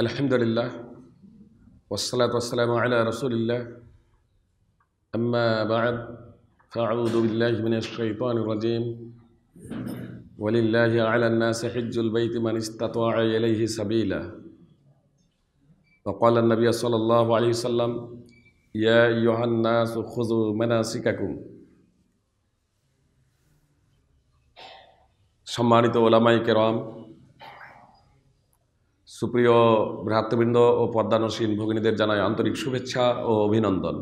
আলহামদুলিল্লাহ ওয়াসসালাতু ওয়াসসালামু আলা রাসূলিল্লাহ আম্মা বা'দ ফাআউযু বিল্লাহি মিনাশ শাইতানির রাজীম ওয়ালিল্লাহি আলান নাসি হিজ্জুল বাইতি মান ইসতাতা'a ইলাইহি সাবিলা ওয়া ক্বালা an-নাবিয়্যু সাল্লাল্লাহু আলাইহি ওয়াসাল্লাম ইয়া আইয়ুহান নাসু খুযু মানাসিকাকুম। সম্মানিত ওলামায়ে কেরাম, সুপ্রিয় ভ্রাতৃবৃন্দ ও পদ্মানসীন ভগিনীদের জানাই আন্তরিক শুভেচ্ছা ও অভিনন্দন।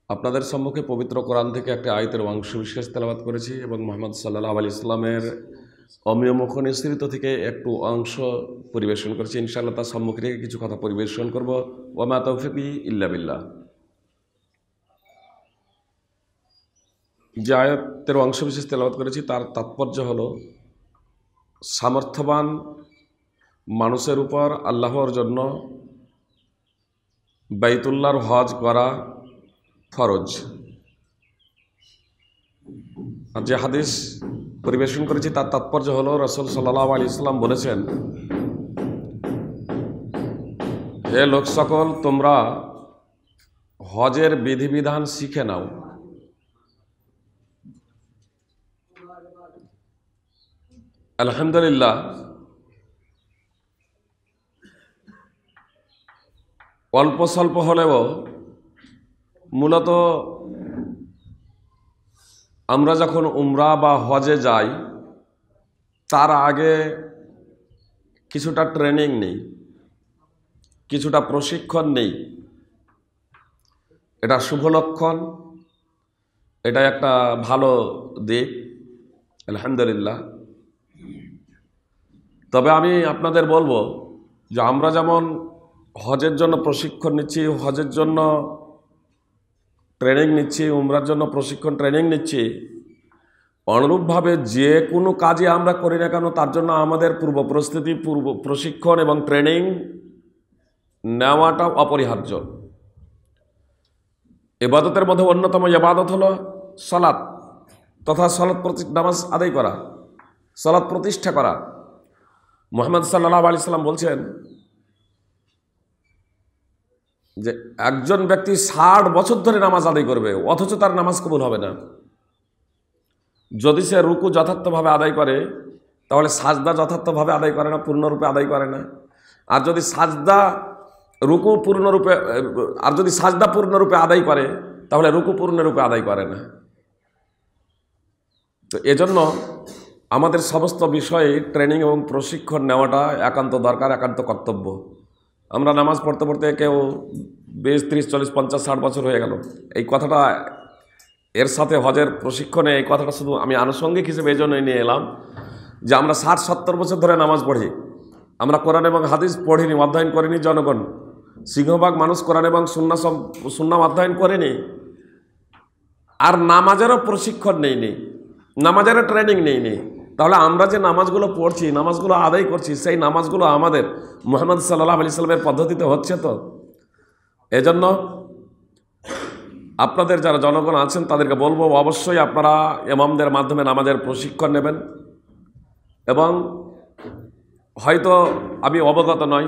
আপনাদের সম্মুখে পবিত্র কোরআন থেকে একটা আয়াতের অংশ বিশেষ তেলাওয়াত করেছি এবং মুহাম্মদ সাল্লাল্লাহু আলাইহি ওয়াসাল্লামের অমীয় মুখ নিঃসৃত থেকে একটু অংশ পরিবেশন করেছি। ইনশাআল্লাহ তার সম্মুখে থেকে কিছু কথা পরিবেশন করব। ওয়া মা তাওফীকি ইল্লা বিল্লাহ। যে আয়াতের অংশ বিশেষ তেলাওয়াত করেছি তার তাৎপর্য হলো, সামর্থ্যবান মানুষের উপর আল্লাহর জন্য বাইতুল্লাহর হজ করা ফরজ। আর যে হাদিস পরিবেশন করেছি তার তাৎপর্য হলো, রাসূল সাল্লাল্লাহু আলাইহি ওয়াসাল্লাম বলেছেন, হে লোক সকল, তোমরা হজের বিধিবিধান শিখে নাও। আলহামদুলিল্লাহ, অল্প স্বল্প হলেও মূলত আমরা যখন উমরা বা হজে যাই তার আগে কিছুটা ট্রেনিং নেই, কিছুটা প্রশিক্ষণ নেই। এটা শুভ লক্ষণ, এটা একটা ভালো দিক, আলহামদুলিল্লাহ। তবে আমি আপনাদের বলবো যে আমরা যেমন হজের জন্য প্রশিক্ষণ নিচ্ছি, হজের জন্য ট্রেনিং নিচ্ছি, উমরার জন্য প্রশিক্ষণ ট্রেনিং নিচ্ছি, অনুরূপভাবে যে কোনো কাজে আমরা করি না কেন তার জন্য আমাদের পূর্ব প্রস্তুতি, পূর্ব প্রশিক্ষণ এবং ট্রেনিং নেওয়াটা অপরিহার্য। ইবাদতের মধ্যে অন্যতম ইবাদত হলো সালাত, তথা নামাজ আদায় করা, সালাত প্রতিষ্ঠা করা। মুহাম্মদ সাল্লাল্লাহু আলাইহি সাল্লাম বলছেন যে একজন ব্যক্তি 60 বছর ধরে নামাজ আদায় করবে অথচ তার নামাজ কবুল হবে না। যদি সে রুকু যথার্থভাবে আদায় করে তাহলে সাজদা যথার্থভাবে আদায় করে না, পূর্ণরূপে আদায় করে না। আর যদি সাজদা পূর্ণরূপে আদায় করে তাহলে রুকু পূর্ণরূপে আদায় করে না। তো এজন্য আমাদের সমস্ত বিষয়ে ট্রেনিং এবং প্রশিক্ষণ নেওয়াটা একান্ত দরকার, একান্ত কর্তব্য। আমরা নামাজ পড়তে পড়তে কেউ 20, 30, 40, 50, 60 বছর হয়ে গেল। এই কথাটা এর সাথে হজের প্রশিক্ষণে এই কথাটা শুধু আমি আনুষঙ্গিক হিসেবে এই জন্যই নিয়ে এলাম যে আমরা 60-70 বছর ধরে নামাজ পড়ি, আমরা কোরআন এবং হাদিস পড়িনি, অধ্যয়ন করিনি। জনগণ, সিংহভাগ মানুষ কোরআন এবং সুন্নাহ অধ্যয়ন করেনি, আর নামাজেরও প্রশিক্ষণ নেইনি, নামাজেরও ট্রেনিং নেইনি। তাহলে আমরা যে নামাজগুলো পড়ছি, নামাজগুলো আদায় করছি, সেই নামাজগুলো আমাদের মুহাম্মদ সাল্লাল্লাহু আলাইহি সাল্লামের পদ্ধতিতে হচ্ছে তো? এজন্য আপনাদের যারা জনগণ আছেন তাদেরকে বলবো, অবশ্যই আপনারা ইমামদের মাধ্যমে নামাজের প্রশিক্ষণ নেবেন। এবং হয়তো আমি অবগত নই,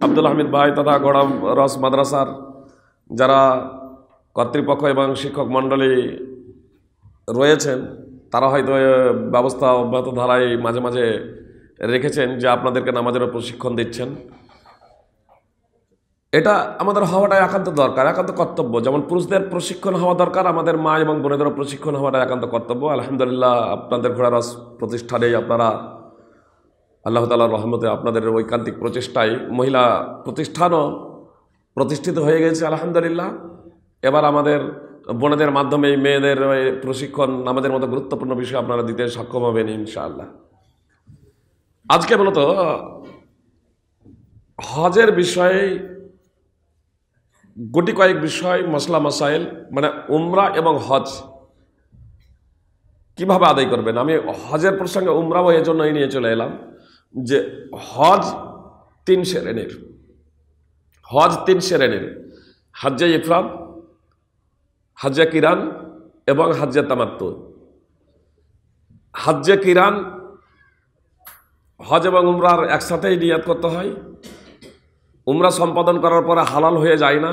আব্দুল হামিদ ভাই তথা গোড়াম রস মাদ্রাসার যারা কর্তৃপক্ষ এবং শিক্ষক মণ্ডলী রয়েছেন তারা হয়তো ব্যবস্থা অব্যাহত ধারায় মাঝে মাঝে রেখেছেন যে আপনাদেরকে নামাজেরও প্রশিক্ষণ দিচ্ছেন। এটা আমাদের হওয়াটা একান্ত দরকার, একান্ত কর্তব্য। যেমন পুরুষদের প্রশিক্ষণ হওয়া দরকার, আমাদের মা এবং বোনেদেরও প্রশিক্ষণ হওয়াটা একান্ত কর্তব্য। আলহামদুলিল্লাহ, আপনাদের ঘোড়ারস প্রতিষ্ঠানে আপনারা আল্লাহ তাআলার রহমতে আপনাদের ঐকান্তিক প্রচেষ্টায় মহিলা প্রতিষ্ঠানও প্রতিষ্ঠিত হয়ে গেছে, আলহামদুলিল্লাহ। এবার আমাদের বোনেদের মাধ্যমে মেয়েদের প্রশিক্ষণ আমাদের মতো গুরুত্বপূর্ণ বিষয় আপনারা দিতে সক্ষম হবেন ইনশাআল্লাহ। আজকে মূলত হজের বিষয়ে গুটি কয়েক বিষয়, মশলা মাসাইল, মানে উমরা এবং হজ কিভাবে আদায় করবেন। আমি হজের প্রসঙ্গে উমরাও এই জন্যই নিয়ে চলে এলাম যে হজ 3 শ্রেণীর। হজ 3 শ্রেণীর: হজ্জে ইফরাদ, হজ্জে কিরান এবং হজ্জে তামাত্তু। হজ্জে কিরান হজ এবং উমরার একসাথেই নিয়াত করতে হয়। উমরা সম্পাদন করার পরে হালাল হয়ে যায় না,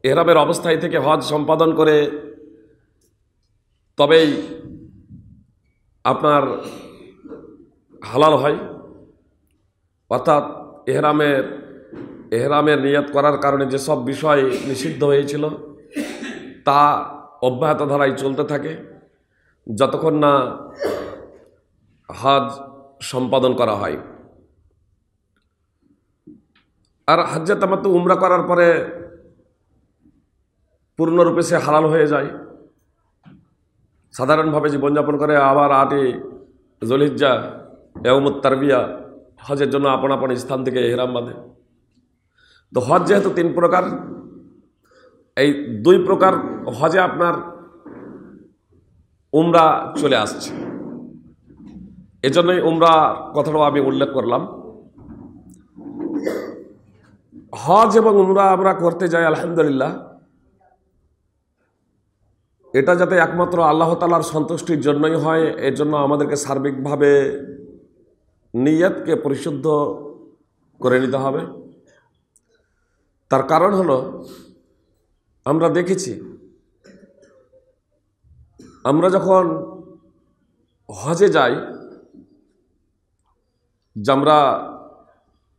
ইহরামের অবস্থায় থেকে হজ সম্পাদন করে তবেই আপনার হালাল হয়। অর্থাৎ এহরামের নিয়াত করার কারণে যেসব বিষয় নিষিদ্ধ হয়েছিল তা অব্যাহত ধারায় চলতে থাকে যতক্ষণ না হজ সম্পাদন করা হয়। আর হজ্জে তামাত্তু উমরা করার পরে পূর্ণরূপে সে হালাল হয়ে যায়। সাধারণভাবে জীবনযাপন করে আবার 8ই যুলহিজ্জা ইয়াউমুত তারবিয়া হজের জন্য আপন আপন স্থান থেকে ইহরাম বাঁধে। তো হজ যেহেতু 3 প্রকার, এই 2 প্রকার হজে আপনার উমরা চলে আসছে, এজন্যই উমরা কথাটাও আমি উল্লেখ করলাম। হজ এবং উমরা আমরা করতে যাই আলহামদুলিল্লাহ, এটা যাতে একমাত্র আল্লাহ তাআলার সন্তুষ্টির জন্যই হয়, এর জন্য আমাদেরকে সার্বিকভাবে নিয়তকে পরিশুদ্ধ করে নিতে হবে। তার কারণ হলো আমরা দেখেছি আমরা যখন হজে যাই জামরাগুলোতে,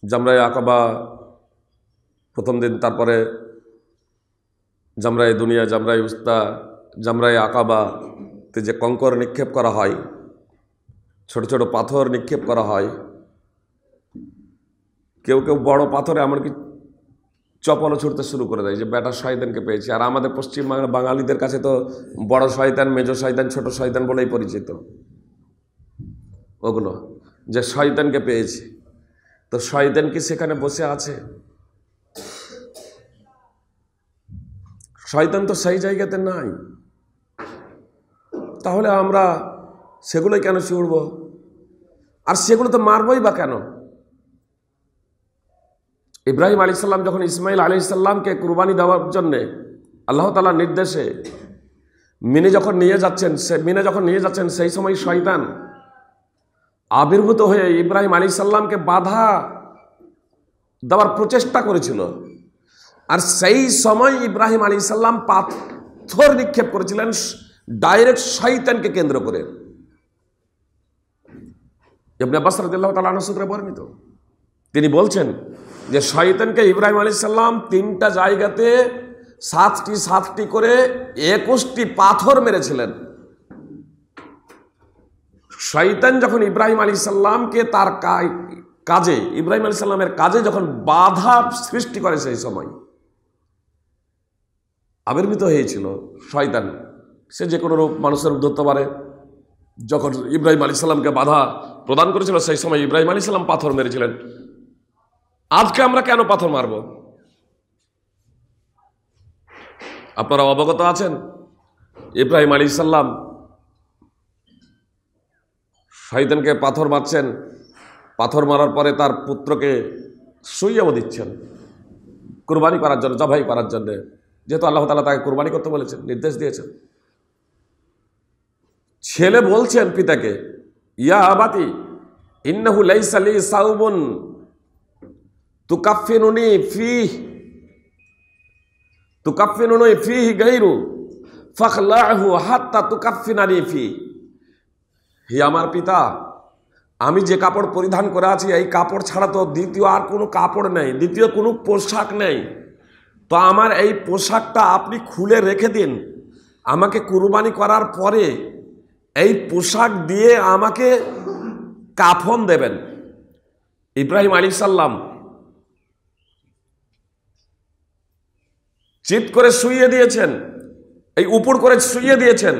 জামরায়ে আকাবা প্রথম দিন, তারপরে জামরায়ে দুনিয়া, জামরায়ে উস্তা, জামরায়ে আকাবাতে যে কঙ্কর নিক্ষেপ করা হয়, ছোট ছোট পাথর নিক্ষেপ করা হয়, কেউ কেউ বড় পাথরে এমনকি চপলও ছুটতে শুরু করে দেয় যে বেটা শয়তানকে পেয়েছি। আর আমাদের পশ্চিমবাংলার বাঙালিদের কাছে তো বড় শয়তান, মেজো শয়তান, ছোট শয়তান বলেই পরিচিত ওগুলো, যে শয়তানকে পেয়েছি। তো শয়তান কি সেখানে বসে আছে? শয়তান তো সেই জায়গাতে নাই, তাহলে আমরা সেগুলোই কেন ছুড়ব? আর সেগুলো তো মারবই বা কেন? ইব্রাহিম আলাইহিস সালাম যখন ইসমাইল আলাইহিস সালামকে কুরবানি দেওয়ার জন্যে আল্লাহ তাআলার নির্দেশে মিনে যখন নিয়ে যাচ্ছেন সেই সময় শয়তান আবির্ভূত হয়ে ইব্রাহিম আলাইহিস সালামকে বাধা দেওয়ার প্রচেষ্টা করেছিল। আর সেই সময় ইব্রাহিম আলাইহিস সালাম পাথর নিক্ষেপ করেছিলেন ডাইরেক্ট শয়তানকে কেন্দ্র করে। ইবনে আব্বাস রাদিয়াল্লাহু তাআলা আনহু সূত্রে বর্ণিত, তিনি বলছেন যে শয়তানকে ইব্রাহিম আলাইহিস সালাম 3টা জায়গাতে 7টি করে 21টি পাথর মেরেছিলেন। শয়তান যখন ইব্রাহিম আলাইহিস সালামকে তার কাজে, ইব্রাহিম আলাইহিস সালামের কাজে যখন বাধা সৃষ্টি করে, সেই সময় আবির্ভূত হয়েছিল শয়তান। সে যে কোনো রূপ, মানুষের রূপ ধরতে পারে। যখন ইব্রাহিম আলাইহিস সালামকে বাধা প্রদান করেছিল সেই সময় ইব্রাহিম আলাইহিস সালাম পাথর মেরেছিলেন। আজকে আমরা কেন পাথর মারব? আপনারা অবগত আছেন ইব্রাহিম আলাইহিস সালাম শয়তানকে পাথর মারছেন, পাথর মারার পরে তার পুত্রকে সইয়াও দিচ্ছেন কুরবানি করার জন্য, জবাই করার জন্য, যেহেতু আল্লাহ তাআলা তাকে কুরবানি করতে বলেছেন, নির্দেশ দিয়েছেন। ছেলে বলছেন পিতাকে, ইয়া আবাতি ইন্নাহু লাইসা লি সাওবুন তুকাফফিনুনি ফীহি গায়রু ফাখলাহু হাত্তা তুকাফফিনানি ফীহি। হে আমার পিতা, আমি যে কাপড় পরিধান করে আছি এই কাপড় ছাড়া তো দ্বিতীয় আর কোনো কাপড় নেই, দ্বিতীয় কোনো পোশাক নেই। তো আমার এই পোশাকটা আপনি খুলে রেখে দিন, আমাকে কুরবানি করার পরে এই পোশাক দিয়ে আমাকে কাফন দেবেন। ইব্রাহিম আলাইহিস সালাম চিৎ করে শুইয়ে দিয়েছেন, এই উপর করে শুইয়ে দিয়েছেন,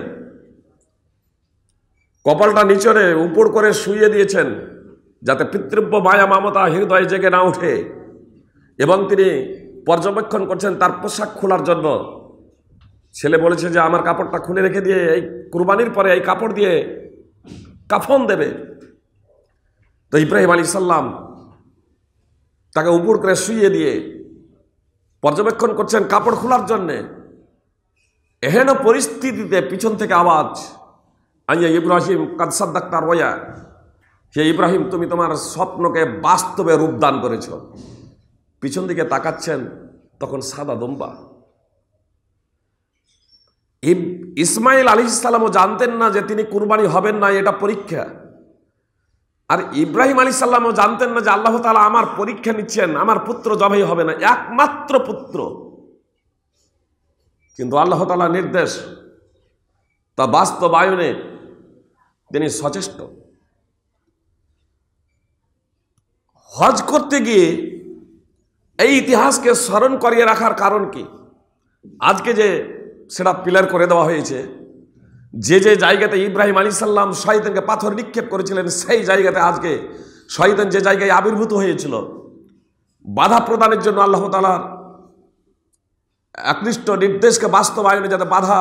কপালটা নিচরে উপর করে শুইয়ে দিয়েছেন যাতে পিতৃব্য মায়া মমতা হৃদয়ে জেগে না ওঠে। এবং তিনি পর্যবেক্ষণ করছেন তার পোশাক খোলার জন্য। ছেলে বলেছে যে আমার কাপড়টা খুলে রেখে দিয়ে এই কুরবানির পরে এই কাপড় দিয়ে কাফন দেবে। তো ইব্রাহিম আলাইহিস সালাম তাকে উপর করে শুইয়ে দিয়ে পর্যবেক্ষণ করছেন কাপড় খোলার জন্যে। এহেন পরিস্থিতিতে পিছন থেকে আওয়াজ, আইয়া ইব্রাহিম কাদ সাদ্দাক্তা রয়া, হে ইব্রাহিম তুমি তোমার স্বপ্নকে বাস্তবে রূপদান করেছ। পিছন দিকে তাকাচ্ছেন, তখন সাদা দম্বা। ইসমাইল আলাইহিস সালামও জানতেন না যে তিনি কুরবানি হবেন না, এটা পরীক্ষা। আর ইব্রাহিম আলাইহিস সালামও জানতেন না যে আল্লাহ তাআলা আমার পরীক্ষা নিচ্ছেন, আমার পুত্র জবাই হবে না, একমাত্র পুত্র। কিন্তু আল্লাহ তাআলার নির্দেশ, তা বাস্তবায়নে তিনি সচেষ্ট। হজ করতে গিয়ে এই ইতিহাসকে স্মরণ করিয়ে রাখার কারণ কি? আজকে যে সেটা পিলার করে দেওয়া হয়েছে, যে যে জায়গাতে ইব্রাহিম আলাইহিস সালাম শয়তানকে পাথর নিক্ষেপ করেছিলেন, সেই জায়গাতে আজকে শয়তান যে জায়গায় আবির্ভূত হয়েছিল, বাধা প্রদানের জন্য আল্লাহ তাআলার একনিষ্ঠ নির্দেশকে বাস্তবায়নে যাতে বাধা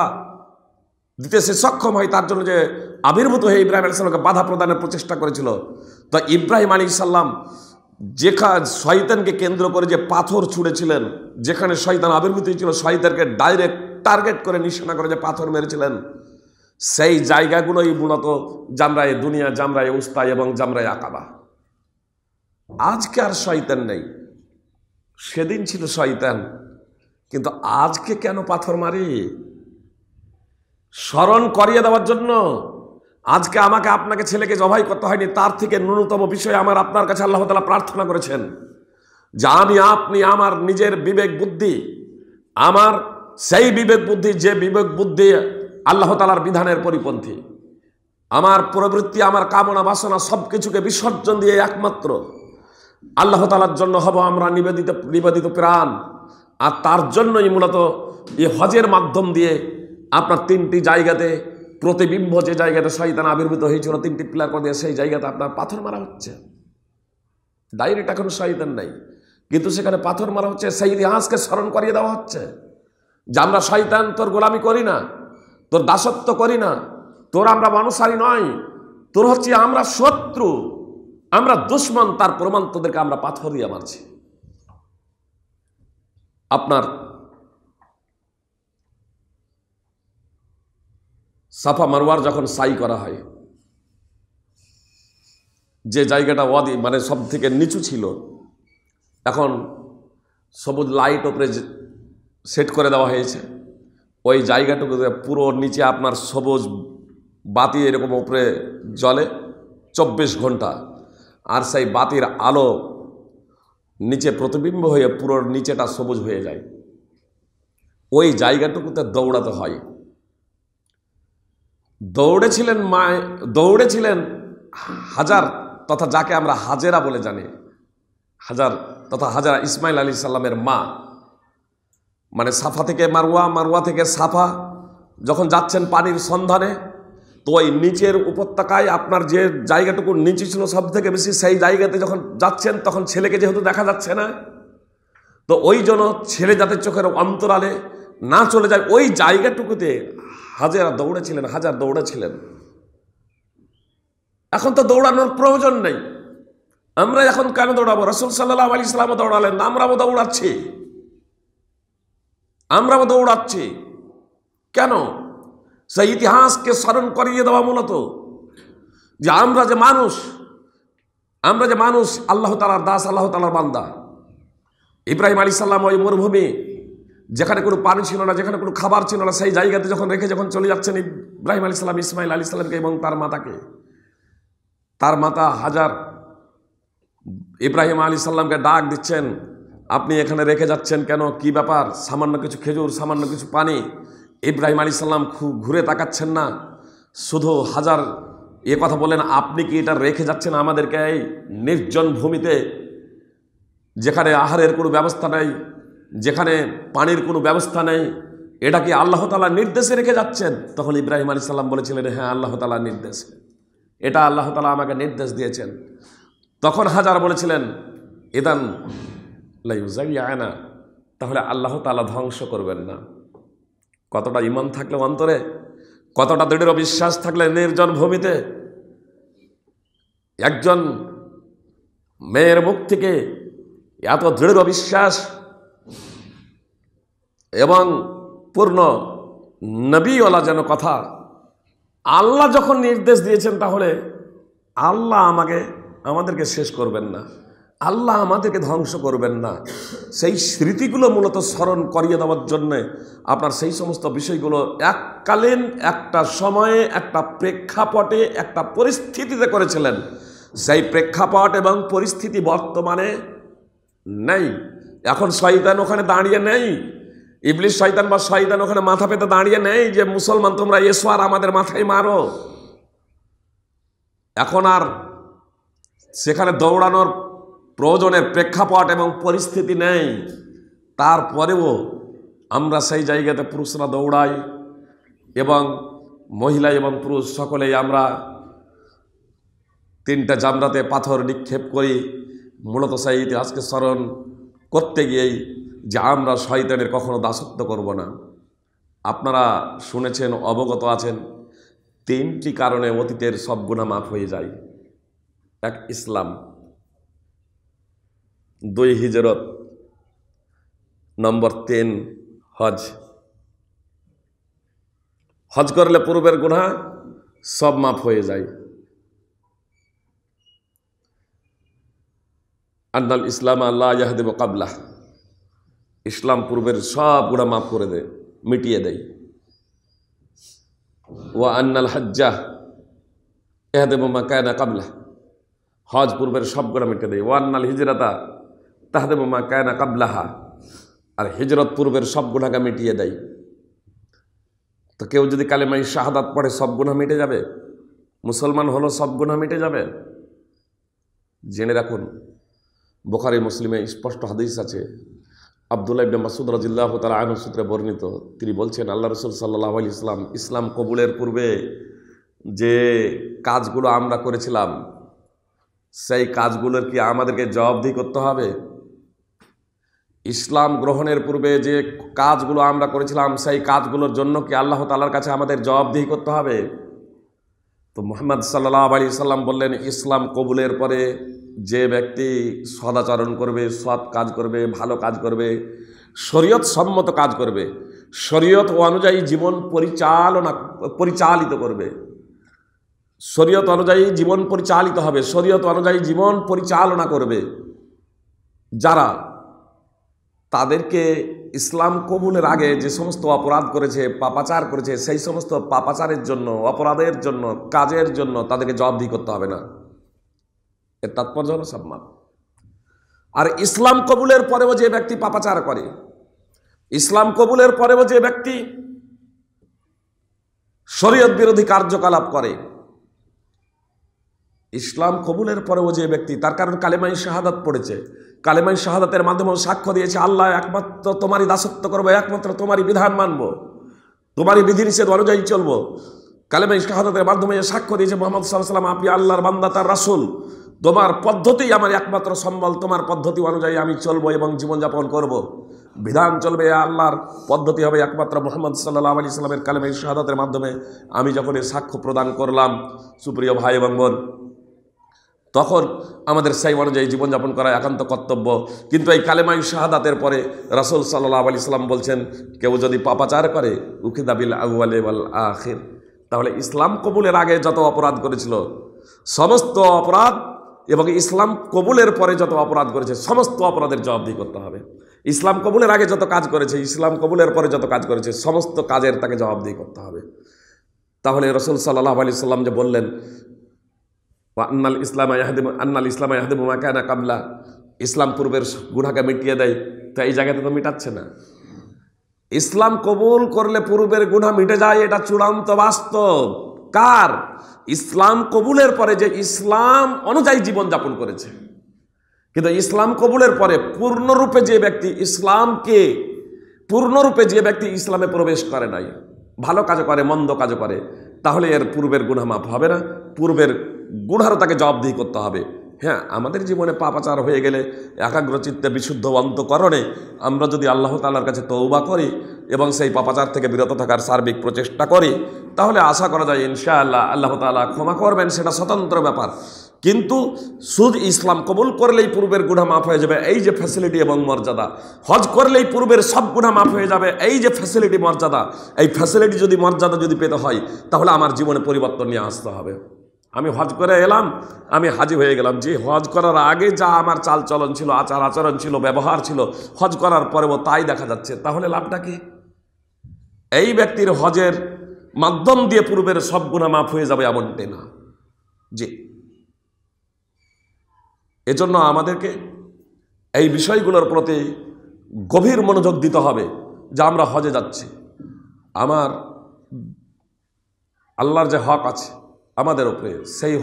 দিতে সে সক্ষম হয়, তার জন্য যে আবির্ভূত হয়ে ইব্রাহিম আলাইহিস সালামকে বাধা প্রদানের প্রচেষ্টা করেছিল। তো ইব্রাহিম আলাইহিস সালাম যেখানে শয়তানকে কেন্দ্র করে যে পাথর ছুঁড়েছিলেন, যেখানে শয়তান আবির্ভূত হয়েছিল, শয়তানকে ডাইরেক্ট টার্গেট করে নিশানা করে যে পাথর মেরেছিলেন, সেই জায়গাগুলোই মূলত জামরায়ে দুনিয়া, জামরায়ে উস্তা এবং জামরায়ে আকাবা। আজকে আর শয়তান নেই, সেদিন ছিল শয়তান, কিন্তু আজকে কেন পাথর মারি? স্মরণ করিয়ে দেওয়ার জন্য। আজকে আমাকে আপনাকে ছেলেকে জবাই করতে হয়নি, তার থেকে ন্যূনতম বিষয় আমার আপনার কাছে আল্লাহ তাআলা প্রার্থনা করেছেন যে আমি আপনি আমার নিজের বিবেক বুদ্ধি, আমার সেই বিবেক বুদ্ধি যে বিবেক বুদ্ধি আল্লাহ তাআলার বিধানের পরিপন্থী, আমার প্রবৃত্তি, আমার কামনা বাসনা সব কিছুকে বিসর্জন দিয়ে একমাত্র আল্লাহ তাআলার জন্য হব আমরা নিবেদিত প্রাণ। আর তার জন্যই মূলত এই হজের মাধ্যম দিয়ে আপনার তিনটি জায়গাতে প্রতিবিম্ব, যে জায়গাতে শয়তান আবির্ভূত হয়েছিল, তিনটি পিলার করে দিয়ে সেই জায়গাতে আপনার পাথর মারা হচ্ছে। ডাইরেক্ট এখন শয়তান নাই, কিন্তু সেখানে পাথর মারা হচ্ছে। সেই ইতিহাসকে স্মরণ করিয়ে দেওয়া হচ্ছে যে আমরা শয়তান তোর গোলামি করি না, তোর দাসত্ব করি না, তোর আমরা অনুসারী নয়, তোর হচ্ছে আমরা শত্রু, আমরা দুশ্মন। তার প্রমাণ তোদেরকে আমরা পাথর দিয়ে মারছি। আপনার সাফা মারওয়ার যখন সাই করা হয়, যে জায়গাটা ওয়াদি মানে সব থেকে নিচু ছিল, এখন সবুজ লাইট ওপরে সেট করে দেওয়া হয়েছে। ওই জায়গাটুকুতে পুরো নিচে আপনার সবুজ বাতি এরকম ওপরে জ্বলে 24 ঘন্টা, আর সেই বাতির আলো নিচে প্রতিবিম্ব হয়ে পুরো নিচেটা সবুজ হয়ে যায়। ওই জায়গাটুকুতে দৌড়াতে হয়। দৌড়েছিলেন হাজার, তথা যাকে আমরা হাজেরা বলে জানি, হাজার তথা হাজারা ইসমাইল আলাইহিস সালামের মা। মানে সাফা থেকে মারওয়া, মারওয়া থেকে সাফা যখন যাচ্ছেন পানির সন্ধানে, তো ওই নিচের উপত্যকায় আপনার যে জায়গাটুকু নিচে ছিল সব থেকে বেশি, সেই জায়গাতে যখন যাচ্ছেন তখন ছেলেকে যেহেতু দেখা যাচ্ছে না, তো ওই জন্য ছেলে যাতে চোখের অন্তরালে না চলে যায়, ওই জায়গাটুকুতে হাজারা দৌড়েছিলেন, হাজার দৌড়েছিলেন। এখন তো দৌড়ানোর প্রয়োজন নেই। আমরা এখন কেন দৌড়াবো? রাসূল সাল্লাল্লাহু আলাইহি ওয়াসাল্লাম দৌড়ালেন, আমরাও দৌড়াচ্ছি। কেন? সেই ইতিহাসকে স্মরণ করিয়ে দেওয়া, মূলত যে আমরা যে মানুষ আল্লাহ তাআলার দাস, আল্লাহ তাআলার বান্দা। ইব্রাহিম আলাইহিস সালাম ওই মরুভূমি, যেখানে কোনো পানি ছিল না, যেখানে কোনো খাবার ছিল না, সেই জায়গাতে যখন চলে যাচ্ছেন ইব্রাহিম আলাইহিস সালাম ইসমাইল আলাইহিস সালামকে এবং তার মাতাকে, তার মাতা হাজার ইব্রাহিম আলাইহিস সালামকে ডাক দিচ্ছেন, আপনি এখানে রেখে যাচ্ছেন কেন? কি ব্যাপার? সামান্য কিছু খেজুর, সামান্য কিছু পানি। ইব্রাহিম আলাইহিস সালাম ঘুরে তাকাচ্ছেন না, শুধু হাজার কথা বলেন, আপনি কি এটা রেখে যাচ্ছেন আমাদেরকে এই নির্জন ভূমিতে, যেখানে আহারের কোনো ব্যবস্থা নেই, যেখানে পানির কোনো ব্যবস্থা নেই? এটা কি আল্লাহ তাআলার নির্দেশে রেখে যাচ্ছেন? তখন ইব্রাহিম আলাইহিস সালাম বলেছিলেন, হ্যাঁ, আল্লাহ তাআলার নির্দেশ, এটা আল্লাহ তাআলা আমাকে নির্দেশ দিয়েছেন। তখন হাজার বলেছিলেন, ইদান লা ইউযাইয়ানা, তাহলে আল্লাহ তাআলা ধ্বংস করবেন না। কতটা ঈমান থাকলে অন্তরে, কতটা দৃঢ় বিশ্বাস থাকলে নির্জন ভূমিতে একজন মেয়ের মুখ থেকে এত দৃঢ় বিশ্বাস এবং পূর্ণ নবীওয়ালা যেন কথা আল্লাহ যখন নির্দেশ দিয়েছেন, তাহলে আল্লাহ আমাদেরকে শেষ করবেন না, আল্লাহ আমাদেরকে ধ্বংস করবেন না। সেই স্মৃতিগুলো মূলত স্মরণ করিয়ে দেওয়ার জন্যে আপনার সেই সমস্ত বিষয়গুলো এককালীন একটা সময়ে একটা প্রেক্ষাপটে একটা পরিস্থিতিতে করেছিলেন। সেই প্রেক্ষাপট এবং পরিস্থিতি বর্তমানে নেই। এখন শয়তান ওখানে দাঁড়িয়ে নেই, ইবলিস শয়তান বা শয়তান ওখানে মাথা পেতে দাঁড়িয়ে নেই যে মুসলমান তোমরা এসো আর আমাদের মাথায় মারো। এখন আর সেখানে দৌড়ানোর প্রয়োজনের প্রেক্ষাপট এবং পরিস্থিতি নেই। তারপরেও আমরা সেই জায়গাতে পুরুষরা দৌড়াই এবং মহিলা এবং পুরুষ সকলেই আমরা তিনটা জামরাতে পাথর নিক্ষেপ করি, মূলত সেই ইতিহাসকে স্মরণ করতে গিয়েই যে আমরা শয়তানের কখনো দাসত্ব করব না। আপনারা শুনেছেন, অবগত আছেন, তিনটি কারণে অতীতের সব গুনাহ মাফ হয়ে যায়। এক, ইসলাম; দুই, হিজরত; নম্বর 3, হজ। হজ করলে পূর্বের গুনাহ সব মাফ হয়ে যায়। আন্নাল ইসলাম আল্লাহ ইয়াহদিমু কাবলাহ, ইসলাম পূর্বের সব গুনাহ মাফ করে দেয়, মিটিয়ে দেয়। ওয়া আন্নাল হজ্জা ইয়াহদিমু মা কানা কাবলাহ, হজ পূর্বের সব গুনাহ মিটিয়ে দেয়। ওয়া আন্নাল হিজরাতা তাহদিমু মা কানা কাবলাহা, আর হিজরত পূর্বের সব গুনাহকে মিটিয়ে দেয়। তো কেউ যদি কালেমায়ে শাহাদাত পড়ে সব গুনাহ মিটে যাবে? মুসলমান হলো সব গুনাহ মিটে যাবে? জেনে রাখুন, বুখারী মুসলিমে স্পষ্ট হাদিস আছে, আব্দুল্লাহ ইবনে মাসউদ রাদিয়াল্লাহু তাআলা আনহু সূত্রে বর্ণিত। তিনি বলছেন, আল্লাহ রাসূল সাল্লাল্লাহু আলাইহি ওয়াসাল্লাম ইসলাম কবুলের পূর্বে যে কাজগুলো আমরা করেছিলাম, সেই কাজগুলোর কি আমাদেরকে জবাবদিহি করতে হবে? ইসলাম গ্রহণের পূর্বে যে কাজগুলো আমরা করেছিলাম, সেই কাজগুলোর জন্য কি আল্লাহ তাআলার কাছে আমাদের জবাবদিহি করতে হবে? তো মুহাম্মদ সাল্লাল্লাহু আলাইহি ওয়াসাল্লাম বললেন, ইসলাম কবুলের পরে যে ব্যক্তি সদাচরণ করবে, সৎ কাজ করবে, ভালো কাজ করবে, শরীয়ত সম্মত কাজ করবে, শরীয়ত অনুযায়ী জীবন পরিচালিত করবে, শরীয়ত অনুযায়ী জীবন পরিচালিত হবে, শরীয়ত অনুযায়ী জীবন পরিচালনা করবে, যারা তাদেরকে ইসলাম কবুলের আগে যে সমস্ত অপরাধ করেছে, পাপাচার করেছে, সেই সমস্ত পাপাচারের জন্য, অপরাধের জন্য, কাজের জন্য তাদেরকে জবাবদিহি করতে হবে না। এর তাৎপর্য হলো সব মাপ। আর ইসলাম কবুলের পরেও যে ব্যক্তি পাপাচার করে, ইসলাম কবুলের পরেও যে ব্যক্তি শরীয়ত বিরোধী কার্যকলাপ করে, ইসলাম কবুলের পরেও যে ব্যক্তি, তার কারণ কালেমায়ে শাহাদাত পড়েছে, কালেমায়ে শাহাদাতের মাধ্যমে সাক্ষ্য দিয়েছে আল্লাহ একমাত্র তোমারই দাসত্ব করবো, একমাত্র তোমারই বিধান মানব, তোমারই বিধিনিষেধ অনুযায়ী চলবো। কালেমায়ে শাহাদাতের মাধ্যমে সাক্ষ্য দিয়েছে মুহাম্মদ সাল্লাল্লাহু আলাইহি ওয়াসাল্লাম আপনি আল্লাহর বান্দা, তার রাসূল, তোমার পদ্ধতি আমার একমাত্র সম্বল, তোমার পদ্ধতি অনুযায়ী আমি চলবো এবং জীবনযাপন করব, বিধান চলবে আল্লাহর, পদ্ধতি হবে একমাত্র মুহাম্মদ সাল্লাল্লাহু আলাইহি ওয়াসাল্লামের। কালেমায়ে শাহাদাতের মাধ্যমে আমি যখন এই সাক্ষ্য প্রদান করলাম, সুপ্রিয় ভাই এবং বোন, তখন আমাদের সেই অনুযায়ী জীবনযাপন করা একান্ত কর্তব্য। কিন্তু এই কালেমায়ে শাহাদাতের পরে রাসূল সাল্লাল্লাহু আলাইহি ওয়াসাল্লাম বলছেন, কেউ যদি পাপাচার করে উখিযা বিল আউয়ালি ওয়াল আখির, তাহলে ইসলাম কবুলের আগে যত অপরাধ করেছিল সমস্ত অপরাধ এবং ইসলাম কবুলের পরে যত অপরাধ করেছে সমস্ত অপরাধের জবাবদিহি করতে হবে। ইসলাম কবুলের আগে যত কাজ করেছে, ইসলাম কবুলের পরে যত কাজ করেছে, সমস্ত কাজের তাকে জবাবদিহি করতে হবে। তাহলে রাসূল সাল্লাল্লাহু আলাইহি ওয়াসাল্লাম যে বললেন, আন্নাল ইসলাম ইয়াহদিমু মা কানা কাবলা, ইসলাম পূর্বের গুনাহকে মিটিয়ে দেয়, তো এই জায়গাতে তো মিটাচ্ছে না। ইসলাম কবুল করলে পূর্বের গুনাহ মিটে যায়, এটা চূড়ান্ত বাস্তব। কার? ইসলাম কবুলের পরে যে ইসলাম অনুযায়ী জীবনযাপন করেছে। কিন্তু ইসলাম কবুলের পরে পূর্ণরূপে যে ব্যক্তি ইসলামে প্রবেশ করে নাই, ভালো কাজ করে, মন্দ কাজ করে, তাহলে এর পূর্বের গুনাহ মাফ হবে না, পূর্বের গুনাহও তাকে জবাবদিহি করতে হবে। হ্যাঁ, আমাদের জীবনে পাপাচার হয়ে গেলে একাগ্রচিত্তে বিশুদ্ধ অন্তঃকরণে আমরা যদি আল্লাহ তাআলার কাছে তওবা করি এবং সেই পাপাচার থেকে বিরত থাকার সার্বিক প্রচেষ্টা করি, তাহলে আশা করা যায় ইনশাআল্লাহ আল্লাহ তাআলা ক্ষমা করবেন, সেটা স্বতন্ত্র ব্যাপার। কিন্তু শুধু ইসলাম কবুল করলেই পূর্বের গুনাহ মাফ হয়ে যাবে, এই যে ফ্যাসিলিটি এবং মর্যাদা। হজ করলেই পূর্বের সব গুনাহ মাফ হয়ে যাবে, এই যে ফ্যাসিলিটি মর্যাদা। এই ফ্যাসিলিটি যদি মর্যাদা যদি পেতে হয়, তাহলে আমার জীবনে পরিবর্তন নিয়ে আসতে হবে। আমি হজ করে এলাম, আমি হাজি হয়ে গেলাম, যে হজ করার আগে যা আমার চাল চলন ছিল, আচার আচরণ ছিল, ব্যবহার ছিল, হজ করার পরেও তাই দেখা যাচ্ছে, তাহলে লাভটা কি? এই ব্যক্তির হজের মাধ্যম দিয়ে পূর্বের সব গুনাহ মাফ হয়ে যাবে এমনটাই না। জি, এজন্য আমাদেরকে এই বিষয়গুলোর প্রতি গভীর মনোযোগ দিতে হবে যে আমরা হজে যাচ্ছি, আমার আল্লাহর যে হক আছে আমাদের উপরে, সেই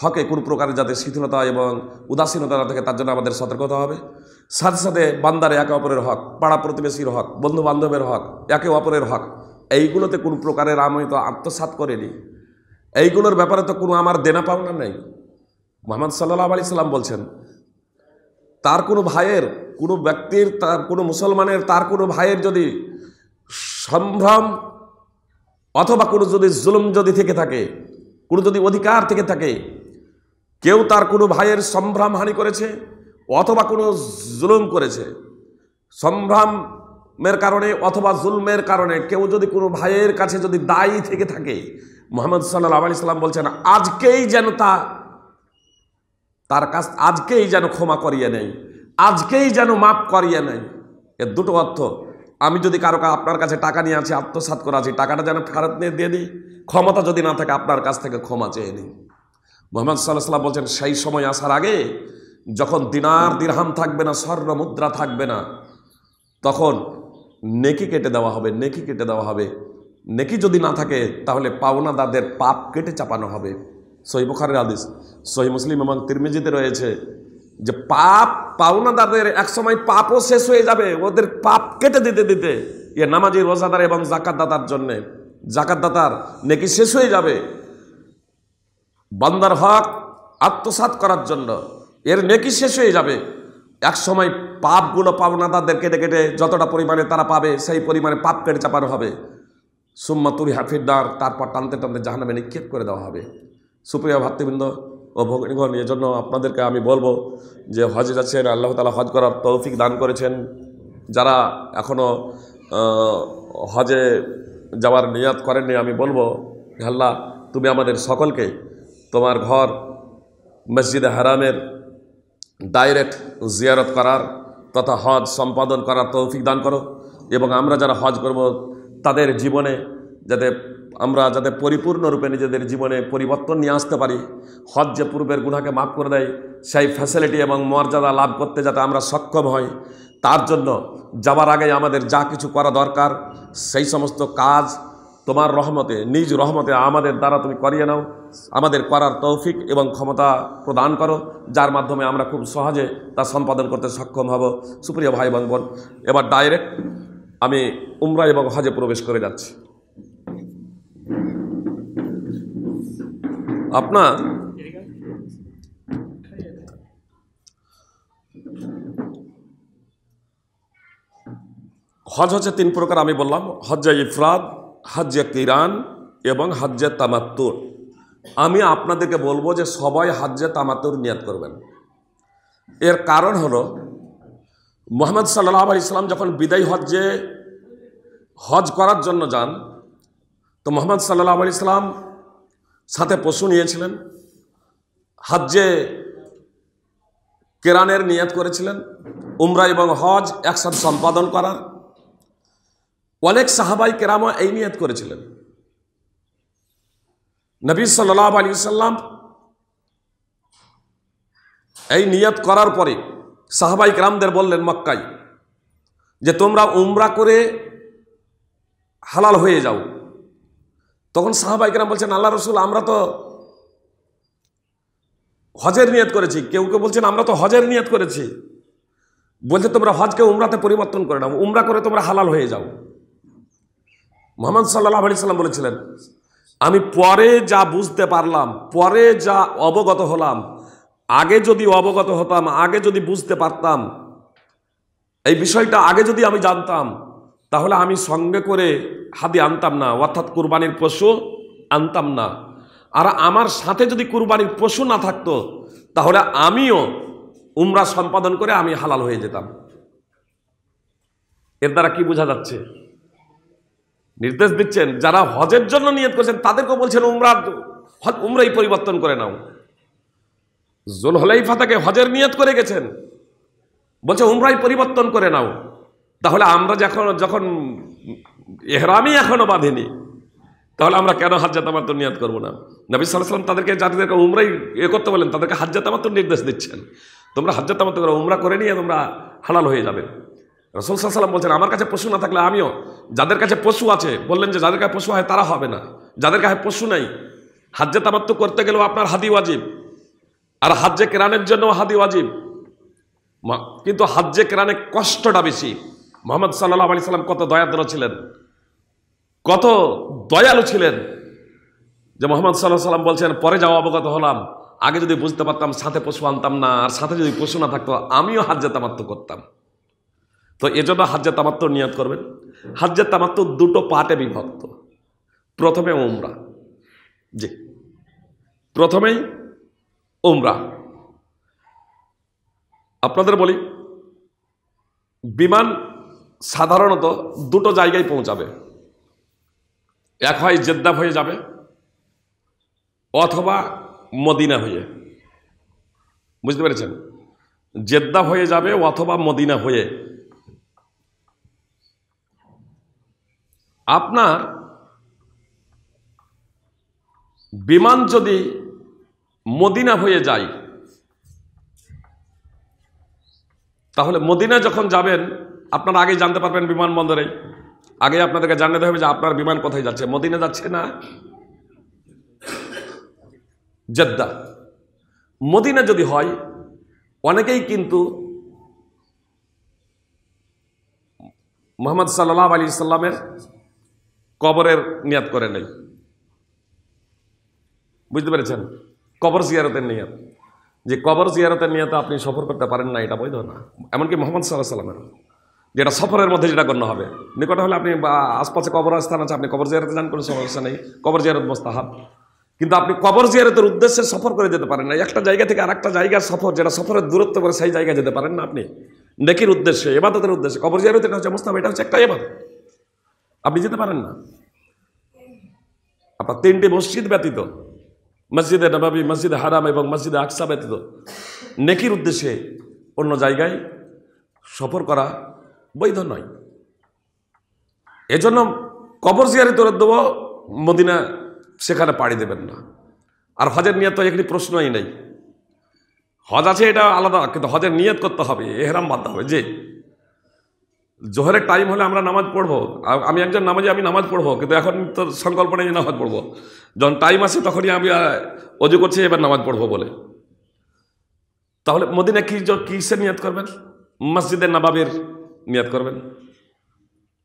হকে কোনো প্রকারের যাতে শিথিলতা এবং উদাসীনতা না থাকে, তার জন্য আমাদের সতর্ক হতে হবে। সাথে সাথে বান্দার একে অপরের হক, পাড়া প্রতিবেশীর হক, বন্ধু বান্ধবের হক, একে অপরের হক, এইগুলোতে কোনো প্রকারের আমি তো আত্মসাৎ করিনি, এইগুলোর ব্যাপারে তো কোনো আমার দেনা পাওনা নেই। মুহাম্মদ সাল্লাল্লাহু আলাইহি সাল্লাম বলছেন, তার কোনো ভাইয়ের, কোনো ব্যক্তির, তার কোনো মুসলমানের, তার কোনো ভাইয়ের যদি সম্ভ্রম অথবা কোনো যদি জুলুম যদি থেকে থাকে, কোনো যদি অধিকার থেকে থাকে, কেউ তার কোনো ভাইয়ের সম্ভ্রম হানি করেছে অথবা কোনো জুলুম করেছে, সম্ভ্রমের কারণে অথবা জুলমের কারণে কেউ যদি কোনো ভাইয়ের কাছে যদি দায়ী থেকে থাকে, মুহাম্মদ সাল্লাল্লাহু আলাইহি সাল্লাম বলছেন, আজকেই যেন তার কাছ আজকেই যেন ক্ষমা করিয়ে নেয়, আজকেই যেন মাফ করিয়ে নেয়। এর দুটো অর্থ। আমি যদি কারো আপনার কাছে টাকা নিয়ে আছি, আত্মসাৎ করে আছি, টাকাটা যেন ফেরত নিয়ে দিয়ে দিই, ক্ষমতা যদি না থাকে আপনার কাছ থেকে ক্ষমা চেয়ে নিই। মুহাম্মদ সাল্লাল্লাহু আলাইহি সাল্লাম বলছেন, সেই সময় আসার আগে যখন দিনার দিরহাম থাকবে না, স্বর্ণ মুদ্রা থাকবে না, তখন নেকি কেটে দেওয়া হবে, নেকি কেটে দেওয়া হবে। নেকি যদি না থাকে তাহলে পাওনাদারদের পাপ কেটে চাপানো হবে। সহিহ বুখারীর হাদিস, সহিহ মুসলিম এবং তিরমিজিতে রয়েছে যে পাওনাদারদের একসময় পাপও শেষ হয়ে যাবে, ওদের পাপ কেটে দিতে দিতে। নামাজি, রোজাদার এবং জাকাতদাতার জন্য, জাকাতদাতার নেকি শেষ হয়ে যাবে, বান্দার হক আত্মসাৎ করার জন্য এর নেকি শেষ হয়ে যাবে। একসময় পাপগুলো পাওনাদারদের কেটে কেটে যতটা পরিমাণে তারা পাবে, সেই পরিমাণে পাপ কেটে চাপানো হবে। সুম্মা তুরিহা ফিন্নার, তারপর টানতে টানতে জাহান্নামে নিক্ষেপ করে দেওয়া হবে। সুপ্রিয় ভাতৃবৃন্দ ও ভগ্নীগণ, এজন্য আপনাদেরকে আমি বলবো যে হজে যাচ্ছেন, আল্লাহ তাআলা হজ করার তৌফিক দান করেছেন। যারা এখনও হজে যাওয়ার নিয়ত করেননি, আমি বলবো, আল্লাহ তুমি আমাদের সকলকে তোমার ঘর মসজিদে হারামের ডাইরেক্ট জিয়ারত করার তথা হজ সম্পাদন করার তৌফিক দান করো, এবং আমরা যারা হজ করব তাদের জীবনে যাতে পরিপূর্ণরূপে নিজেদের জীবনে পরিবর্তন নিয়ে আসতে পারি। হজ যে পূর্বের গুনাহকে মাফ করে দেয়, সেই ফ্যাসিলিটি এবং মর্যাদা লাভ করতে যাতে আমরা সক্ষম হই, তার জন্য যাবার আগে আমাদের যা কিছু করা দরকার সেই সমস্ত কাজ তোমার রহমতে, নিজ রহমতে আমাদের দ্বারা তুমি করিয়ে নাও, আমাদের করার তৌফিক এবং ক্ষমতা প্রদান করো, যার মাধ্যমে আমরা খুব সহজে তা সম্পাদন করতে সক্ষম হব। সুপ্রিয় ভাই বোন, এবার ডাইরেক্ট আমি উমরা এবং হজে প্রবেশ করে যাচ্ছি। আপনার হজ হচ্ছে তিন প্রকার আমি বললাম, হজ্জে ইফরাদ, হজ্জে কিরান এবং হজ্জে তামাত্তুর। আমি আপনাদেরকে বলবো যে সবাই হজ্জে তামাত্তুর নিয়ত করবেন। এর কারণ হলো, মুহাম্মদ সাল্লাল্লাহু আলাইহি সাল্লাম যখন বিদায়ী হজ করার জন্য যান, তো মুহাম্মদ সাল্লাল্লাহু আলাইহি সাল্লাম সাথে পশু নিয়েছিলেন, হজ্জে কিরানের নিয়ত করেছিলেন, উমরা এবং হজ একসাথে সম্পাদন করার। অনেক সাহাবাই কেরামও এই নিয়ত করেছিলেন। নবী সাল্লাল্লাহু আলাইহি সাল্লাম এই নিয়ত করার পরে সাহাবাই কেরামদের বললেন মক্কায় যে তোমরা উমরা করে হালাল হয়ে যাও। তখন সাহাবাই কেরাম বলছেন, আল্লাহ রসুল, আমরা তো হজের নিয়ত করেছি। কেউ কেউ বলছেন আমরা তো হজের নিয়ত করেছি। বলছে তোমরা হজকে উমরাতে পরিবর্তন করে নাও, উমরা করে তোমরা হালাল হয়ে যাও। মুহাম্মদ সাল্লাল্লাহু আলাইহি সাল্লাম বলেছিলেন, আমি পরে যা বুঝতে পারলাম, পরে যা অবগত হলাম, আগে যদি অবগত হতাম, আগে যদি বুঝতে পারতাম, এই বিষয়টা আগে যদি আমি জানতাম, তাহলে আমি সঙ্গে করে হাদি আনতাম না, অর্থাৎ কুরবানির পশু আনতাম না। আর আমার সাথে যদি কুরবানির পশু না থাকতো তাহলে আমিও উমরা সম্পাদন করে আমি হালাল হয়ে যেতাম। এর দ্বারা কি বোঝা যাচ্ছে? নির্দেশ দিচ্ছেন যারা হজের জন্য নিয়ত করেছেন তাদেরকেও বলছেন উমরাই পরিবর্তন করে নাও। জুলহুলাইফা থেকে হজের নিয়ত করে গেছেন, বলছে উমরাই পরিবর্তন করে নাও। তাহলে আমরা যখন ইহরামই এখনো বাঁধিনি, তাহলে আমরা কেন হাজ্জাত তামাত্তুর নিয়ত করবো না? নবী সাল্লাল্লাহু আলাইহি ওয়াসাল্লাম তাদেরকে যাদেরকে উমরাই করতে বলেন তাদেরকে হাজ্জাত তামাত্তুর নির্দেশ দিচ্ছেন, তোমরা হাজ্জাত তামাত্তুর করো, উমরা করে নিয়ে তোমরা হালাল হয়ে যাবে। রাসূল সাল্লাল্লাহু আলাইহি ওয়াসাল্লাম বলছেন আমার কাছে পশু না থাকলে আমিও, যাদের কাছে পশু আছে বললেন যে যাদের কাছে পশু হয় তারা হবে না, যাদের কাছে পশু নাই হাজ্জাত তামাত্তুর করতে গেলেও আপনার হাদি ওয়াজিব, আর হাজ্জে কেরানের জন্য হাদি ওয়াজিব। কিন্তু হাজ্জে কেরানে কষ্টটা বেশি। মুহাম্মদ সাল্লাল্লাহু আলাইহি সাল্লাম কত দয়াদ্র ছিলেন, কত দয়ালু ছিলেন, যে মুহাম্মদ সাল্লাল্লাহু আলাইহি সাল্লাম বলছেন পরে যাওয়া অবগত হলাম, আগে যদি বুঝতে পারতাম সাথে পশু আনতাম না, আর সাথে যদি পশু না থাকতো আমিও হাজ্জে তামাত্তুর করতাম। তো এজন্য হাজ্জে তামাত্তুর নিয়ত করবেন। হাজ্জে তামাত্তুর দুটো পার্টে বিভক্ত। প্রথমে উমরা, জি প্রথমেই উমরা। আপনাদের বলি বিমান সাধারণত দুটো জায়গায় পৌঁছাবে, এক হয় জেদ্দা হয়ে যাবে অথবা মদিনা হয়ে। বুঝতে পেরেছেন? জেদ্দা হয়ে যাবে অথবা মদিনা হয়ে। আপনার বিমান যদি মদিনা হয়ে যায় তাহলে মদিনা যখন যাবেন আপনারা আগে জানতে পারবেন বিমানবন্দরে, আগে আপনাদেরকে জানাতে হবে যে আপনার বিমান কোথায় যাচ্ছে, মদিনা যাচ্ছে না জেদ্দা। মদিনা যদি হয়, অনেকেই কিন্তু মুহাম্মদ সাল্লাল্লাহু আলাইহি সাল্লামের কবরের নিয়াত করে নেই। বুঝতে পেরেছেন? কবর জিয়ারতের নিয়াত, যে কবর জিয়ারতের নিয়াতে আপনি সফর করতে পারেন না, এটা বৈধ না। এমনকি মুহাম্মদ সাল্লাল্লাহু আলাইহি সাল্লামের যেটা সফরের মধ্যে যেটা গণ্য হবে, নিকট হলে আপনি আশপাশে কবরস্থান আছে আপনি কবর জিয়ারতে যান, কোনো সমস্যা নেই, কবর জিয়ারত মুস্তাহাব। কিন্তু আপনি কবর জিয়ারতের উদ্দেশ্যে সফর করে যেতে পারেন না। একটা জায়গা থেকে আরেকটা জায়গার সফর, যেটা সফরের দূরত্ব করে সেই জায়গায় যেতে পারেন না আপনি নেকির উদ্দেশ্যে, ইবাদতের উদ্দেশ্যে। কবর জিয়ারত এটা হচ্ছে মুস্তাহাব, এটা হচ্ছে একটা ইবাদত, আপনি যেতে পারেন না। আপনার তিনটি মসজিদ ব্যতীত, মসজিদে নববী, মসজিদে হারাম এবং মসজিদে আকসা ব্যতীত নেকির উদ্দেশ্যে অন্য জায়গায় সফর করা বৈধ নয়। এজন্য কবর জিয়ারত দেব মদিনা, সেখানে পাড়ি দেবেন না। আর হজের নিয়ত তো একটি প্রশ্নই নেই। হজ আছে এটা আলাদা, কিন্তু হজের নিয়ত করতে হবে, এহরাম বাঁধতে হবে। যে জোহরের টাইম হলে আমরা নামাজ পড়বো, আমি একজন নামাজি, আমি নামাজ পড়বো, কিন্তু এখন তো সংকল্প নেই নামাজ পড়বো। যখন টাইম আসে তখনই আমি অজু করছি এবার নামাজ পড়বো বলে। তাহলে মদিনা কিসের নিয়ত করবেন? মসজিদে নববীর নিয়ত করবেন।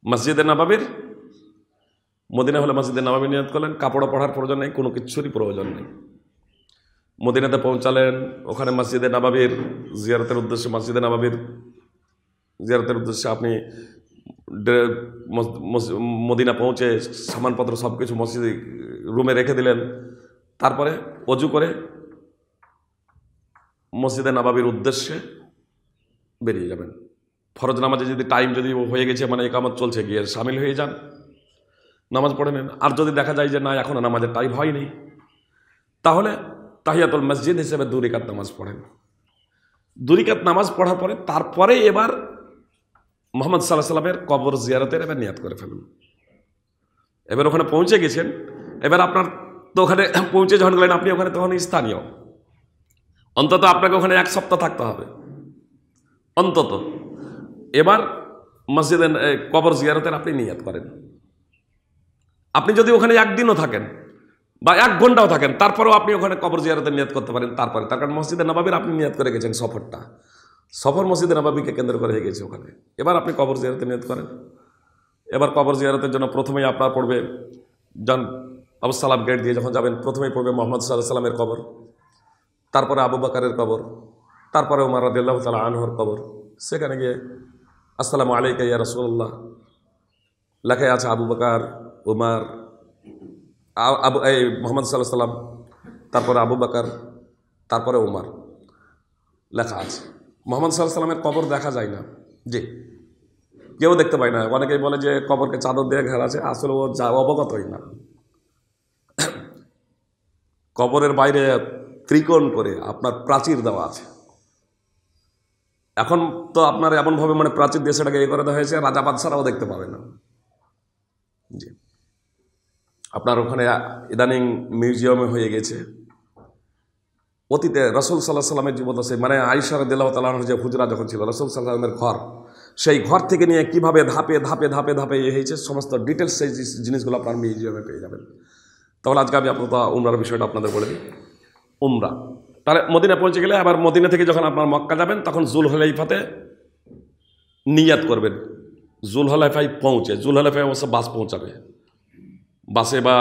মসজিদে নববীর, মদিনা হলে মসজিদে নববী নিয়ত করলেন, কাপড় পড়ার প্রয়োজন নেই, কোনো কিছুরই প্রয়োজন নেই। মদিনাতে পৌঁছালেন, ওখানে মসজিদে নববীর জিয়ারতের উদ্দেশ্যে, মসজিদে নববীর জিয়ারতের উদ্দেশ্যে আপনি মদিনা পৌঁছে সামানপত্র সব কিছু মসজিদ রুমে রেখে দিলেন। তারপরে অজু করে মসজিদে নববীর উদ্দেশ্যে বেরিয়ে যাবেন। ফরজ নামাজে যদি টাইম যদি হয়ে গেছে, মানে ইকামত চলছে, গিয়ে সামিল হয়ে যান, নামাজ পড়ে নেন। আর যদি দেখা যায় যে না এখনও নামাজের টাইম হয়নি, তাহলে তাহিয়াতুল মসজিদ হিসেবে 2 রাকাত নামাজ পড়েন। 2 রাকাত নামাজ পড়ার পরে তারপরে এবার মুহাম্মদ সাল্লাল্লাহু আলাইহি সাল্লামের কবর জিয়ারতের এবার নিয়াত করে ফেলুন। এবার ওখানে পৌঁছে গেছেন, এবার আপনার তো ওখানে পৌঁছে যখন গেলেন আপনি ওখানে তখন স্থানীয়, অন্তত আপনাকে ওখানে 1 সপ্তাহ থাকতে হবে অন্তত। এবার মসজিদে কবর জিয়ারতের আপনি নিয়াত করেন। আপনি যদি ওখানে 1 দিনও থাকেন বা 1 ঘন্টাও থাকেন, তারপরেও আপনি ওখানে কবর জিয়ারতের নিয়াত করতে পারেন। তারপরে তার কারণ মসজিদে নববীর আপনি নিয়াত করে গেছেন, সফর মসজিদে নববীকে কেন্দ্র করে হয়ে গেছে ওখানে। এবার আপনি কবর জিয়ারতের নিয়াত করেন। এবার কবর জিয়ারতের জন্য প্রথমেই আপনার পড়বে, যখন আবু সালাম গেট দিয়ে যখন যাবেন, প্রথমেই পড়বে মুহাম্মদ সাল্লাল্লাহু আলাইহি সাল্লামের কবর, তারপরে আবু বকরের কবর, তারপরে ওমর রাদিয়াল্লাহু তাআলা আনহুর কবর। সেখানে গিয়ে আসসালামু আলাইকা ইয়া রাসূলুল্লাহ লেখা আছে আবু বকর, উমর, মুহাম্মদ সাল্লাল্লাহু আলাইহি সাল্লাম, তারপরে আবু বকর, তারপরে উমর লেখা আছে। মুহাম্মদ সাল্লাল্লাহু আলাইহি সাল্লামের কবর দেখা যায় না, জি, কেউ দেখতে পায় না। অনেকেই বলে যে কবরকে চাদর দিয়ে ঘেরা আছে, আসলে ও অবগতই না। কবরের বাইরে ত্রিকোণ করে আপনার প্রাচীর দেওয়া আছে। এখন তো আপনার এমনভাবে মানে প্রাচীর দিয়ে সেটাকে করে দেওয়া হয়েছে, রাজা বাদশারাও দেখতে পাবে না। জি, আপনার ওখানে ইদানিং মিউজিয়ামে হয়ে গেছে। অতীতে রাসূল সাল্লাল্লাহু আলাইহি সাল্লামের জীবদ্দশায় মানে আয়েশা রাদিয়াল্লাহু তাআলা আনহার যে হুজরা যখন ছিল, রাসূল সাল্লাল্লাহু আলাইহি সাল্লামের ঘর, সেই ঘর থেকে নিয়ে কিভাবে ধাপে ধাপে ধাপে ধাপে হয়েছে সমস্ত ডিটেলস সেই জিনিসগুলো আপনার মিউজিয়ামে পেয়ে যাবেন। তাহলে আজকে আমি আপনার উমরার বিষয়টা আপনাদের বলে দিই। উমরা তাহলে মদিনা পৌঁছে গেলে আবার মদিনা থেকে যখন আপনার মক্কা যাবেন তখন জুলহুলাইফাতে নিয়াত করবেন। জুলহুলাইফায় পৌঁছে, জুলহুলাইফায় অবশ্য বাস পৌঁছাবে, বাসে বা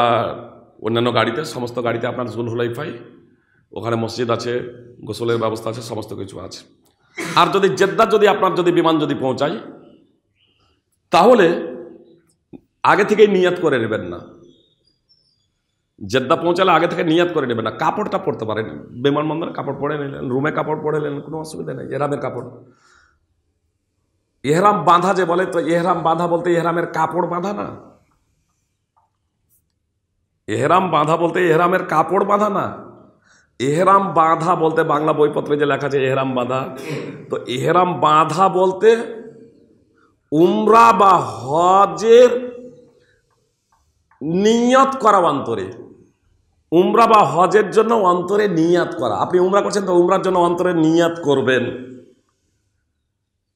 অন্যান্য গাড়িতে, সমস্ত গাড়িতে আপনার জুলহুলাইফায়, ওখানে মসজিদ আছে, গোসলের ব্যবস্থা আছে, সমস্ত কিছু আছে। আর যদি জেদ্দা যদি আপনার যদি বিমান যদি পৌঁছায় তাহলে আগে থেকেই নিয়াত করে নেবেন না। জেদ্দা পৌঁছালে আগে থেকে নিয়াত করে নেবেন না। কাপড়টা পরতে পারেন, বিমানবন্দরে কাপড় পরে নিলেন, রুমে কাপড় পরে নিলেন, কোনো অসুবিধা নেই। এহরামের কাপড়, এহরাম বাঁধা যে বলে, তো এহরাম বাঁধা বলতে এহরামের কাপড় বাঁধা না। এহরাম বাঁধা বলতে এহরামের কাপড় বাঁধা না। এহরাম বাঁধা বলতে বাংলা বইপত্রে যে লেখা আছে এহরাম বাঁধা, তো এহরাম বাঁধা বলতে উমরা বা হজের নিয়ত করা অন্তরে। উমরা বা হজের জন্য অন্তরে নিয়াত করা। আপনি উমরা করছেন তো উমরার জন্য অন্তরে নিয়াত করবেন।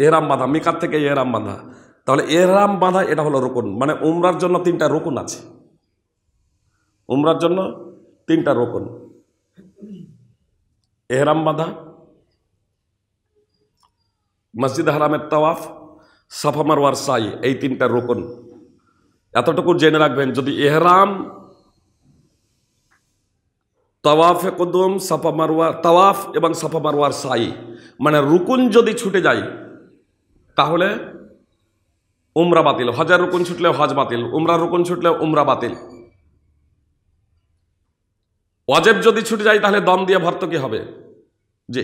এহরাম বাঁধা, মিকাত থেকে এহরাম বাঁধা। তাহলে এহরাম বাঁধা এটা হলো রুকুন, মানে উমরার জন্য 3টা রুকুন আছে। উমরার জন্য 3টা রুকুন, এহরাম বাঁধা, মসজিদ হারামের তাওয়াফ, সাফা মারওয়ার সাই, এই 3টা রুকুন। এতটুকু জেনে রাখবেন, যদি এহরাম, তাওয়াফে কুদুম, সাফা মারওয়া, তাওয়াফ এবং সাফা মারওয়ার সাই মানে রুকুন যদি ছুটে যায় তাহলে উমরা বাতিল। হজের রুকুন ছুটলে হজ বাতিল, উমরার রুকুন ছুটলে উমরা বাতিল। ওয়াজিব যদি ছুটে যায় তাহলে দম দিয়ে ভর্তুকি হবে। জি,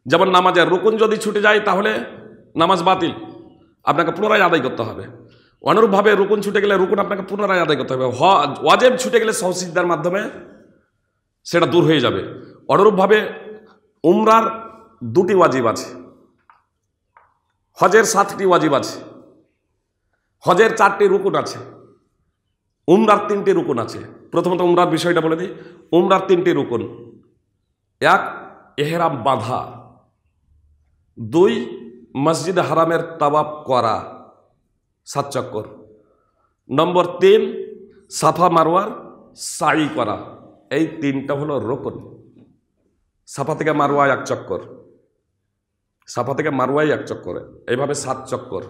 যেমন নামাজের রুকুন যদি ছুটে যায় তাহলে নামাজ বাতিল, আপনাকে পুনরায় আদায় করতে হবে। অনুরূপভাবে রুকুন ছুটে গেলে রুকুন আপনাকে পুনরায় আদায় করতে হবে। ওয়াজিব ছুটে গেলে সহসিজদার মাধ্যমে সেটা দূর হয়ে যাবে। অনুরূপভাবে উমরার 2টি ওয়াজিব আছে, হজের 7টি ওয়াজিব আছে, হজের 4টি রুকুন আছে, উমরার 3টি রুকুন আছে। প্রথমত উমরার বিষয়টা বলে দিই। উমরার 3টি রুকুন: 1 এহরাম বাঁধা, 2 মসজিদ হারামের তাওয়াফ করা 7 চক্কর, নম্বর 3 সাফা মারওয়ার সাই করা। এই 3টা হলো রুকুন। সাফা থেকে মারওয়া 1 চক্কর, সাফা থেকে মারওয়াই 1 চক্কর, এইভাবে 7 চক্কর।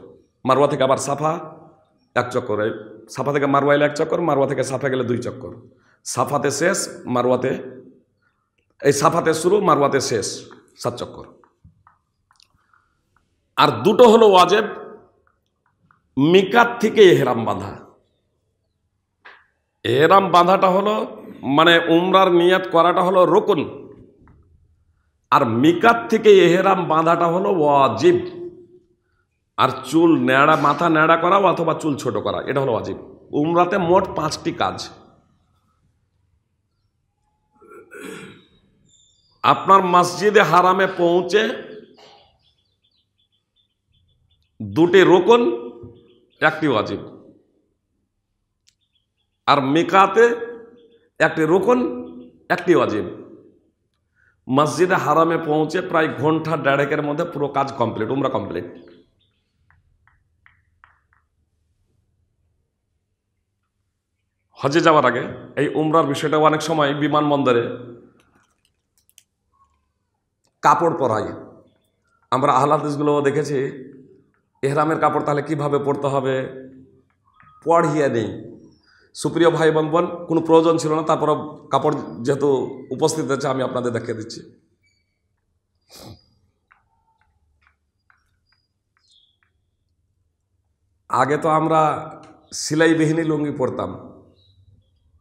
মারওয়া থেকে আবার সাফা 1 চক্কর, সাফা থেকে মারওয়াইলে 1 চক্কর, মারওয়া থেকে সাফা গেলে 2 চক্কর। সাফাতে শেষ, মারওয়াতে, এই সাফাতে শুরু, মারওয়াতে শেষ, 7 চক্কর। আর 2টো হলো ওয়াজিব, মিকাত থেকে এহরাম বাঁধা। এহরাম বাঁধাটা হলো মানে উমরার নিয়াত করাটা হলো রুকুন, আর মিকাত থেকে এহরাম বাঁধাটা হলো ওয়াজিব। আর চুল নেড়া, মাথা নেড়া করা অথবা চুল ছোট করা, এটা হলো ওয়াজিব। উমরাতে মোট 5টি কাজ। আপনার মসজিদে হারামে পৌঁছে 2টি রুকুন, 1টি ওয়াজিব। আর মিকাতে 1টি রুকুন, 1টি ওয়াজিব। মসজিদে হারামে পৌঁছে প্রায় ঘন্টা 1.5-এর মধ্যে পুরো কাজ কমপ্লিট, উমরা কমপ্লিট। হজে যাওয়ার আগে এই উমরার বিষয়টা অনেক সময় বিমানবন্দরে কাপড় পরাই। আমরা আহলে হাদিসগুলো দেখেছি, এহরামের কাপড় তাহলে কিভাবে পরতে হবে পড়িয়ে নেই। সুপ্রিয় ভাই এবং বোন, কোনো প্রয়োজন ছিল না, তারপর কাপড় যেহেতু উপস্থিত আছে আমি আপনাদের দেখিয়ে দিচ্ছি। আগে তো আমরা সেলাইবিহীন লুঙ্গি পরতাম,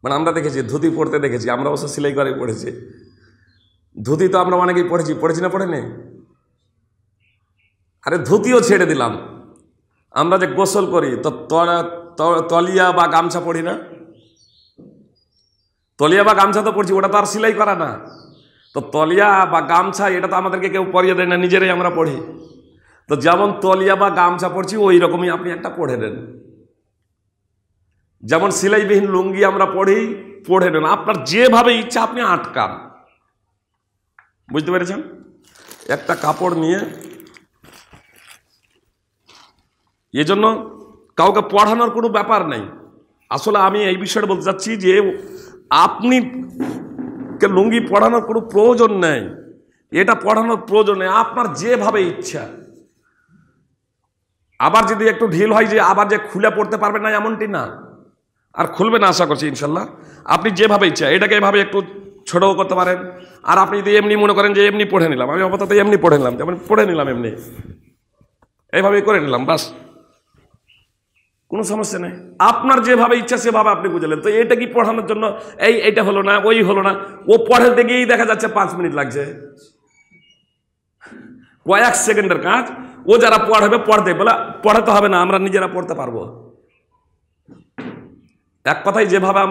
মানে আমরা দেখেছি ধুতি পড়তে দেখেছি, আমরা অবশ্য সেলাই করে পড়েছি। ধুতি তো আমরা অনেকেই পড়েছি না পড়েনি? আরে ধুতিও ছেড়ে দিলাম, আমরা যে গোসল করি তো তলিয়া বা গামছা পড়ি না? তলিয়া বা গামছা তো পড়ছি, ওটা তো আর সেলাই করা না। তো তলিয়া বা গামছা এটা তো আমাদেরকে কেউ পরিয়ে দেয় না, নিজেরাই আমরা পড়ি। তো যেমন তলিয়া বা গামছা পড়ছি ওই রকমই আপনি একটা পড়ে দেন। যেমন সেলাইবিহীন লুঙ্গি আমরা পড়ে নেন, আপনার যেভাবে ইচ্ছা আপনি আটকান। বুঝতে পেরেছেন? একটা কাপড় নিয়ে, এজন্য কাউকে পড়ানোর কোনো ব্যাপার নেই। আসলে আমি এই বিষয়টা বলতে চাচ্ছি যে আপনি লুঙ্গি পড়ানোর কোনো প্রয়োজন নেই, এটা পড়ানোর প্রয়োজন নেই, আপনার যেভাবে ইচ্ছা। আবার যদি একটু ঢিল হয় যে আবার যে খুলে পড়তে পারবেন না এমনটি না, আর খুলবে না আশা করছি ইনশাল্লাহ। আপনি যেভাবে ইচ্ছা এটাকে এভাবে একটু ছোটও করতে পারেন। আর আপনি যদি এমনি মনে করেন যে এমনি পড়ে নিলাম, আমি আপাতত এমনি পড়ে নিলাম, যেমন পড়ে নিলাম এমনি এইভাবেই করে নিলাম, বাস, কোনো সমস্যা নেই। আপনার যেভাবে ইচ্ছা সেভাবে আপনি বুঝলেন। তো এটা কি পড়ানোর জন্য এইটা হলো না, ওই হলো না, ও পড়াতে গিয়েই দেখা যাচ্ছে 5 মিনিট লাগছে, কয়েক সেকেন্ডের কাজ। ও যারা পড়াবে পড়াতে হবে না, আমরা নিজেরা পড়তে পারবো। এক কথায় যেভাবে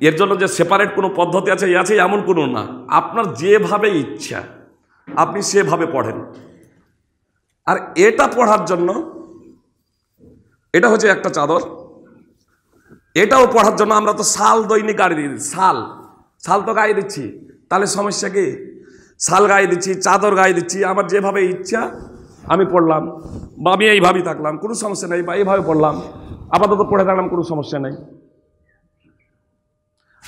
এর জন্য যে সেপারেট কোনো পদ্ধতি আছে এমন কোনো না, আপনার যেভাবে ইচ্ছা আপনি সেভাবে পড়েন। আর এটা পড়ার জন্য এটা হচ্ছে একটা চাদর, এটাও পড়ার জন্য আমরা তো শাল দৈনিক গায়ে দিই, শাল তো গায়ে দিচ্ছি, তাহলে সমস্যা কি? শাল গায়ে দিচ্ছি, চাদর গায়ে দিচ্ছি, আমার যেভাবে ইচ্ছা আমি পড়লাম, বা আমি এইভাবেই থাকলাম, কোনো সমস্যা নেই, বা এইভাবে পড়লাম, আপাতত পড়ে থাকলাম, কোনো সমস্যা নেই।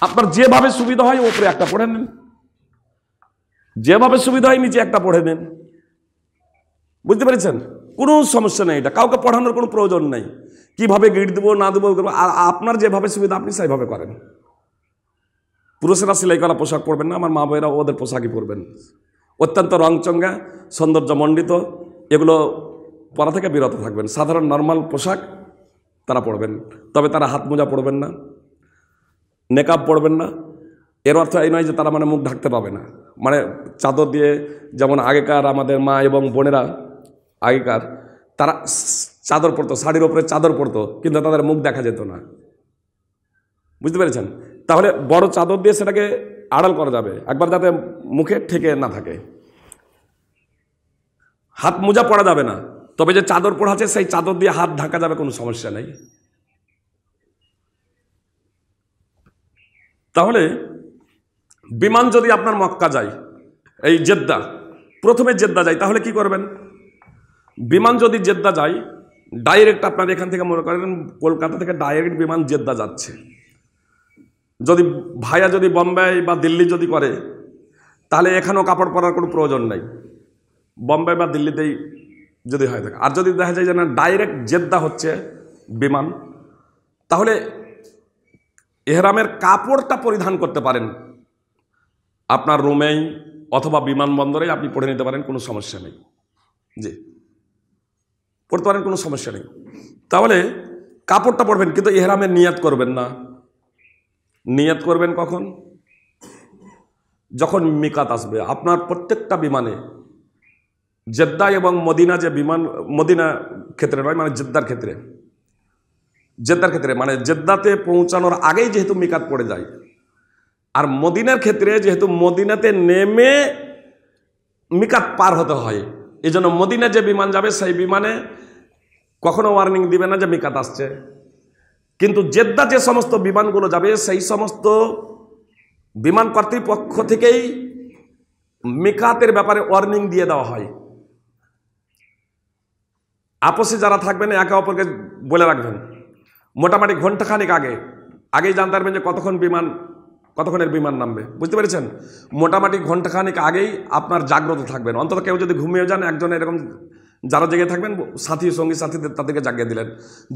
আপনার যেভাবে সুবিধা হয় ওপরে একটা পড়ে নেন, যেভাবে সুবিধা হয় নিচে একটা পড়ে নেন। বুঝতে পেরেছেন? কোনো সমস্যা নেই, এটা কাউকে পড়ানোর কোনো প্রয়োজন নেই। কিভাবে গিট দেবো না দেবো, আপনার যেভাবে সুবিধা আপনি সেইভাবে করেন। পুরুষেরা সেলাই করা পোশাক পরবেন না, আমার মা বোনেরা ওদের পোশাকই পরবেন, অত্যন্ত রংচঙ্গা সৌন্দর্যমণ্ডিত, এগুলো পরা থেকে বিরত থাকবেন। সাধারণ নর্মাল পোশাক তারা পরবেন, তবে তারা হাত মোজা পরবেন না, নেকাব পরবেন না। এর অর্থ এই নয় যে তারা মানে মুখ ঢাকতে পাবে না, মানে চাদর দিয়ে, যেমন আগেকার আমাদের মা এবং বোনেরা আগেকার তারা চাদর পরতো, শাড়ির ওপরে চাদর পরতো, কিন্তু তাদের মুখ দেখা যেত না। বুঝতে পেরেছেন? তাহলে বড় চাদর দিয়ে সেটাকে আড়াল করা যাবে, একবার যাতে মুখে ঠেকে না থাকে। হাত মোজা পরা যাবে না, তবে যে চাদর পরা আছে সেই চাদর দিয়ে হাত ঢাকা যাবে, কোনো সমস্যা নেই। তাহলে বিমান যদি আপনার মক্কা যায়, এই জেদ্দা, প্রথমে জেদ্দা যায়, তাহলে কি করবেন? বিমান যদি জেদ্দা যায় ডাইরেক্ট, আপনার এখান থেকে মনে করেন কলকাতা থেকে ডাইরেক্ট বিমান জেদ্দা যাচ্ছে, যদি ভাইয়া যদি বোম্বে বা দিল্লি যদি করে, তাহলে এখানেও কাপড় পরার কোনো প্রয়োজন নেই, বোম্বে বা দিল্লিতেই যদি হয়ে থাকে। আর যদি দেখা যায় যে না ডাইরেক্ট জেদ্দা হচ্ছে বিমান, তাহলে এহরামের কাপড়টা পরিধান করতে পারেন আপনার রুমেই অথবা বিমানবন্দরেই আপনি পরে নিতে পারেন, কোনো সমস্যা নেই। জি, পড়তে পারেন, কোনো সমস্যা নেই। তাহলে কাপড়টা পরবেন, কিন্তু এহরামের নিয়াত করবেন না। নিয়াত করবেন কখন? যখন মিকাত আসবে। আপনার প্রত্যেকটা বিমানে জেদ্দা এবং মদিনা, যে বিমান মদিনা ক্ষেত্রে নয়, মানে জেদ্দার ক্ষেত্রে মানে জেদ্দাতে পৌঁছানোর আগেই যেহেতু মিকাত পড়ে যায়, আর মদিনার ক্ষেত্রে যেহেতু মদিনাতে নেমে মিকাত পার হতে হয়, এই জন্য মদিনা যে বিমান যাবে সেই বিমানে কখনো ওয়ার্নিং দিবে না যে মিকাত আসছে। কিন্তু জেদ্দা যে সমস্ত বিমানগুলো যাবে সেই সমস্ত বিমান কর্তৃপক্ষ থেকেই মিকাতের ব্যাপারে ওয়ার্নিং দিয়ে দেওয়া হয়। আপসে যারা থাকবেন একে অপরকে বলে রাখবেন, মোটামুটি ঘন্টাখানিক আগেই জানতে পারবেন যে কতক্ষণের বিমান নামবে। বুঝতে পেরেছেন? মোটামুটি ঘন্টাখানিক আগেই আপনার জাগ্রত থাকবেন। অন্তত কেউ যদি ঘুমিয়ে যান, একজন এরকম যারা জেগে থাকবেন সঙ্গী সাথীদের, তাদেরকে জাগিয়ে দিলেন।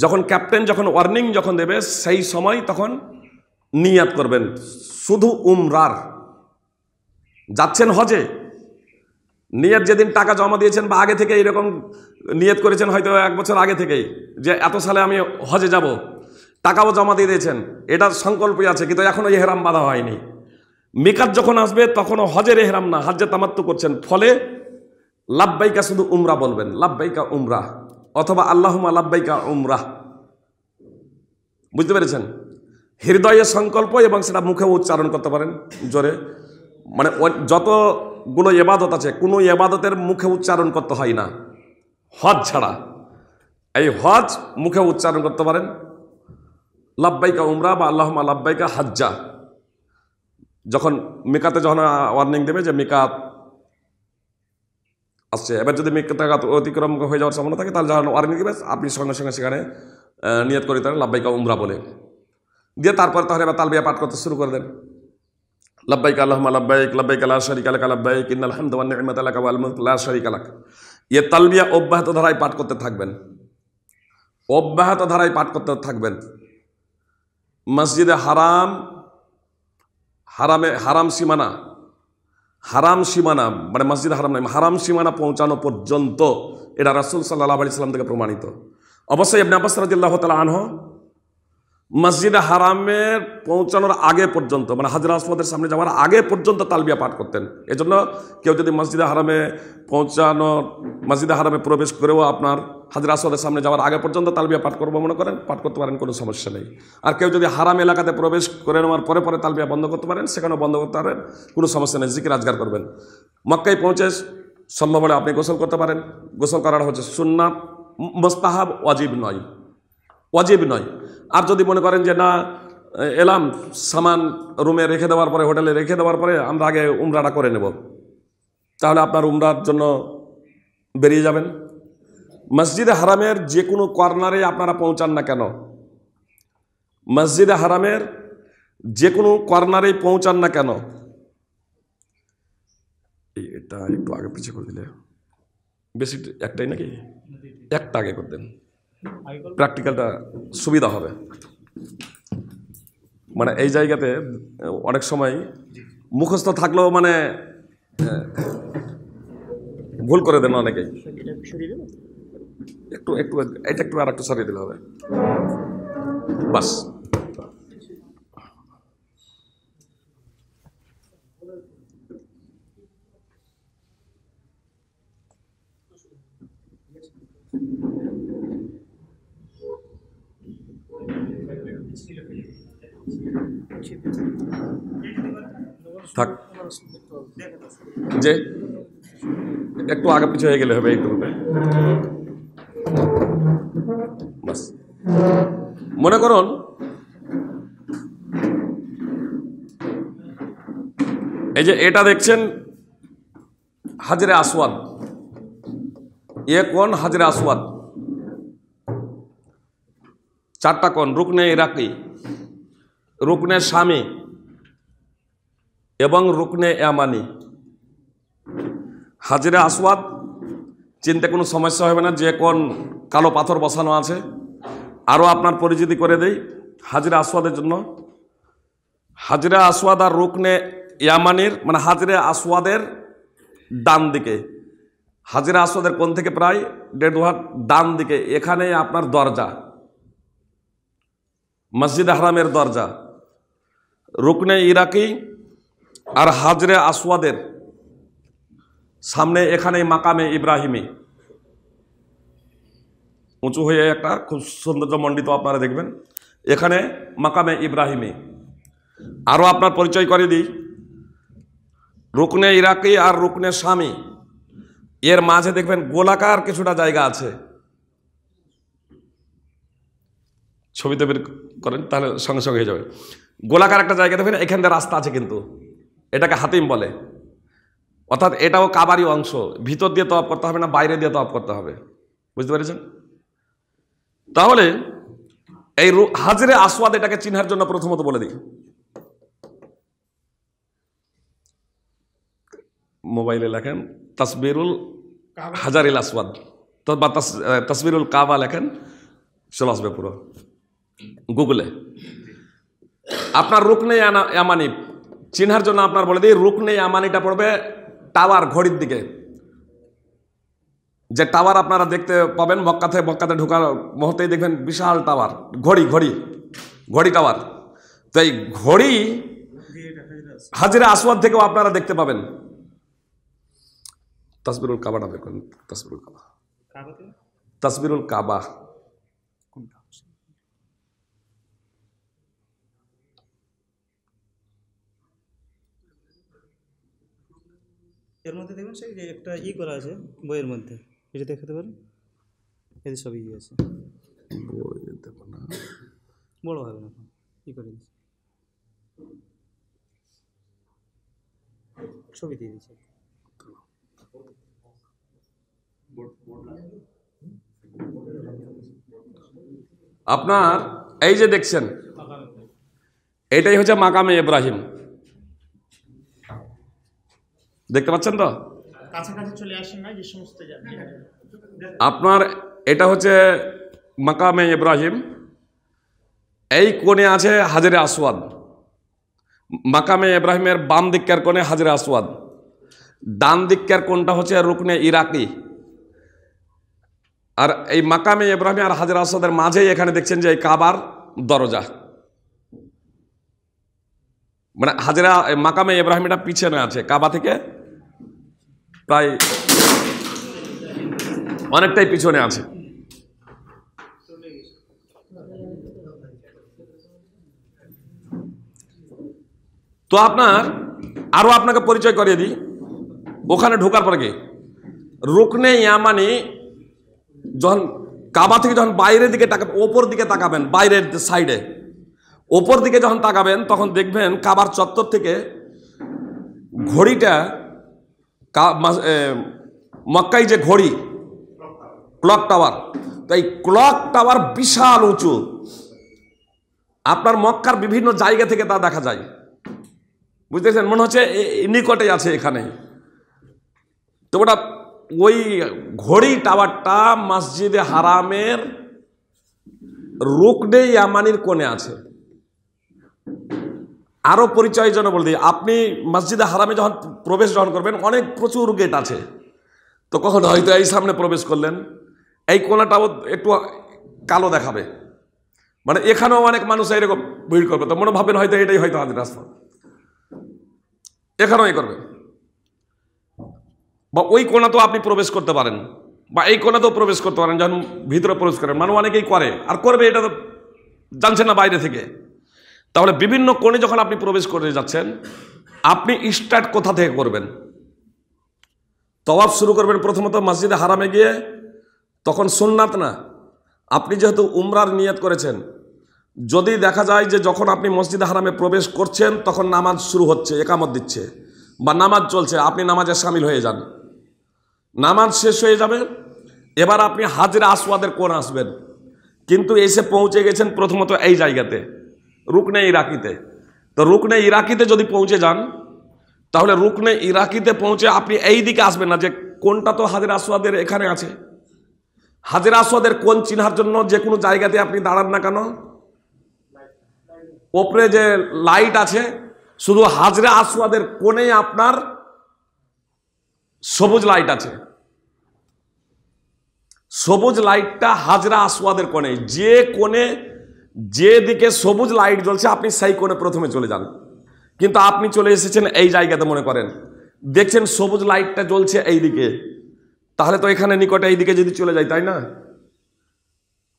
যখন ক্যাপ্টেন যখন ওয়ার্নিং যখন দেবে সেই সময় তখন নিয়াত করবেন। শুধু উমরার যাচ্ছেন হজে, নিয়ত যেদিন টাকা জমা দিয়েছেন বা আগে থেকে এরকম নিয়ত করেছেন, হয়তো 1 বছর আগে থেকেই যে এত সালে আমি হজে যাব, টাকাও জমা দিয়ে দিয়েছেন, এটা সংকল্পই আছে, কিন্তু এখনো এহরাম বাঁধা হয়নি। মিকাত যখন আসবে তখনও হজের এহরাম না, হজ্জে তামাত্তু করছেন, ফলে লাব্বাইকা শুধু উমরা বলবেন, লাব্বাইকা উমরা, অথবা আল্লাহুম্মা লাব্বাইকা উমরা। বুঝতে পেরেছেন? হৃদয়ে সংকল্প এবং সেটা মুখে উচ্চারণ করতে পারেন জোরে। মানে যতগুলো ইবাদত আছে কোনো ইবাদতের মুখে উচ্চারণ করতে হয় না, হজ ছাড়া। এই হজ মুখে উচ্চারণ করতে পারেন, লাব্বাইকা উমরা বা আল্লাহুম্মা লাব্বাইকা হাজ্জা। যখন মিকাতে যখন ওয়ার্নিং দেবে যে মিকাত আসছে, এবার যদি মিকাত অতিক্রম হয়ে যাওয়ার সম্ভাবনা থাকে, তাহলে যখন ওয়ার্নিং দেবে আপনি সঙ্গে সঙ্গে সেখানে নিয়ত করে দেন লাব্বাইকা উমরা বলে, দিয়ে তারপর তাহলে এবার তালবিয়া পাঠ করতে শুরু করে দেন। লাব্বাইক আল্লাহুম্মা লাব্বাইক, লাব্বাইক লা শারীকা লাক লাব্বাইক, ইন্নাল হামদা ওয়ান নি'মাতা লাকা ওয়াল মুলক লা শারীকা লাক। এই তালবিয়া অব্যাহত ধারায় পাঠ করতে থাকবেন, অব্যাহত ধারায় পাঠ করতে থাকবেন। মসজিদে হারাম সীমানা মানে মসজিদ হারাম নয়, হারাম সীমানা পৌঁছানো পর্যন্ত এটা রাসূল সাল্লাল্লাহু আলাইহি ওয়াসাল্লাম থেকে প্রমাণিত। অবশ্যই ইবনে আব্বাস রাদিয়াল্লাহু তাআলা আনহু মসজিদে হারামের পৌঁছানোর আগে পর্যন্ত, মানে হাজরা আসওয়াদের সামনে যাওয়ার আগে পর্যন্ত তালবিয়া পাঠ করতেন। এজন্য কেউ যদি মসজিদে হারামে প্রবেশ করেও আপনার হাজরা আসওয়াদের সামনে যাওয়ার আগে পর্যন্ত তালবিয়া পাঠ করবো মনে করেন, পাঠ করতে পারেন, কোনো সমস্যা নেই। আর কেউ যদি হারাম এলাকাতে প্রবেশ করে নেওয়ার পরে পরে তালবিয়া বন্ধ করতে পারেন, সেখানেও বন্ধ করতে পারেন, কোনো সমস্যা নেই, জিকির আজগার করবেন। মক্কায় পৌঁছে সম্ভব হলে আপনি গোসল করতে পারেন। গোসল করার হচ্ছে সুন্নাত, মুস্তাহাব, ওয়াজিব নয়। আর যদি মনে করেন যে না এলাম সামান রুমে রেখে দেওয়ার পরে, হোটেলে রেখে দেওয়ার পরে আমরা আগে উমরাটা করে নেব, তাহলে আপনার উমরার জন্য বেরিয়ে যাবেন। মসজিদে হারামের যে কোনো কর্নারে আপনারা পৌঁছান না কেন, মসজিদে হারামের যে কোনো কর্নারেই পৌঁছান না কেন, এটা একটু আগে পিছিয়ে করে দিলে বেশি, একটাই নাকি একটা আগে করে দেন, প্র্যাকটিক্যালটা সুবিধা হবে। মানে এই জায়গাতে অনেক সময় মুখস্থ থাকলেও মানে ভুল করে দেন অনেকেই। একটু এটা একটু আর একটু সরিয়ে দিলে হবে, বাস। থাক, যে একটু আগে পিছু হয়ে গেলে হবে, একটু বাস। মনে করুন এই যে এটা দেখছেন হাজরে আসওয়াদ, কোন হাজরে আসওয়াদ, চারটা কোন, রুকনে ইরাকি, রুকনে শামি এবং রুকনে ইয়ামানি। হাজরে আসওয়াদ চিনতে কোনো সমস্যা হবে না, যে কোন কালো পাথর বসানো আছে। আরও আপনার পরিচিতি করে দেই হাজরে আসওয়াদের জন্য। হাজরে আসওয়াদ আর রুকনে ইয়ামানির মানে হাজরে আসওয়াদের ডান দিকে, হাজরে আসওয়াদের কোণ থেকে প্রায় 1.5 হাত ডান দিকে, এখানে আপনার দরজা, মসজিদে হারামের দরজা। রুকনে ইরাকি আর হাজরে আসওয়াদের সামনে এখানে মাকামে ইব্রাহিমি, উঁচু হয়ে একটা খুব সৌন্দর্যমণ্ডিত আপনারা দেখবেন, এখানে মাকামে ইব্রাহিমি। আরও আপনার পরিচয় করে দিই, রুকনে ইরাকি আর রুকনে শামি এর মাঝে দেখবেন গোলাকার কিছুটা জায়গা আছে, ছবিতে বের করেন তাহলে সঙ্গে সঙ্গে হয়ে যাবে। গোলাকার একটা জায়গা দেখবেন, এখান থেকে রাস্তা আছে, কিন্তু এটাকে হাতিম বলে, অর্থাৎ এটাও কাবারই অংশ। ভিতর দিয়ে তওয়াফ করতে হবে না, বাইরে দিয়ে তওয়াফ করতে হবে। বুঝতে পেরেছেন? তাহলে এই হাজরে আসওয়াদ এটাকে চিনহার জন্য প্রথমত বলে দিই, মোবাইলে লেখেন তাসবিরুল হাজারিল আসওয়াদ বা তাসবিরুল কাবা লেখেন, চলে আসবে পুরো গুগলে। আপনার রুকনে ইয়ামানি চিনহার জন্য আপনার বলে দিই, রুকনে ইয়ামানিটা পড়বে টাওয়ার, ঘড়ির দিকে, যে টাওয়ার আপনারা দেখতে পাবেন মক্কাতে ঢোকার মুহূর্তেই দেখবেন বিশাল টাওয়ার, ঘড়ি টাওয়ার। তো এই ঘড়ি হাজরে আসওয়াদ থেকেও আপনারা দেখতে পাবেন। তাসবিরুল কাবাটা দেখুন, তাসবিরুল কাবা এর মধ্যে দেখবেন সেই যে একটা করা আছে বইয়ের মধ্যে, এটা দেখাতে পারেন, এদের সব আছে, বড় হবে না করে দিচ্ছে, ছবি দিয়ে দিচ্ছে। আপনার এই যে দেখছেন, এটাই হচ্ছে মাকামে ইব্রাহিম, দেখতে পাচ্ছেন তো? কাছাকাছি চলে আসেন না যে সমস্ত আপনার এটা হচ্ছে মাকামে ইব্রাহিম। এই কোণে আছে হাজরে আসওয়াদ, মাকামে ইব্রাহিমের বাম দিকের কোণে হাজরে আসওয়াদ, ডান দিকের কোণটা হচ্ছে রুকনে ইরাকি। আর এই মাকামে ইব্রাহিম আর হাজরে আসওয়াদের মাঝেই এখানে দেখছেন যে এই কাবার দরজা, মানে হাজরা মাকামে ইব্রাহিম এটা পিছনে আছে, কাবা থেকে প্রায় অনেকটাই পিছনে আছে। তো আরো আপনাকে পরিচয় করিয়ে দিই। ওখানে ঢোকার পরে রুকনে ইয়ামানি, যখন কাবা থেকে যখন বাইরের দিকে তাকাবেন, ওপর দিকে তাকাবেন, বাইরের সাইডে ওপর দিকে যখন তাকাবেন তখন দেখবেন কাবার চত্বর থেকে ঘড়িটা, মক্কায় যে ঘড়ি ক্লক টাওয়ার, তো এই ক্লক টাওয়ার বিশাল উঁচু, আপনার মক্কার বিভিন্ন জায়গা থেকে তা দেখা যায়, বুঝতেছেন? মনে হচ্ছে নিকটে আছে এখানে। তো ওটা ওই ঘড়ি টাওয়ারটা মসজিদে হারামের রুকনে ইয়ামানির কোণে আছে। আরো পরিচয়ের জন্য বলে দিই, আপনি মসজিদে হারামে যখন প্রবেশ করবেন অনেক প্রচুর গেট আছে, তো কখন হয়তো এই সামনে প্রবেশ করলেন, এই কোণাটাও একটু কালো দেখাবে, মানে এখানেও অনেক মানুষ এইরকম ভিড় করবে, তো মনে ভাবেন হয়তো এটাই হয়তো হাজরে আসওয়াদ, এখানেও এই করবে, বা ওই কোণাতেও আপনি প্রবেশ করতে পারেন, বা এই কোণাতেও প্রবেশ করতে পারেন যখন ভিতরে প্রবেশ করেন, মানে অনেকেই করে আর করবে, এটা তো জানছেন না বাইরে থেকে। তাহলে বিভিন্ন কোণে যখন আপনি প্রবেশ করে যাচ্ছেন, আপনি স্টার্ট কোথা থেকে করবেন? তওয়াফ শুরু করবেন প্রথমত মসজিদে হারামে গিয়ে, তখন সুন্নাত না, আপনি যেহেতু উমরার নিয়ত করেছেন, যদি দেখা যায় যে যখন আপনি মসজিদে হারামে প্রবেশ করছেন তখন নামাজ শুরু হচ্ছে, একামত দিচ্ছে বা নামাজ চলছে, আপনি নামাজে শামিল হয়ে যান, নামাজ শেষ হয়ে যাবে, এবার আপনি হাজরে আসওয়াদের কোণ আসবেন, কিন্তু এসে পৌঁছে গেছেন প্রথমত এই জায়গাতে রুকনে ইরাকিতে। তো রুকনে ইরাকিতে যদি পৌঁছে যান, তাহলে রুকনে ইরাকিতে পৌঁছে আপনি এই দিকে আসবেন না, যে কোনটা তো হাজরে আসওয়াদের এখানে আছে। হাজরে আসওয়াদের কোণ চিনার জন্য যে কোনো জায়গাতে আপনি দাঁড়ান না কেন, ওপরে যে লাইট আছে, শুধু হাজরে আসওয়াদের কোণে আপনার সবুজ লাইট আছে, সবুজ লাইটটা হাজরা আসওয়াদের কোণে, যে কোণে যে দিকে সবুজ লাইট জ্বলছে আপনি সেই কোণে প্রথমে চলে যান। কিন্তু আপনি চলে এসেছেন এই জায়গাতে, মনে করেন দেখছেন সবুজ লাইটটা জ্বলছে এই দিকে, তাহলে তো এখানে নিকটে এই দিকে যদি চলে যায়, তাই না?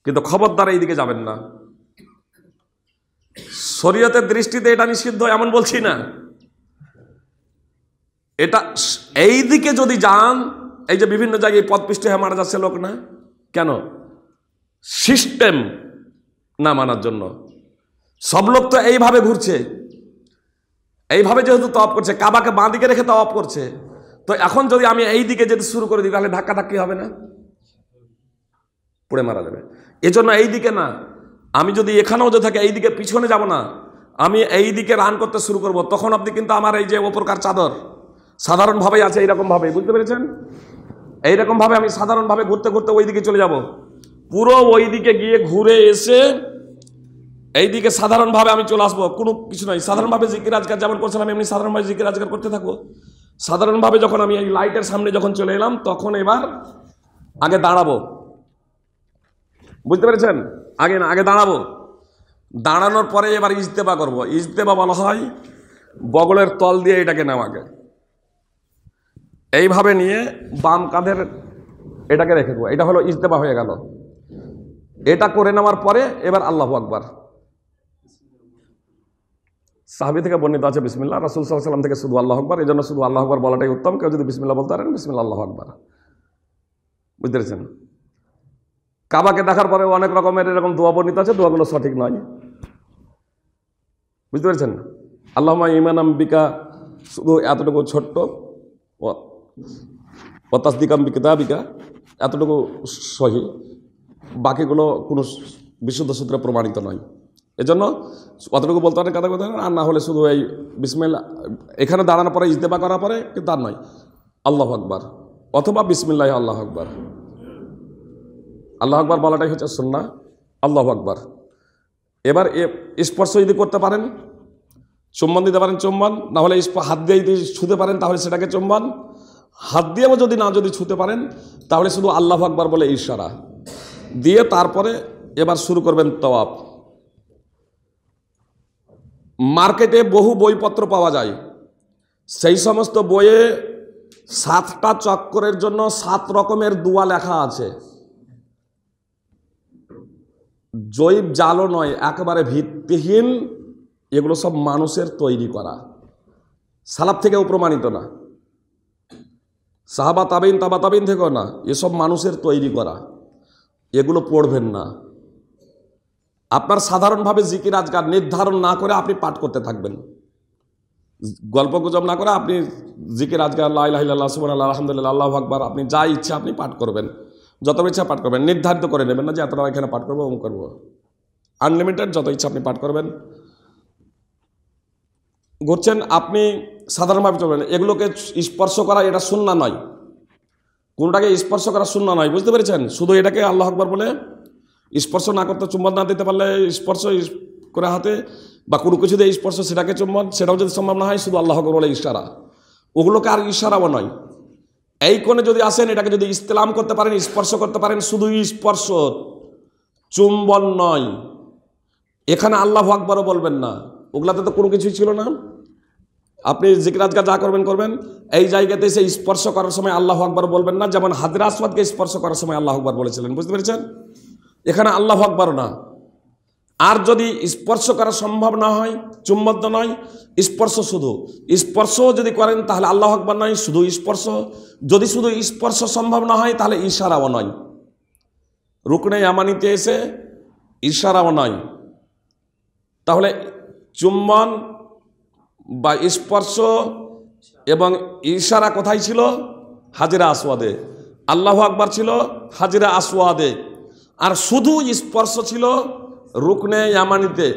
কিন্তু খবরদার এই দিকে যাবেন না, শরীয়তের দৃষ্টিতে এটা নিষিদ্ধ এমন বলছি না, এটা এই দিকে যদি যান, এই যে বিভিন্ন জায়গায় পথপিষ্ট হয়ে মারা যাচ্ছে লোক, না কেন? সিস্টেম না মানার জন্য। সব লোক তো এইভাবে ঘুরছে, এইভাবে যেহেতু তওয়াফ করছে, কাবাকে বাঁ দিকে রেখে তওয়াফ করছে, তো এখন যদি আমি এই দিকে যেতে শুরু করে দিই, তাহলে ধাক্কাধাক্কি হবে না, পড়ে মারা যাবে। এজন্য এই দিকে না, আমি যদি এখানেও যদি থাকে এই দিকে পিছনে যাব না, আমি এই দিকে রান করতে শুরু করব, তখন আপনি কিন্তু আমার এই যে ওপরকার চাদর সাধারণভাবেই আছে, এইরকমভাবে, বুঝতে পেরেছেন? এইরকমভাবে আমি সাধারণভাবে ঘুরতে ঘুরতে ওই দিকে চলে যাব, পুরো ওই দিকে গিয়ে ঘুরে এসে এইদিকে সাধারণভাবে আমি চলে আসবো, কোনো কিছু নাই, সাধারণভাবে জিকির আজকার যেমন করছিলাম এমনি সাধারণভাবে জিকির আজকার করতে থাকবো। সাধারণভাবে যখন আমি এই লাইটের সামনে যখন চলে এলাম, তখন এবার আগে দাঁড়াবো, বুঝতে পেরেছেন? আগে দাঁড়াবো, দাঁড়ানোর পরে এবার ইজতেবা করব। ইজতেবা বলা হয় বগলের তল দিয়ে এটাকে নেওয়াকে, এইভাবে নিয়ে বাম কাঁধের এটাকে রেখে দেবো। এটা হলো ইজতেবা হয়ে গেল। এটা করে নেওয়ার পরে এবার আল্লাহু আকবার। সাহাবী থেকে বর্ণিত আছে বিসমিল্লাহ, রাসূল সাল্লাল্লাহু আলাইহি ওয়াসাল্লাম থেকে শুধু আল্লাহু আকবার। এই জন্য শুধু আল্লাহু আকবার বলাটাই উত্তম। কেউ যদি বিসমিল্লাহ বলতে পারেন, বিসমিল্লাহ আল্লাহু আকবার। বুঝতে পেরেছেন? কাবাকে দেখার পরে অনেক রকমের এরকম দোয়া বর্ণিত আছে, দোয়াগুলো সঠিক নয়। বুঝতে পেরেছেন? আল্লাহুম্মা ঈমানাম বিকা, শুধু এতটুকু ছোট্ট, ও তাসদিকাম বিকিতাবিকা, এতটুকু সহি, বাকিগুলো কোনো বিশুদ্ধ সূত্রে প্রমাণিত নয়। এজন্য অতটুকু বলতে পারেন, কথা কথা, আর না হলে শুধু এই বিসমিল্লাহ এখানে দাঁড়ানোর পরে ইজতেবা করার পরে, কিন্তু আর নয় আল্লাহু আকবার অথবা বিসমিল্লাহ আল্লাহু আকবার। আল্লাহু আকবার বলাটাই হচ্ছে সুন্নাহ। আল্লাহু আকবার। এবার স্পর্শ যদি করতে পারেন, চুম্বন দিতে পারেন চুম্বন, না হলে হাত দিয়ে যদি ছুঁতে পারেন তাহলে সেটাকে চুম্বন। হাত দিয়েও যদি ছুঁতে পারেন তাহলে শুধু আল্লাহু আকবার বলে ইশারা দিয়ে তারপরে এবার শুরু করবেন তাওয়াফ। মার্কেটে বহু বইপত্র পাওয়া যায়, সেই সমস্ত বইয়ে 7টা চক্করের জন্য 7 রকমের দোয়া লেখা আছে। জৈব জালও নয়, একেবারে ভিত্তিহীন। এগুলো সব মানুষের তৈরি করা, সালাফ থেকেও প্রমাণিত না, সাহাবা তাবেইন তাবা তাবেইন থেকেও না। এসব মানুষের তৈরি করা, এগুলো পড়বেন না। আপনার সাধারণভাবে জিকির আজকার নির্ধারণ না করে আপনি পাঠ করতে থাকবেন, গল্প গুজব না করে আপনি জিকির আজকার লা ইলাহা ইল্লাল্লাহ সুবহানাল্লাহ আলহামদুলিল্লাহ আল্লাহু আকবার, আপনি যা ইচ্ছা আপনি পাঠ করবেন, যত ইচ্ছা পাঠ করবেন। নির্ধারিত করে নেবেন না যে এতটা এখানে পাঠ করবো অমুক করবো। আনলিমিটেড যত ইচ্ছা আপনি পাঠ করবেন। ঘুরছেন আপনি সাধারণভাবে চলবেন। এগুলোকে স্পর্শ করা এটা সুন্নাহ নয়, কোনটাকে স্পর্শ করা সুন্নাহ নয়। বুঝতে পেরেছেন? শুধু এটাকে আল্লাহু আকবার বলে স্পর্শ না করতে, চুম্বন না দিতে পারলে স্পর্শ করে হাতে বা কোনো কিছু দিয়ে স্পর্শ, সেটাকে চুম্বন, সেটাও যদি সম্ভব না হয় শুধু আল্লাহু আকবার বলে ইশারা। ওগুলোকে আর ইশারাও নয়। এই কোণে যদি আসেন, এটাকে যদি ইস্তেলাম করতে পারেন, স্পর্শ করতে পারেন, শুধু স্পর্শ, চুম্বন নয়। এখানে আল্লাহু আকবারও বলবেন না, ওগুলাতে তো কোনো কিছুই ছিল না। আপনি জিকির আজকার যা করবেন করবেন, এই জায়গাতে এসে স্পর্শ করার সময় আল্লাহু আকবার বলবেন না, যেমন হাজরা আসওয়াদকে স্পর্শ করার সময় আল্লাহু আকবার বলেছিলেন। বুঝতে পেরেছেন? এখানে আল্লাহু আকবারও না। আর যদি স্পর্শ করা সম্ভব না হয়, চুম্বন নয়, স্পর্শ, শুধু স্পর্শ যদি করেন তাহলে আল্লাহু আকবার নয়, শুধু স্পর্শ। যদি শুধু স্পর্শ সম্ভব না হয় তাহলে ইশারাও নয়। রুকনে ইয়ামানিতে এসে ইশারাও নয়। তাহলে চুম্বন বা স্পর্শ এবং ইশারা কোথায় ছিল? হাজরা আসওয়াদে। আল্লাহু আকবার ছিল হাজরা আসওয়াদে, আর শুধু স্পর্শ ছিল রুকনে ইয়ামানিতে।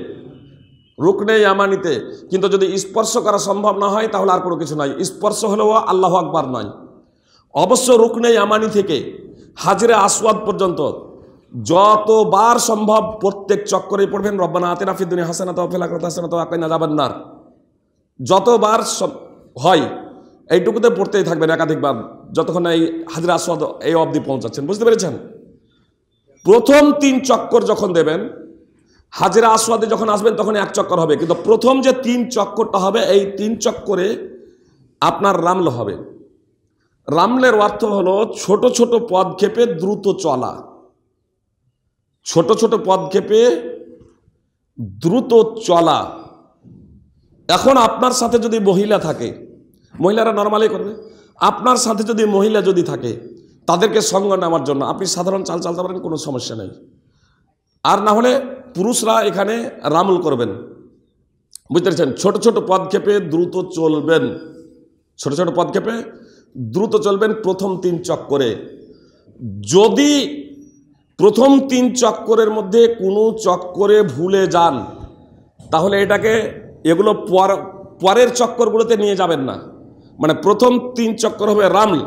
রুকনে ইয়ামানিতে কিন্তু যদি স্পর্শ করা সম্ভব না হয় তাহলে আর কোনো কিছু নাই। স্পর্শ হলেও আল্লাহু আকবার নয়। অবশ্য রুকনে ইয়ামানি থেকে হাজরে আসওয়াদ পর্যন্ত যতবার সম্ভব প্রত্যেক চক্করেই পড়বেন রব্বানা আতিনা ফিদ দুনিয়া হাসানাতাও ওয়া ফিল আখিরাতি হাসানাতাও ওয়া কিনা আযাবান নার। যতবার হয় এইটুকুতে পড়তেই থাকবেন একাধিকবার, যতক্ষণ এই হাজরে আসওয়াদ এই অবধি পৌঁছাচ্ছেন। বুঝতে পেরেছেন? প্রথম 3 চক্কর যখন দেবেন, হাজরা আসওয়াদে যখন আসবেন তখন 1 চক্কর হবে, কিন্তু প্রথম যে 3 চক্করটা হবে, এই 3 চক্করে আপনার রামল হবে। রামলের অর্থ হলো ছোট ছোট পদক্ষেপে দ্রুত চলা। ছোট ছোট পদক্ষেপে দ্রুত চলা। এখন আপনার সাথে যদি মহিলা থাকে, মহিলারা নর্মালি করবে, আপনার সাথে যদি মহিলা যদি থাকে, তাদেরকে সঙ্গ নেওয়ার জন্য আপনি সাধারণ চাল চালতে পারেন, কোনো সমস্যা নেই। আর না হলে পুরুষরা এখানে রামল করবেন। বুঝতে পেরেছেন? ছোট ছোট পদক্ষেপে দ্রুত চলবেন, ছোট ছোট পদক্ষেপে দ্রুত চলবেন প্রথম 3 চক্করে। যদি প্রথম 3 চক্করের মধ্যে কোনো চক্করে ভুলে যান তাহলে এগুলো পরের চক্করগুলোতে নিয়ে যাবেন না। মানে প্রথম 3 চক্কর হবে রামল,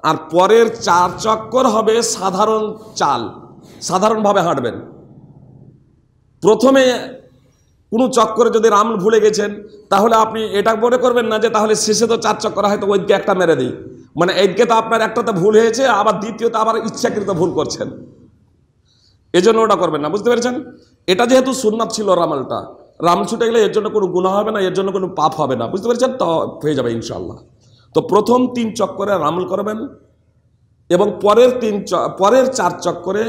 আর পরের 4 চক্কর হবে সাধারণ চাল, সাধারণভাবে হাঁটবেন। প্রথমে কোনো চক্করে যদি রামল ভুলে গেছেন তাহলে আপনি এটা মনে করবেন না যে তাহলে শেষে তো 4 চক্কর হয়তো ওইদিকে একটা মেরে দিই, মানে এদিকে তো আপনার একটাতে ভুল হয়েছে, আবার দ্বিতীয়তে আবার ইচ্ছাকৃত ভুল করছেন, এজন্য ওটা করবেন না। বুঝতে পেরেছেন? এটা যেহেতু সুন্নাত ছিল রামালটা, রাম ছুটে গেলে এর জন্য কোনো গুনাহ হবে না, এর জন্য কোনো পাপ হবে না। বুঝতে পেরেছেন? তো হয়ে যাবে ইনশাআল্লাহ। তো প্রথম 3 চক্করে রামাল করবেন এবং পরের 4 চক্করে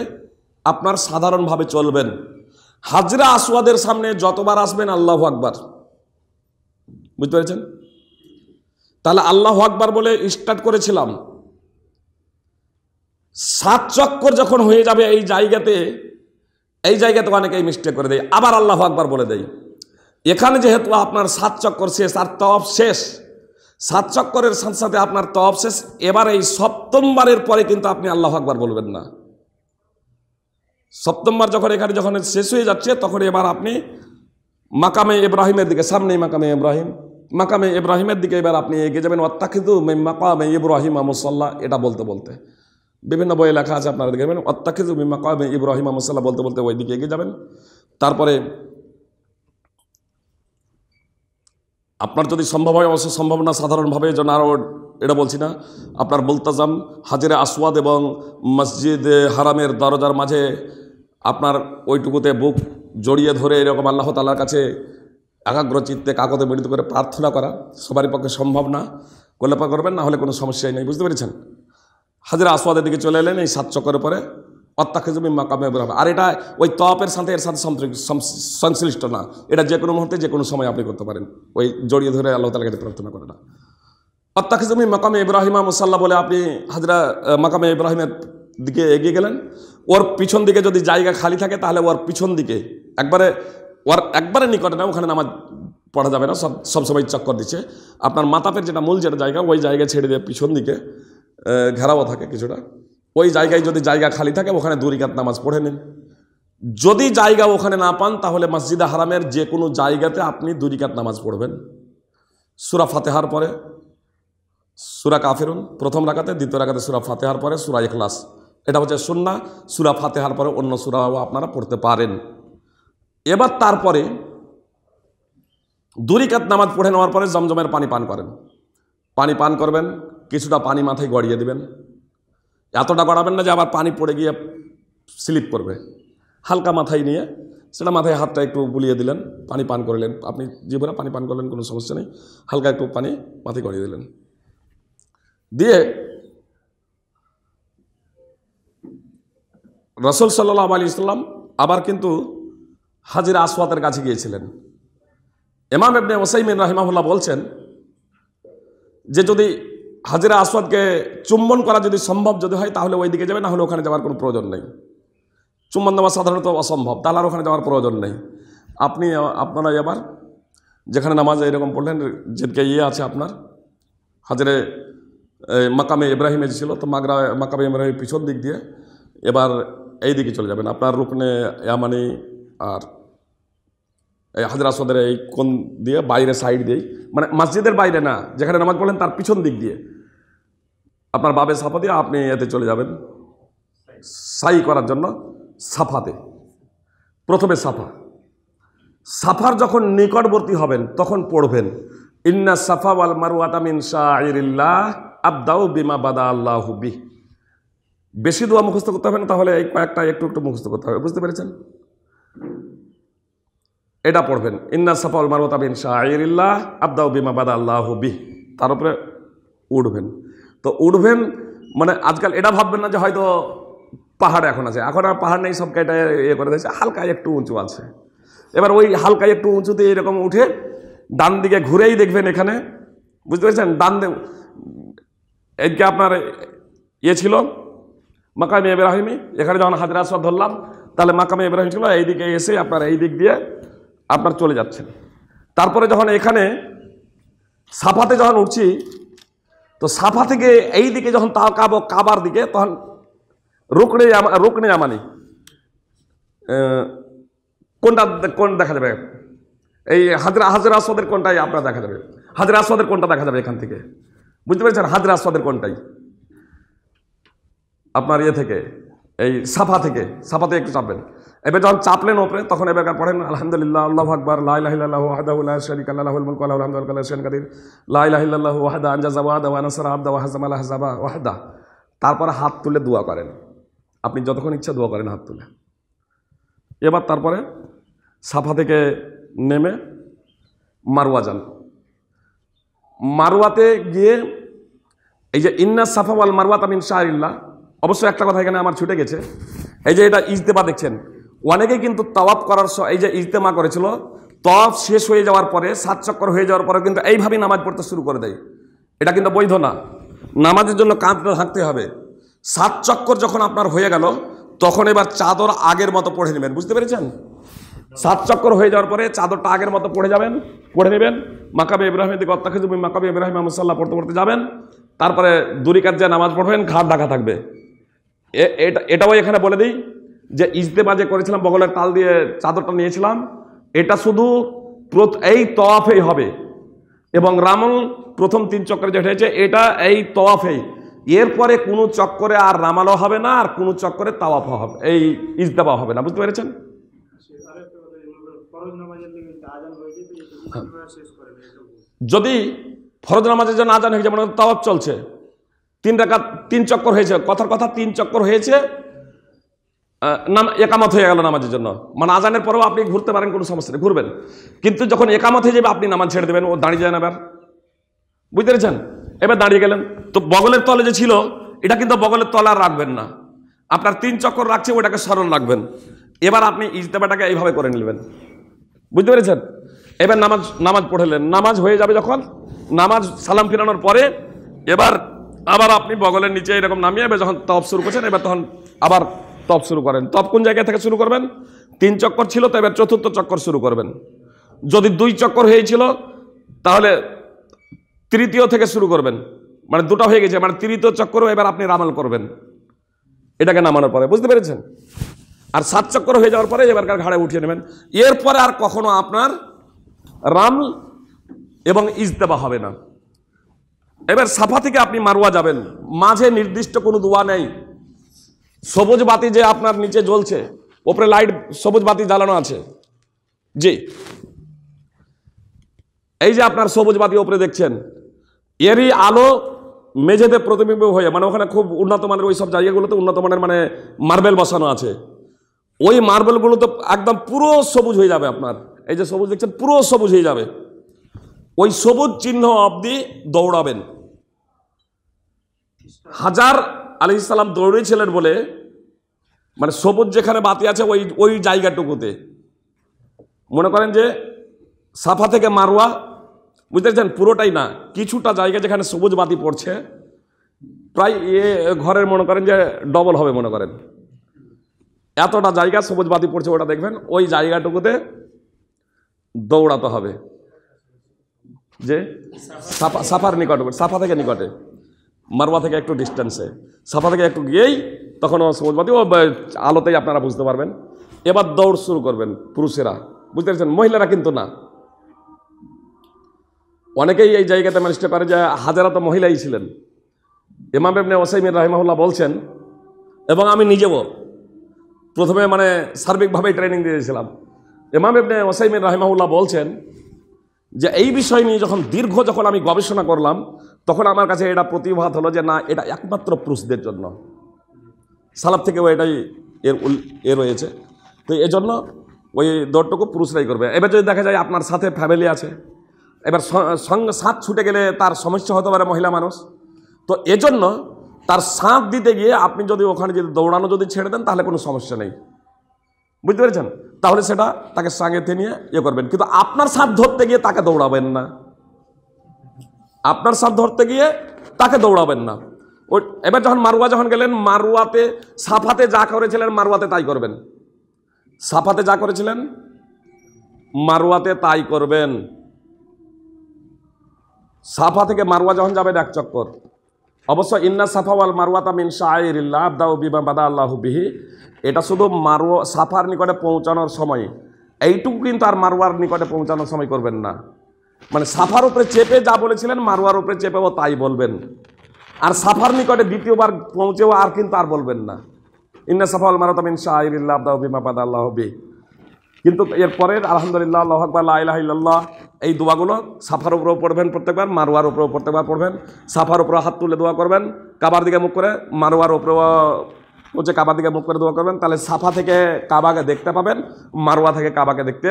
আপনার সাধারণভাবে চলবেন। হাজরা আসওয়াদের সামনে যতবার আসবেন আল্লাহু আকবার। বুঝতে পেরেছেন? তাহলে আল্লাহু আকবার বলে স্টার্ট করেছিলাম, 7 চক্কর যখন হয়ে যাবে এই জায়গাতে অনেকেই মিস্টেক করে দেয়, আবার আল্লাহু আকবার বলে দেয়। এখানে যেহেতু আপনার 7 চক্কর শেষ আর তওয়াফ শেষ, 7 চক্করের সাথে সাথে আপনার তওয়াফ শেষ, এবার এই 7ম বারের পরে কিন্তু আপনি আল্লাহু আকবার বলবেন না। 7ম বার যখন শেষ হয়ে যাচ্ছে, তখন এবার আপনি মাকামে ইব্রাহিমের দিকে, সামনেই মাকামে ইব্রাহিমের দিকে এবার আপনি এগিয়ে যাবেন। ওয়াত্তাখিযু মিন মাকামে ইব্রাহিম মুসাল্লা, এটা বলতে বলতে বিভিন্ন বইয়ে লেখা আছে, আপনারা দেখবেন ওয়াত্তাখিযু মিন মাকামে ইব্রাহিম মুসাল্লা বলতে বলতে ওই দিকে এগিয়ে যাবেন। তারপরে আপনার যদি সম্ভব হয়, অবশ্য সম্ভব না সাধারণভাবে, যেন আরও এটা বলছি না, আপনার মুলতাজাম হাজরে আসওয়াদ এবং মসজিদ হারামের দরজার মাঝে আপনার ওইটুকুতে বুক জড়িয়ে ধরে এরকম আল্লাহ তাআলার কাছে একাগ্র চিত্তে কাকতে মিলিত করে প্রার্থনা করা সবারই পক্ষে সম্ভব না, করলে করবেন, না হলে কোনো সমস্যাই নেই। বুঝতে পেরেছেন? হাজরে আসওয়াদের দিকে চলে এলেন এই 7 চক্করের পরে, ওয়াত্তাখিযু মিন মাকামে ইব্রাহিম। আর এটা ওই তওয়াফের সাথে এর সাথে সংশ্লিষ্ট না, এটা যে কোনো মুহূর্তে যে কোনো সময় আপনি করতে পারেন, ওই জড়িয়ে ধরে আল্লাহ তাআলার কাছে প্রার্থনা করে না। ওয়াত্তাখিযু মিন মাকামে ইব্রাহিম মুসাল্লা বলে আপনি হাজরা মাকামে ইব্রাহিমের দিকে এগিয়ে গেলেন। ওর পিছন দিকে যদি জায়গা খালি থাকে, তাহলে ওর পিছন দিকে একবারে নিকটে না, ওখানে নামাজ পড়া যাবে না, সবসময় চক্কর দিচ্ছে। আপনার মাতাপের যেটা মূল জায়গা, ওই জায়গা ছেড়ে দিয়ে পিছন দিকে ঘেরাও থাকে কিছুটা, ওই জায়গায় যদি জায়গা খালি থাকে ওখানে 2 রাকাত নামাজ পড়ে নিন। যদি জায়গা ওখানে না পান, তাহলে মসজিদে হারামের যে কোনো জায়গাতে আপনি 2 রাকাত নামাজ পড়বেন। সূরা ফাতিহার পরে সূরা কাফিরুন প্রথম রাকাতে, দ্বিতীয় রাকাতে সূরা ফাতিহার পরে সূরা ইখলাস, এটা হচ্ছে সুন্নাহ। সূরা ফাতিহার পরে অন্য সূরাও আপনারা পড়তে পারেন। এবার তারপরে 2 রাকাত নামাজ পড়ে নেওয়ার পরে জমজমের পানি পান করেন। পানি পান করবেন, কিছুটা পানি মাথায় গড়িয়ে দিবেন, এতটা গড়াবেন না যে আবার পানি পড়ে গিয়ে স্লিপ করবে, হালকা মাথায় নিয়ে সেটা মাথায় হাতটা একটু বুলিয়ে দিলেন, পানি পান করলেন, আপনি জিভরে পানি পান করলেন, কোনো সমস্যা নেই, হালকা একটু পানি মাথায় গড়িয়ে দিলেন, দিয়ে রাসূল সাল্লাল্লাহু আলাইহি ওয়াসাল্লাম আবার কিন্তু হাজরে আসওয়াদের কাছে গিয়েছিলেন। ইমাম ইবনে উসাইমিন রাহিমাহুল্লাহ বলছেন যে যদি হাজরে আসওয়াদকে চুম্বন করা যদি সম্ভব যদি হয়, তাহলে ওই দিকে যাবে, না হলে ওখানে যাওয়ার কোনো প্রয়োজন নেই। চুম্বন দেওয়া সাধারণত অসম্ভব, তাহলে আর ওখানে যাওয়ার প্রয়োজন নেই। আপনারা এবার যেখানে নামাজ এরকম পড়লেন, যেদিকে আছে আপনার হাজরে মাকামে ইব্রাহিমে ছিল, তো মাকামে ইব্রাহিমের পিছন দিক দিয়ে এবার এই দিকে চলে যাবেন, আপনার রুকনে ইয়ামানি আর এই হাজরে আসওয়াদের এই কোন দিয়ে, বাইরে সাইড দিয়েই, মানে মসজিদের বাইরে না, যেখানে নামাজ পড়লেন তার পিছন দিক দিয়ে আপনার বাবে সাফা দিয়ে আপনি এতে চলে যাবেন সাই করার জন্য। সাফাতে প্রথমে সাফার যখন নিকটবর্তী হবেন তখন পড়বেন ইন্না সাফা ওয়াল মারওয়াতা মিন শাআইরিল্লাহ আবদাউ বিমা বাদা আল্লাহু বিহি। বেশি দোয়া মুখস্থ করতে হবে না, তাহলে এই কয়েকটা একটু একটু মুখস্থ করতে হবে। বুঝতে পেরেছেন? এটা পড়বেন ইন্না সাফা ওয়াল মারওয়াতা মিন শাআইরিল্লাহ আবদাউ বিমা বাদা আল্লাহু বিহি, তার উপরে উঠবেন। তো উঠবেন মানে আজকাল এটা ভাববেন না যে হয়তো পাহাড় এখন আছে, এখন আর পাহাড় নেই, সব কেটে করে দিয়েছে, হালকা একটু উঁচু আছে। এবার ওই হালকা একটু উঁচুতে এরকম উঠে ডান দিকে ঘুরেই দেখবেন এখানে, বুঝতে পেরেছেন? এদিকে আপনার ছিল মাকামে ইব্রাহিমি, এখানে যখন হাজরে আসওয়াদ ধরলাম তাহলে মাকামে ইব্রাহিম ছিল, এইদিকে এসে আপনার এই দিক দিয়ে আপনার চলে যাচ্ছেন। তারপরে যখন এখানে সাফাতে যখন উঠছি, তো সাফা থেকে এই দিকে যখন তাকাবো কাবার দিকে, তখন রুকনে ইয়ামানি কোন দেখা যাবে? এই হাজরে আসওয়াদের কোনটাই আপনার দেখা যাবে? হাজরে আসওয়াদের কোনটা দেখা যাবে এখান থেকে? বুঝতে পেরেছেন? হাজরে আসওয়াদের কোনটাই আপনার থেকে এই সাফাতে একটু চাপবেন, এবার যখন চাপলেন ওপরে তখন এবার পড়েন আলহামদুলিল্লাহ, আল্লাহু আকবার, লা ইলাহা ইল্লাল্লাহু ওয়াহদাহু লা শারীকা লাহু, লাহুল মুলকু ওয়া লাহুল হামদু ওয়া লা শারীকা কাদির, লা ইলাহা ইল্লাল্লাহু ওয়াহদা আনজাযা ওয়া'দা ওয়া নাসারা আবদা ওয়া হাযামাল আহজাবা ওয়াহদা। তারপরে হাত তুলে দোয়া করেন, আপনি যতক্ষণ ইচ্ছা দোয়া করেন হাত তুলে। এবার তারপরে সাফা থেকে নেমে মারওয়া যান। মারওয়াতে গিয়ে এই যে ইন্না সাফা ওয়াল মারওয়াতা মিন শাআইরিল্লাহ, অবশ্যই একটা কথা এখানে আমার ছুটে গেছে, এই যে এটা ইজতেমা দেখছেন, অনেকেই কিন্তু তাওয়াফ করার এই যে ইজতেমা করেছিল, তাওয়াফ শেষ হয়ে যাওয়ার পরে 7 চক্কর হয়ে যাওয়ার পরে কিন্তু এইভাবেই নামাজ পড়তে শুরু করে দেয়। এটা কিন্তু বৈধ না, নামাজের জন্য কাঁধটা ঢাকতে হবে। 7 চক্কর যখন আপনার হয়ে গেল তখন এবার চাদর আগের মতো পড়ে নেবেন, বুঝতে পেরেছেন? 7 চক্কর হয়ে যাওয়ার পরে চাদরটা আগের মতো পড়ে নেবেন, মাকাবে ইব্রাহিমের দিকে অত্যাখিযু মিন মাকাবে ইব্রাহিম মুসাল্লাহ পড়তে পড়তে যাবেন। তারপরে 2 রাকাত যে নামাজ পড়বেন ঘাট ঢাকা থাকবে। এটাও এখানে বলে দিই যে ইজতেমা যে করেছিলাম, বগলের তাল দিয়ে চাদরটা নিয়েছিলাম, এটা শুধু এই তওয়াফেই হবে, এবং রামল প্রথম 3 চক্করে যেটা হয়েছে এটা এই তওয়াফেই। এরপরে কোনো চক্করে আর রামালও হবে না, আর কোনো চক্করে তাওয়াফ হবে, এই ইজতেমা হবে না, বুঝতে পেরেছেন? যদি ফরজ নামাজের জন্য আজান হয়েছে, মনে করেন তাওয়াফ চলছে, 3 রাকাত 3 চক্কর হয়েছে, কথার কথা 3 চক্কর হয়েছে, একামত হয়ে গেল নামাজের জন্য, মানে আজানের পরেও আপনি ঘুরতে পারেন, কোনো সমস্যা নেই, ঘুরবেন। কিন্তু যখন একামত হয়ে যাবে আপনি নামাজ ছেড়ে দেবেন, ও দাঁড়িয়ে যায় না, এবার বুঝতে পেরেছেন? এবার দাঁড়িয়ে গেলেন, তো বগলের তলে যে ছিল এটা কিন্তু বগলের তলে আর রাখবেন না, আপনার 3 চক্কর রাখছে ওটাকে সরল রাখবেন। এবার আপনি ইজতেমাটাকে এইভাবে করে নেবেন, বুঝতে পেরেছেন? এবার নামাজ পড়লেন, নামাজ হয়ে যাবে যখন, নামাজ সালাম ফিরানোর পরে এবার আবার আপনি বগলের নিচে এরকম নামিয়ে এবার যখন তওয়াফ শুরু করছেন, এবার তখন আবার তওয়াফ শুরু করেন। তওয়াফ কোন জায়গা থেকে শুরু করবেন? 3 চক্কর ছিল তো এবার 4র্থ চক্কর শুরু করবেন। যদি 2 চক্কর হয়েছিল তাহলে 3য় থেকে শুরু করবেন, মানে 2টা হয়ে গেছে, মানে 3য় চক্করও এবার আপনি রামাল করবেন এটাকে নামানোর পরে, বুঝতে পেরেছেন? আর 7 চক্কর হয়ে যাওয়ার পরে এবারকার ঘাড়ে উঠিয়ে নেবেন। এরপরে আর কখনো আপনার রামল এবং ইজতেমা হবে না। এবার সাফা থেকে আপনি মারওয়া যাবেন, মাঝে নির্দিষ্ট কোনো দোয়া নেই। সবুজ বাতি যে আপনার নিচে জ্বলছে, ওপরে লাইট সবুজ বাতি জ্বালানো আছে, জি, এই যে আপনার সবুজ বাতি ওপরে দেখছেন, এরই আলো মেঝেতে প্রতিবিম্ব হয়ে, মানে ওখানে খুব উন্নত মানের ওই সব জায়গাগুলোতে উন্নত মানের মানে মার্বেল বসানো আছে, ওই মার্বেলগুলো তো একদম পুরো সবুজ হয়ে যাবে আপনার, এই যে সবুজ দেখছেন পুরো সবুজ হয়ে যাবে, ওই সবুজ চিহ্ন অবধি দৌড়াবেন। হাজার আলাইহিস সালাম দৌড়েছিলেন বলে, মানে সবুজ যেখানে বাতি আছে ওই জায়গাটুকুতে, মনে করেন যে সাফা থেকে মারওয়া, বুঝতে পারছেন, পুরোটাই না, কিছুটা জায়গা যেখানে সবুজ বাতি পড়ছে, প্রায় ঘরের মনে করেন যে ডবল হবে, মনে করেন এতটা জায়গা সবুজ বাতি পড়ছে, ওটা দেখবেন ওই জায়গাটুকুতে দৌড়াতে হবে, যে সাফার নিকটে, সাফা থেকে নিকটে, মারওয়া থেকে একটু ডিস্টেন্সে, সাফা থেকে একটু গিয়েই তখন সবুজ বাতি ও আলোতেই আপনারা বুঝতে পারবেন। এবার দৌড় শুরু করবেন পুরুষেরা, বুঝতে পারছেন, মহিলারা কিন্তু না। অনেকেই এই জায়গাতে ম্যানেজটা করে যে হাজারা তো মহিলাই ছিলেন। ইমাম ইবনে ওসাইমিন রাহিমাহুল্লাহ বলছেন, এবং আমি নিজেও প্রথমে মানে সার্বিকভাবেই ট্রেনিং দিয়েছিলাম, ইমাম ইবনে ওসাইমিন রাহিমাহুল্লাহ বলছেন যে এই বিষয় নিয়ে যখন আমি গবেষণা করলাম, তখন আমার কাছে এটা প্রতিভাত হলো যে না, এটা একমাত্র পুরুষদের জন্য, সালাফ থেকেও এটাই এর রয়েছে, তো এজন্য ওই দৌড়টুকু পুরুষরাই করবে। এবার যদি দেখা যায় আপনার সাথে ফ্যামিলি আছে, এবার সঙ্গে সাথ ছুটে গেলে তার সমস্যা হতে পারে মহিলা মানুষ, তো এজন্য তার সাথ দিতে গিয়ে আপনি যদি ওখানে যদি দৌড়ানো যদি ছেড়ে দেন তাহলে কোনো সমস্যা নেই, বুঝতে পেরেছেন? তাহলে সেটা তাকে সঙ্গেতে নিয়ে করবেন, কিন্তু আপনার সাথ ধরতে গিয়ে তাকে দৌড়াবেন না, আপনার সাথ ধরতে গিয়ে তাকে দৌড়াবেন না। ওই এবার যখন মারওয়া যখন গেলেন, মারওয়াতে সাফাতে যা করেছিলেন মারওয়াতে তাই করবেন, সাফাতে যা করেছিলেন মারওয়াতে তাই করবেন। সাফা থেকে মারওয়া যখন যাবেন 1 চক্কর, অবশ্য ইন্না সাফা ওয়াল মারওয়াতা মিন শাআইরিল্লাহ আবদাউ বিমা বাদা আল্লাহু বিহি, এটা শুধু মারওয়া সাফার নিকটে পৌঁছানোর সময়, এইটুকু কিন্তু আর মারওয়ার নিকটে পৌঁছানোর সময় করবেন না। মানে সাফার উপরে চেপে যা বলেছিলেন মারওয়ার উপরে চেপেও তাই বলবেন, আর সাফার নিকটে দ্বিতীয়বার পৌঁছেও আর কিন্তু আর বলবেন না, ইন্না সাফা ওয়াল মারওয়াতা মিন শাআইরিল্লাহ আবদাউ বিমা বাদাল্লাহু বি। কিন্তু এরপরের আলহামদুলিল্লাহ, আল্লাহু আকবার, লা ইলাহা ইল্লাল্লাহ, এই দোয়াগুলো সাফার উপরেও পড়বেন প্রত্যেকবার, মারওয়ার উপরেও প্রত্যেকবার পড়বেন। সাফার উপরে হাত তুলে দোয়া করবেন, কাবার দিকে মুখ করে, মারওয়ার উপরেও হচ্ছে কাবার দিকে মুখ করে দোয়া করবেন। তাহলে সাফা থেকে কাবাকে দেখতে পাবেন, মারওয়া থেকে কাবাকে দেখতে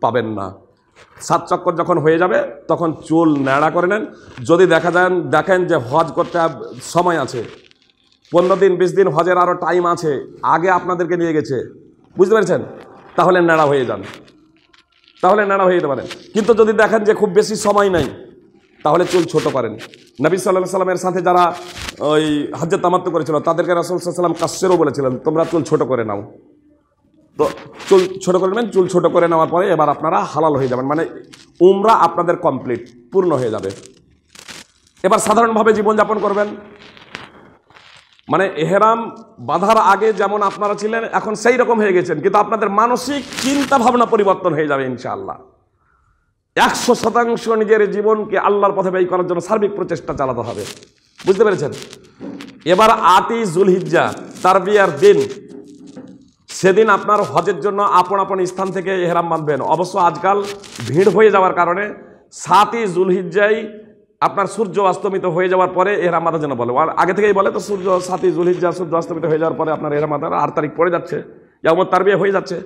পাবেন না। 7 চক্কর যখন হয়ে যাবে তখন চুল ন্যাড়া করে নেন। যদি দেখেন যে হজ করতে সময় আছে, 15 দিন 20 দিন হজের আরও টাইম আছে, আগে আপনাদেরকে নিয়ে গেছে, বুঝতে পেরেছেন, তাহলে ন্যাড়া হয়ে যান, তাহলে ন্যাড়া হয়ে যেতে পারেন। কিন্তু যদি দেখেন যে খুব বেশি সময় নাই, তাহলে চুল ছোট করেন। নবী সাল্লাল্লাহু আলাইহি সাল্লামের সাথে যারা ওই হজ্জে তামাত্তু করেছিল তাদেরকে রাসূল সাল্লাল্লাহু আলাইহি সাল্লাম কাসসিরও বলেছিলেন, তোমরা চুল ছোট করে নাও। তো চুল ছোট করে নেবেন। চুল ছোট করে নেওয়ার পরে এবার আপনারা হালাল হয়ে যাবেন, মানে উমরা আপনাদের কমপ্লিট, পূর্ণ হয়ে যাবে। এবার সাধারণভাবে জীবনযাপন করবেন, মানে এহরাম বাঁধার আগে যেমন আপনারা ছিলেন এখন সেই রকম হয়ে গেছেন, কিন্তু আপনাদের মানসিক চিন্তা ভাবনা পরিবর্তন হয়ে যাবে ইনশাআল্লাহ। 100% নিজের জীবনকে আল্লাহর পথে ব্যয় করার জন্য সার্বিক প্রচেষ্টা চালাতে হবে, বুঝতে পেরেছেন। এবার 8ই জুলহিজ্জা তারবিয়ার দিন, সেদিন আপনার হজের জন্য আপন আপন স্থান থেকে এহরাম বাঁধবেন। অবশ্য আজকাল ভিড় হয়ে যাওয়ার কারণে 7ই জুলহিজ্জায় আপনার সূর্য অস্তমিত হয়ে যাওয়ার পরে এহরাম বাঁধার জন্য বলে, আর আগে থেকেই বলে তো সূর্য 7ই জুলহিজ্জা সূর্য অস্তমিত হয়ে যাওয়ার পরে আপনার এহরাম বাঁধার 8 তারিখ পড়ে যাচ্ছে, ইয়াউমুত তারবিয়া হয়ে যাচ্ছে।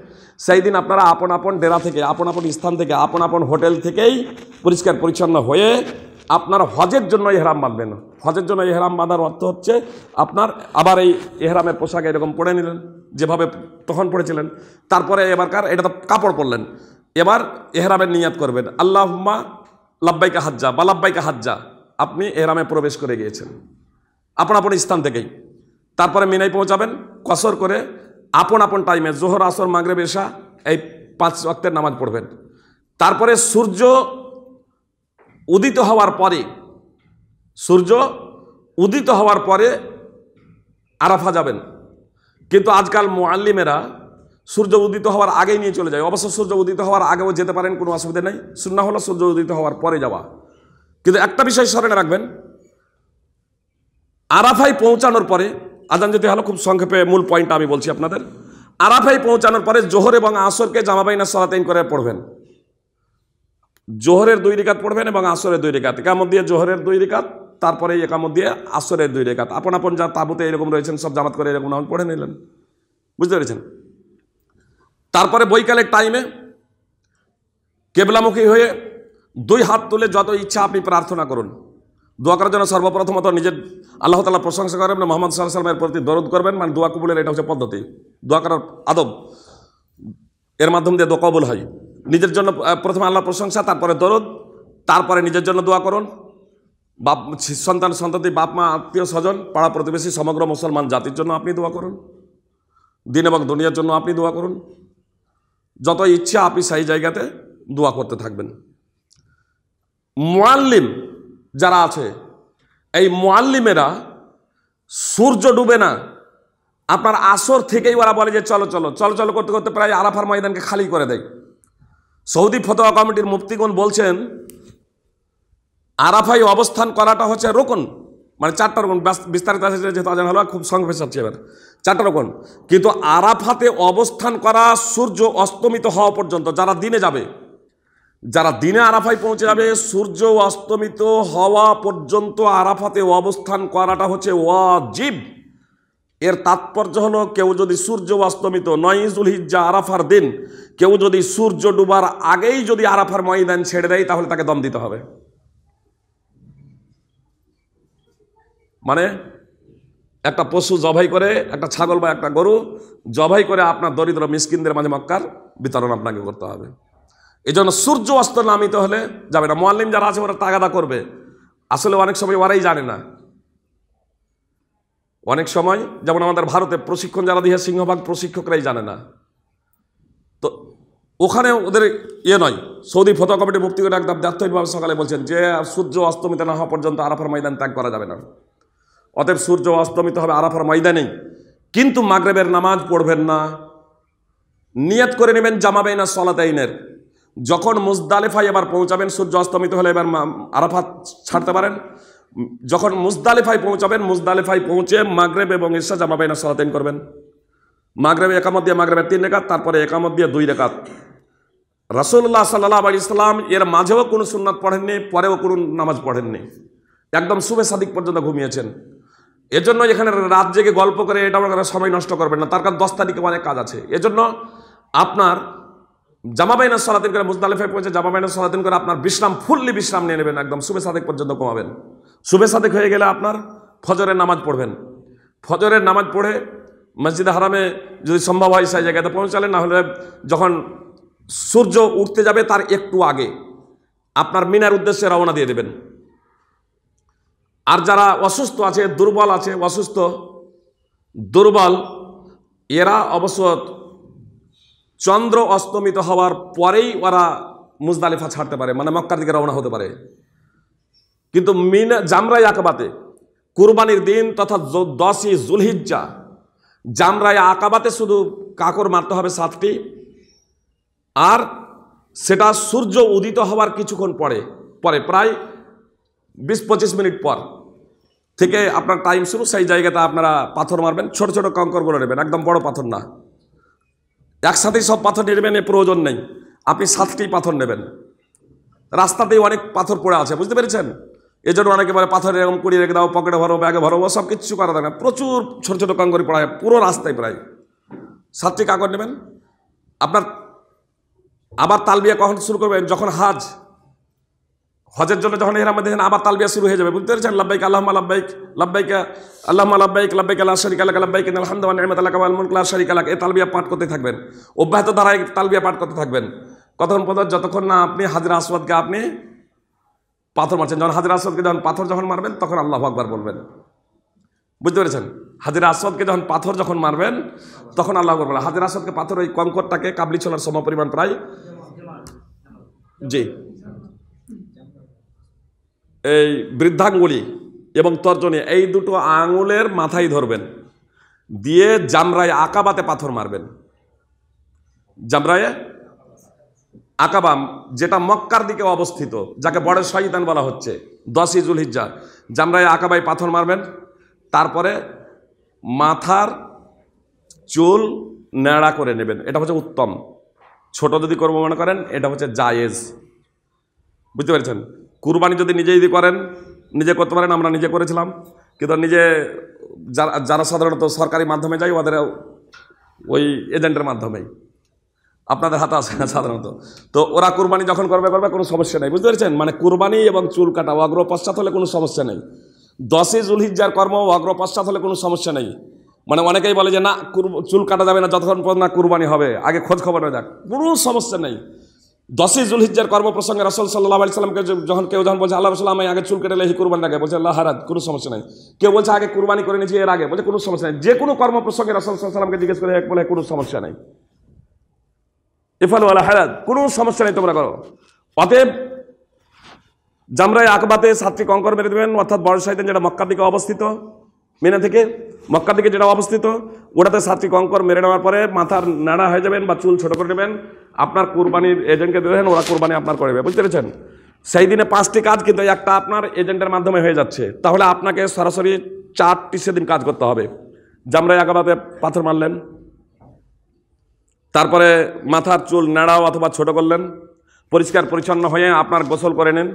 সেই দিন আপনারা আপন আপন ডেরা থেকে, আপন আপন স্থান থেকে, আপন আপন হোটেল থেকেই পরিষ্কার পরিচ্ছন্ন হয়ে আপনার হজের জন্য এহরাম বাঁধবেন। হজের জন্য এহরাম বাঁধার অর্থ হচ্ছে আপনার আবার এই এহরামের পোশাক এরকম পরে নিলেন যেভাবে তখন পড়েছিলেন, তারপরে এবারকার এটা তো কাপড় পরলেন, এবার এহরামের নিয়াত করবেন, আল্লাহুম্মা লাব্বাইকা হাজ্জা বা লাব্বাইকা হাজ্জা। আপনি এহরামে প্রবেশ করে গিয়েছেন আপন আপন স্থান থেকেই। তারপরে মিনায় পৌঁছাবেন, কসর করে আপন আপন টাইমে জোহর, আসর, মাগরিব, এশা এই 5 ওয়াক্তের নামাজ পড়বেন। তারপরে সূর্য উদিত হওয়ার পরে, সূর্য উদিত হওয়ার পরে আরাফা যাবেন। কিন্তু আজকাল মুআল্লিমেরা সূর্য উদিত হওয়ার আগেই নিয়ে চলে যায়। অবশ্য সূর্য উদিত হওয়ার আগেও যেতে পারেন, কোনো অসুবিধা নেই। সুন্নাহ হলো সূর্য উদিত হওয়ার পরে যাওয়া। কিন্তু একটা বিষয় স্মরণে রাখবেন, আরাফায় পৌঁছানোর পরে আজান যেতে হলো, খুব সংক্ষেপে মূল পয়েন্ট আমি বলছি আপনাদের। আরাফায় পৌঁছানোর পরে জোহর এবং আসরকে জামা বাইনা সালাতাইন করে পড়বেন। জোহরের 2 রাকাত পড়বেন এবং আসরের 2 রাকাত, একামত দিয়ে জোহরের 2 রাকাত, তারপরে একামত দিয়ে আসরের 2 রাকাত। আপন আপন যা তাবুতে এরকম রয়েছেন সব জামাত করে এরকম নামাজ পড়ে নিলেন, বুঝতে পেরেছেন। তারপরে বৈকালের টাইমে কেবলামুখী হয়ে 2 হাত তুলে যত ইচ্ছা আপনি প্রার্থনা করুন। দোয়া করার জন্য সর্বপ্রথমত নিজের আল্লাহ তাআলার প্রশংসা করবেন, মুহাম্মদ সাল্লাল্লাহু আলাইহি ওয়াসাল্লামের প্রতি দরুদ করবেন, মানে দোয়া কবুলের এটা হচ্ছে পদ্ধতি, দোয়া করার আদব, এর মাধ্যম দিয়ে দোয়া কবুল হয়। নিজের জন্য প্রথমে আল্লাহর প্রশংসা, তারপরে দরুদ, তারপরে নিজের জন্য দোয়া করুন, বাপ সন্তান সন্ততি, বাপ মা, আত্মীয় স্বজন, পাড়া প্রতিবেশী, সমগ্র মুসলমান জাতির জন্য আপনি দোয়া করুন, দিন এবং দুনিয়ার জন্য আপনি দোয়া করুন। যত ইচ্ছা আপনি সেই জায়গাতে দোয়া করতে থাকবেন। মুআল্লিম যারা আছে, এই মুআল্লিমেরা সূর্য ডুবে না, আপনার আসর থেকেই ওরা বলে যে চলো চলো চলো চলো করতে করতে প্রায় আরাফার ময়দানকে খালি করে দেয়। সৌদি ফতোয়া কমিটির মুফতিগণ বলছেন আরাফায় অবস্থান করাটা হচ্ছে রুকন, মানে 4টা রুকন। বিস্তারিত আছে যেহেতু আজান হলো, খুব সংক্ষেপে চাচ্ছি এবার। 4টা রুকন, কিন্তু আরাফাতে অবস্থান করা সূর্য অস্তমিত হওয়া পর্যন্ত, যারা দিনে যাবে, যারা দিনে আরাফায় পৌঁছে যাবে, সূর্য অস্তমিত হওয়া পর্যন্ত আরাফাতে অবস্থান করাটা হচ্ছে ওয়াজিব। এর তাৎপর্য হলো, কেউ যদি সূর্য অস্তমিত 9ই জুলহিজ্জা আরাফার দিন কেউ যদি সূর্য ডুবার আগেই যদি আরাফার ময়দান ছেড়ে দেয় তাহলে তাকে দম দিতে হবে। মানে একটা পশু জবাই করে, একটা ছাগল বা একটা গরু জবাই করে আপনার দরিদ্র মিসকিনদের মাঝে মক্কার বিতরণ আপনাকে করতে হবে। এই জন্য সূর্য অস্ত নামিতে হলে যাবে না। মুআল্লিম যারা আছে ওরা তাগাদা করবে, আসলে অনেক সময় ওরাই জানে না। অনেক সময় যেমন আমাদের ভারতে প্রশিক্ষণ যারা দিয়ে সিংহভাগ প্রশিক্ষকরাই জানে না, তো ওখানে ওদের নয়। সৌদি ফতোয়া কমিটির মুফতি করে একদম দায়িত্বহীনভাবে সকালে বলছেন যে সূর্য অস্তমিত না হওয়া পর্যন্ত আরাফার ময়দান ত্যাগ করা যাবে না। অতএব সূর্য অস্তমিত হবে আরাফার ময়দানেই, কিন্তু মাগরিবের নামাজ পড়বেন না। নিয়ত করে নেবেন জামা বাইনা সালাতাইনের। যখন মুজদালিফায় এবার পৌঁছাবেন, সূর্য অস্তমিত হলে এবার আরাফাত ছাড়তে পারেন। যখন মুজদালিফায় পৌঁছাবেন, মুজদালিফায় পৌঁছে মাগরিব এবং ইশা জামা বাইনা সালাতাইন করবেন। মাগরিবে একামত দিয়ে মাগরিবের 3 রাকাত, তারপরে একামত দিয়ে 2 রাকাত। রাসূলুল্লাহ সাল্লাল্লাহু আলাইহি সাল্লাম এর মাঝেও কোনো সুন্নাত পড়েননি, পরেও কোনো নামাজ পড়েননি, একদম সুবে সাদিক পর্যন্ত ঘুমিয়েছেন। এজন্য এখানে রাত জেগে গল্প করে এটা সময় নষ্ট করবেন না, তার কারণ 10 তারিখে অনেক কাজ আছে। এজন্য আপনার জামা বাইনা সালাতিন করে মুজদালিফায় পৌঁছে জামা বাইনা সালাতিন করে আপনার বিশ্রাম, ফুললি বিশ্রাম নিয়ে নেবেন, একদম সুবে সাদিক পর্যন্ত ঘুমাবেন। সুবে সাদিক হয়ে গেলে আপনার ফজরের নামাজ পড়বেন। ফজরের নামাজ পড়ে মসজিদে হারামে যদি সম্ভব হয় সেই জায়গাতে পৌঁছালেন, না হলে যখন সূর্য উঠতে যাবে তার একটু আগে আপনার মিনার উদ্দেশ্যে রওনা দিয়ে দেবেন। আর যারা অসুস্থ আছে, দুর্বল আছে, অসুস্থ দুর্বল, এরা অবশ্য চন্দ্র অস্তমিত হওয়ার পরেই ওরা মুজদালিফা ছাড়তে পারে, মানে মক্কার দিকে রওনা হতে পারে। কিন্তু জামরাই আকাবাতে কুরবানির দিন তথা 10ই জুলহিজ্জা জামরাই আকাবাতে শুধু কাকড় মারতে হবে 7টি, আর সেটা সূর্য উদিত হওয়ার কিছুক্ষণ পরে প্রায় 20-25 মিনিট পর থেকে আপনার টাইম শুরু। সেই জায়গাতে আপনারা পাথর মারবেন, ছোট ছোট কঙ্করগুলো নেবেন, একদম বড় পাথর না। একসাথেই সব পাথর নেবেন এর প্রয়োজন নেই, আপনি 7টি পাথর নেবেন। রাস্তাতেই অনেক পাথর পড়ে আছে, বুঝতে পেরেছেন? এই জন্য অনেকে বলে পাথর এরকম কুড়িয়ে রেখে দাও, পকেটে ভরো, ব্যাগে ভরো, সব কিছু করা থাকে না। প্রচুর ছোট ছোট কঙ্কর পড়া হয় পুরো রাস্তায়, প্রায় 7টি কাকড় নেবেন। আপনার আবার তালবিয়া কখন শুরু করবেন? যখন হজের জন্য যখন এহরামে দেখেন আবার তালবিয়া শুরু হয়ে যাবে, বুঝতে পেরেছেন? লাব্বাইক আল্লাহুম্মা লাব্বাইক, লাব্বাইক আল্লাহুম্মা লাব্বাইক, লাব্বাইক লা শারীকা লাক, লাব্বাইক ইন্নাল হামদা ওয়ান নি'মাতা লাকা ওয়াল মুলকু লা শারীকা লাক। এই তালবিয়া পাঠ করতে থাকবেন, অব্যাহত ধারায় তালবিয়া পাঠ করতে থাকবেন। কতক্ষণ পর্যন্ত? যতক্ষণ না আপনি হাজরা আসওয়াদকে আপনি পাথর মারছেন। যখন হাজরা আসওয়াদকে পাথর মারবেন তখন আল্লাহু আকবার বলবেন, বুঝতে পেরেছেন? হাজরা আসওয়াদকে পাথর মারবেন তখন আল্লাহু আকবার বলবেন। হাজরা আসওয়াদকে পাথর, ওই কঙ্করটাকে কাবলি ছোলার সমপরিমাণ প্রায়, জি, এই বৃদ্ধাঙ্গুলি এবং তর্জনী এই দুটো আঙুলের মাথায় ধরবেন, দিয়ে জামরায়ে আকাবাতে পাথর মারবেন। জামরায়ে আকাবা যেটা মক্কার দিকে অবস্থিত, যাকে বড় শয়তান বলা হচ্ছে, 10ই জুলহিজ্জা জামরায়ে আকাবায় পাথর মারবেন। তারপরে মাথার চুল ন্যাড়া করে নেবেন, এটা হচ্ছে উত্তম। ছোট যদি করবো মনে করেন এটা হচ্ছে জায়েজ, বুঝতে পেরেছেন? কুরবানি যদি নিজে করেন, নিজে করতে পারেন, আমরা নিজে করেছিলাম, কিন্তু নিজে যারা সাধারণত সরকারি মাধ্যমে যায় ওদের ওই এজেন্টের মাধ্যমেই, আপনাদের হাতে আসে না সাধারণত, তো ওরা কুরবানি যখন করবে কোনো সমস্যা নেই, বুঝতে পেরেছেন? মানে কুরবানি এবং চুল কাটা অগ্র পশ্চাৎ হলে কোনো সমস্যা নেই। 10ই জুলহিজ্জার কর্ম অগ্র পশ্চাৎ হলে কোনো সমস্যা নেই। মানে অনেকেই বলে যে না চুল কাটা যাবে না যতক্ষণ পর্যন্ত না কুরবানি হবে, আগে খোঁজ খবর হয়ে যাক, কোনো সমস্যা নেই। 10ই জুলহিজ্জার কর্ম প্রসঙ্গে রাসূল সাল্লাল্লাহু আলাইহি সাল্লামকে কেউ যখন বলছে আল্লাহ রাসূল আমি আগে চুল কেটে লেহি কুরবানি আগে, বলছে আল্লাহ হারাত, কোনো সমস্যা নেই। কেউ বলছে আগে কুরবানি করে নিয়েছি এর আগে, বলছে কোনো সমস্যা নেই। যে কোনো কর্ম প্রসঙ্গে রাসূল সাল্লাল্লাহু আলাইহি সাল্লামকে জিজ্ঞেস করে বলে কোনো সমস্যা নেই, ইফআলু ওয়ালা হারাত, কোনো সমস্যা নেই, তোমরা করো। অতএব জামরায়ে আকাবাতে 7টি কঙ্কর মেরে দেবেন, অর্থাৎ বড় শয়তান যেটা মক্কার দিকে অবস্থিত, মিনা থেকে মক্কার দিকে যেটা অবস্থিত, ওটাতে 7টি কঙ্কর মেরে নেওয়ার পরে মাথার নাড়া হয়ে যাবেন বা চুল ছোট করে নেবেন, আপনার কুরবানির এজেন্টকে দেবেন, ওরা কুরবানি আপনার করবে, বুঝতে পেরেছেন? সেই দিনে 5টি কাজ কিন্তু একটা আপনার এজেন্টের মাধ্যমে হয়ে যাচ্ছে, তাহলে আপনাকে সরাসরি 4টি সেদিন কাজ করতে হবে। জামরায়ে আকাবাতে পাথর মারলেন, তারপরে মাথার চুল নাড়াও অথবা ছোট করলেন, পরিষ্কার পরিচ্ছন্ন হয়ে আপনার গোসল করে নিন,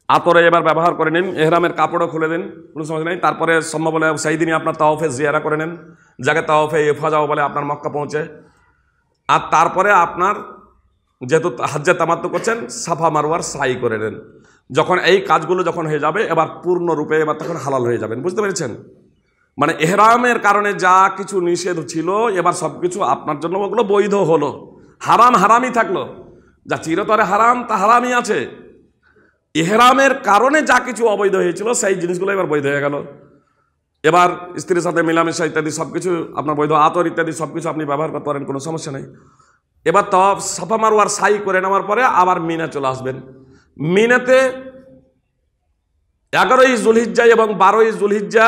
আতরে এবার ব্যবহার করে নিন, এহরামের কাপড়ও খুলে দিন, কোনো সমস্যা নেই। তারপরে সম্ভব হলে সেই দিনই আপনার তাওয়াফে জিয়ারা করে নিন, যাকে তাওয়াফে ইফাজাও বলে, আপনার মক্কা পৌঁছে। আর তারপরে আপনার যেহেতু হজ্জে তামাত্তু করছেন, সাফা মারওয়ার সাই করে নেন। যখন এই কাজগুলো হয়ে যাবে, এবার পূর্ণরূপে এবার তখন হালাল হয়ে যাবেন, বুঝতে পেরেছেন? মানে এহরামের কারণে যা কিছু নিষেধ ছিল এবার সব কিছু আপনার জন্য ওগুলো বৈধ হলো, হারামই থাকলো। যা চিরতরে হারাম তা হারামই আছে, ইহরামের কারণে যা কিছু অবৈধ হয়েছিল সেই জিনিসগুলো এবার বৈধ হয়ে গেল। এবার স্ত্রীর সাথে মেলামেশা ইত্যাদি সব কিছু আপনার বৈধ, আতর ইত্যাদি সব কিছু আপনি ব্যবহার করতে পারেন, কোনো সমস্যা নেই। এবার তাওয়াফ সাফা মারওয়ার সাই করে নেওয়ার পরে আবার মিনা চলে আসবেন। মিনাতে 11ই জুলহিজ্জা এবং 12ই জুলহিজ্জা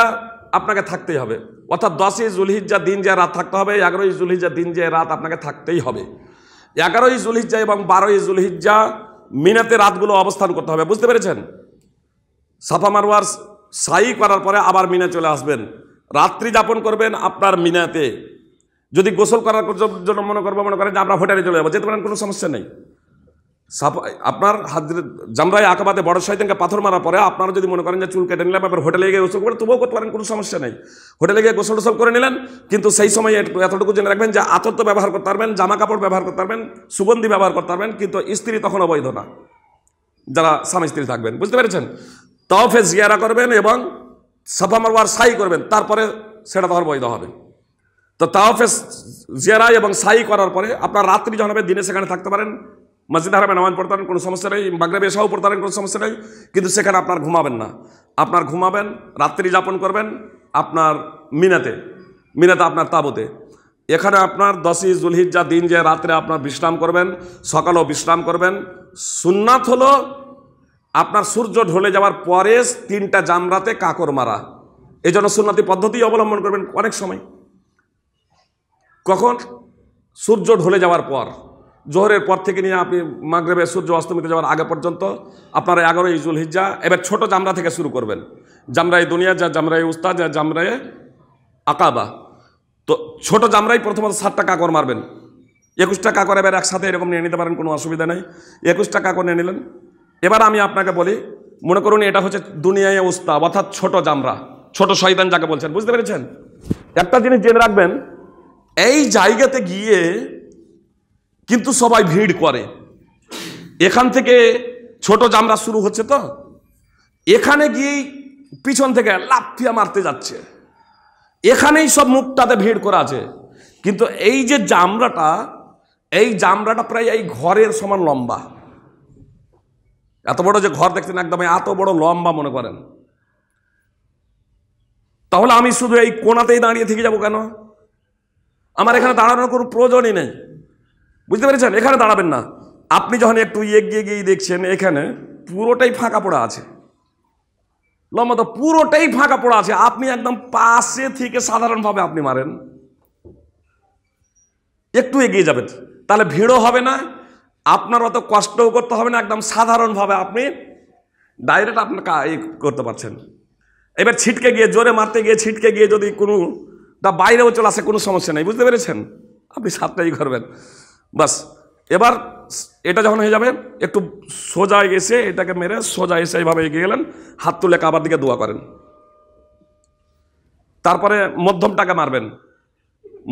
আপনাকে থাকতেই হবে, অর্থাৎ 10ই জুলহিজ্জা দিন যে রাত থাকতে হবে, 11ই জুলহিজ্জা দিন যে রাত আপনাকে থাকতেই হবে। 11ই জুলহিজ্জা এবং 12ই জুলহিজ্জা মিনাতে রাতগুলো অবস্থান করতে হবে, বুঝতে পেরেছেন? সাফা মারওয়ার সাই করার পরে আবার মিনা চলে আসবেন, রাত্রি যাপন করবেন আপনার মিনাতে। যদি গোসল করার জন্য মনে করেন যে আমরা হোটেলে চলে যাবো, যেতে পারেন, কোনো সমস্যা নেই। আপনার জামরাই আকাবাতে বড় শয়তানকে পাথর মারার পরে আপনারা যদি মনে করেন যে চুল কেটে নিলাম, এবার হোটেলে গিয়ে গোসল করে, তবুও করতে পারেন, কোনো সমস্যা নেই। হোটেলে গিয়ে গোসল টোসল করে নিলেন, কিন্তু সেই সময় এতটুকু জেনে রাখবেন যে আতর তো ব্যবহার করতে পারবেন, জামা কাপড় ব্যবহার করতে পারবেন, সুগন্ধি ব্যবহার করতে পারবেন, কিন্তু স্ত্রী তখন অবৈধ না, যারা স্বামী স্ত্রী থাকবেন, বুঝতে পেরেছেন। তাওয়াফে জিয়ারা করবেন এবং সাফা মারওয়ার সাই করবেন, তারপরে সেটা তখন বৈধ হবে। তো তাওয়াফে জিয়ারা এবং সাই করার পরে আপনার রাত্রি যখন হবে, দিনে সেখানে থাকতে পারেন, মসজিদ হারামে নামাজ পড়তে পারেন, কোনো সমস্যা নেই, মাগরিবে এশাও পড়তে পারেন, কোনো সমস্যা নেই, কিন্তু সেখানে আপনার ঘুমাবেন না। আপনার ঘুমাবেন, রাত্রি যাপন করবেন আপনার মিনাতে আপনার তাবুতে। এখানে আপনার 10ই জুলহিজ্জা দিন যে রাত্রে আপনার বিশ্রাম করবেন, সকালেও বিশ্রাম করবেন। সুন্নাত হলো আপনার সূর্য ঢলে যাওয়ার পরে 3টা জামরাতে কাকর মারা। এই জন্য সুন্নতি পদ্ধতি অবলম্বন করবেন অনেক সময়। কখন? সূর্য ঢলে যাওয়ার পর, জোহরের পর থেকে নিয়ে আপনি মাগরিবে সূর্য অস্তমিত যাওয়ার আগে পর্যন্ত আপনার 11ই জুলহিজ্জা। এবার ছোট জামরা থেকে শুরু করবেন, জামরাই দুনিয়া, যা জামরাই উস্তা, যা জামরাই আকাবা। তো ছোট জামরাই প্রথমত 7টা কাকর মারবেন। 21টা কাকর এবার একসাথে এরকম নিয়ে নিতে পারেন, কোনো অসুবিধা নেই। 21টা কাকর নিয়ে নিলেন। এবার আমি আপনাকে বলি, মনে করুন এটা হচ্ছে দুনিয়ায় উস্তা, অর্থাৎ ছোট জামরা, ছোট শয়তান যাকে বলছেন, বুঝতে পেরেছেন। একটা জিনিস জেনে রাখবেন, এই জায়গাতে গিয়ে কিন্তু সবাই ভিড় করে। এখান থেকে ছোট জামরা শুরু হচ্ছে, তো এখানে গিয়েই পিছন থেকে লাফিয়া মারতে যাচ্ছে, এখানেই সব মুখটাতে ভিড় করা আছে। কিন্তু এই যে জামরাটা প্রায় এই ঘরের সমান লম্বা। এত বড় যে ঘর দেখছেন, একদম এত বড় লম্বা মনে করেন। তাহলে আমি শুধু এই কোণাতেই দাঁড়িয়ে থেকে যাব কেন? আমার এখানে দাঁড়ানোর কোনো প্রয়োজনই নেই, বুঝতে পেরেছেন। এখানে দাঁড়াবেন না। আপনি যখন একটু এগিয়ে গিয়ে দেখছেন, এখানে পুরোটাই ফাঁকা পড়া আছে, লম্বা তো পুরোটাই ফাঁকা পড়া আছে। আপনি একদম পাশে থেকে সাধারণভাবে আপনি মারেন, একটু এগিয়ে যাবেন, তাহলে ভিড়ও হবে না, আপনার অত কষ্টও করতে হবে না, একদম সাধারণভাবে আপনি ডাইরেক্ট আপনার করতে পারছেন। এবার ছিটকে গিয়ে, জোরে মারতে গিয়ে ছিটকে গিয়ে যদি কোনো বাইরেও চলে আসে, কোনো সমস্যা নেই, বুঝতে পেরেছেন। আপনি 7টাই করবেন, বাস। এবার এটা যখন হয়ে যাবে, একটু সোজা এসে এটাকে মেরে সোজা এসে এইভাবে এগিয়ে গেলেন, হাত তুলে কাবার দিকে দোয়া করেন। তারপরে মধ্যমটাকে মারবেন,